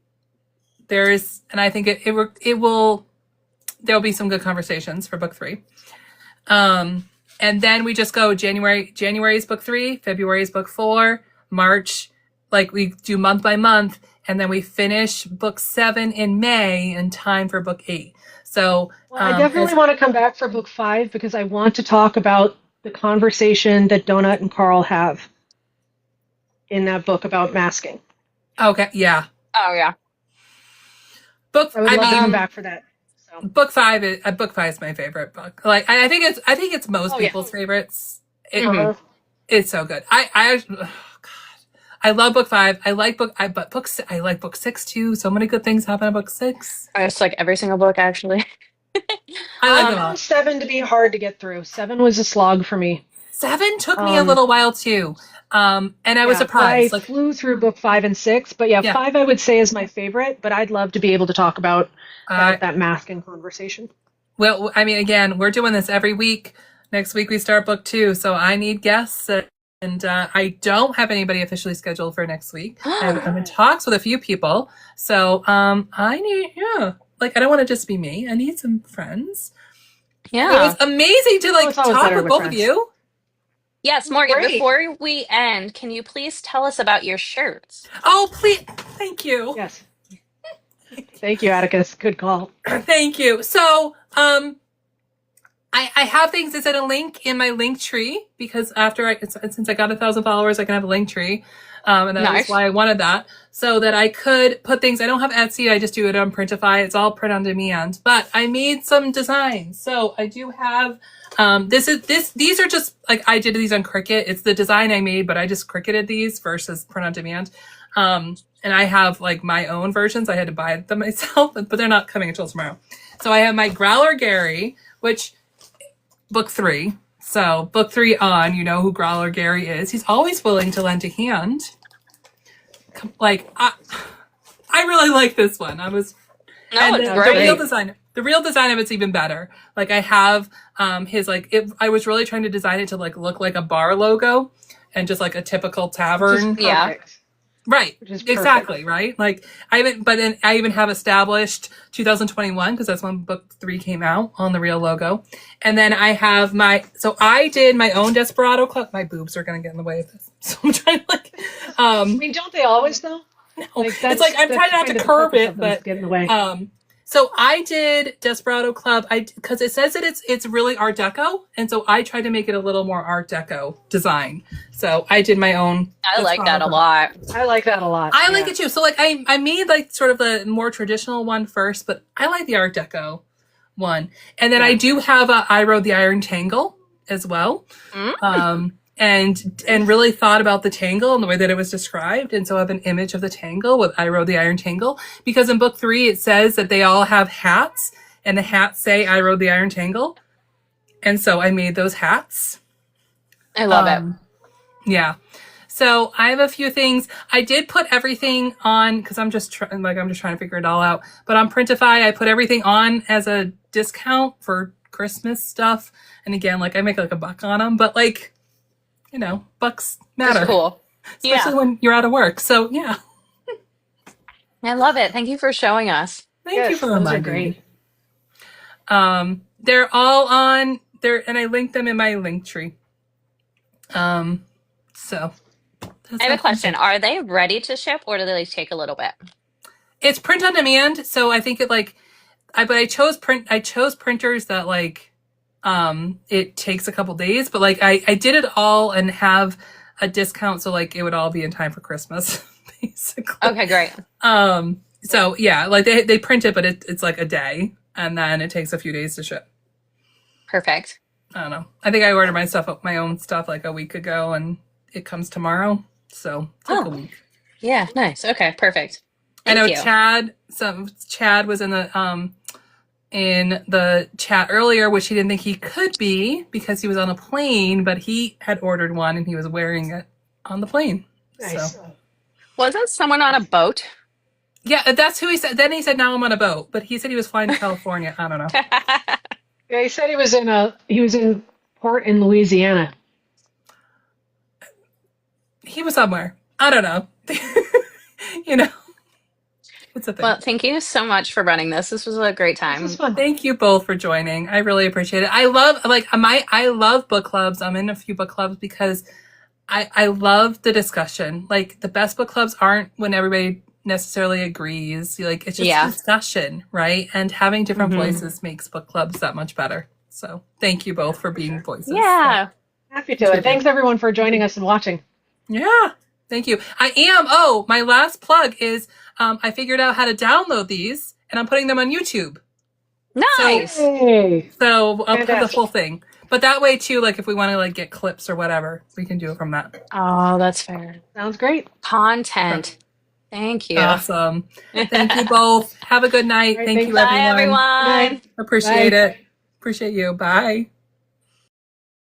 and I think it will. There'll be some good conversations for book 3. And then we just go January is book 3, February is book 4, March, like we do month by month, and then we finish book 7 in May in time for book 8. So I definitely want to come back for book 5 because I want to talk about the conversation that Donut and Carl have in that book about masking. Okay, yeah. Oh yeah. I would love to come back for that. So. Book 5 is my favorite book. Like I think it's most people's favorites. It's so good. I love book 5. I like book 6 too. So many good things happen in book 6. I just like every single book actually. I like I them all. found 7 to be hard to get through. 7 was a slog for me. 7 took me a little while too. And I was surprised. I flew through book 5 and 6, but 5 I would say is my favorite, but I'd love to be able to talk about that masking conversation. Well, I mean, again, we're doing this every week. Next week we start book 2, so I need guests. And I don't have anybody officially scheduled for next week. I'm in talks with a few people. So I need, like, I don't want to just be me. I need some friends. Yeah. It was amazing to talk with both of you. Yes, Morgan, before we end, can you please tell us about your shirts? Oh, please. Thank you. Yes. Thank you, Atticus. Good call. Thank you. So, I have things. Is it a link in my link tree? Because since I got 1,000 followers, I can have a link tree. And that's why I wanted that. So that I could put things. I don't have Etsy. I just do it on Printify. It's all print on demand. But I made some designs. So I do have, these are just like, I did these on Cricut. It's the design I made, but I just Cricutted these versus print on demand. And I have like my own versions. I had to buy them myself, but they're not coming until tomorrow. So I have my Growler Gary, which book 3. So book 3 on, you know who Growler Gary is. He's always willing to lend a hand. Like, I really like this one. It's great. The real design of it's even better. Like I have his I was really trying to design it to like look like a bar logo and just like a typical tavern. Yeah. Right. Exactly. Right. Like I even have established 2021 because that's when book 3 came out on the real logo. And then I have I did my own Desperado Club. My boobs are going to get in the way of this. So I'm trying to I mean, don't they always though? No, it's like I'm trying not to curb it, but get in the way. So I did Desperado Club. Because it says that it's really Art Deco, and so I tried to make it a little more Art Deco design. So I did my own. I like that a lot. I like that a lot. I like it too. So like I made like sort of the more traditional one first, but I like the Art Deco one, and then I do have I Rode the Iron Tangle as well. And really thought about the tangle and the way that it was described. And so I have an image of the tangle with I Rode the Iron Tangle. Because in book 3, it says that they all have hats. And the hats say I Rode the Iron Tangle. And so I made those hats. I love it. Yeah. So I have a few things. I did put everything on, because I'm just trying to figure it all out. But on Printify, I put everything on as a discount for Christmas stuff. And again, like I make like $1 on them. But like, you know, bucks matter. That's cool. Especially when you're out of work. So, yeah. I love it. Thank you for showing us. Thank you for reminding me. They're all on there, and I linked them in my link tree. So. I have a question. Are they ready to ship, or do they take a little bit? It's print on demand, so I think it but I chose printers that it takes a couple days, but like I did it all and have a discount, so like it would all be in time for Christmas, basically. Okay, great. So yeah, like they print it, but it's like a day, and then it takes a few days to ship. Perfect. I don't know. I think I ordered my own stuff like a week ago, and it comes tomorrow, so it's like a week. Yeah, nice. Okay, perfect. I know Chad was in the chat earlier, which he didn't think he could be because he was on a plane, but he had ordered one and he was wearing it on the plane. Nice. So. Wasn't someone on a boat? Yeah, that's who he said. Then he said, now I'm on a boat, but he said he was flying to California. I don't know. Yeah, he said he was in port in Louisiana. He was somewhere. I don't know. You know. It's a thing. Well, thank you so much for running this. This was a great This time. was fun. Thank you both for joining. I really appreciate it. I love book clubs. I'm in a few book clubs because I love the discussion. Like, the best book clubs aren't when everybody necessarily agrees. Like, it's just discussion, right? And having different voices makes book clubs that much better. So thank you both for being voices. Yeah. Happy to. And thanks everyone for joining us and watching. Yeah. Thank you. My last plug is I figured out how to download these and I'm putting them on YouTube. Nice. So I'll put the Fantastic. full thing. But that way too, like if we want to like get clips or whatever, we can do it from that. Oh, that's fair. Sounds great. Content. Thank you. Awesome. Thank you both. Have a good night. All right, Thank you, thanks. Bye, everyone. everyone. Appreciate Bye. it. Appreciate you. Bye.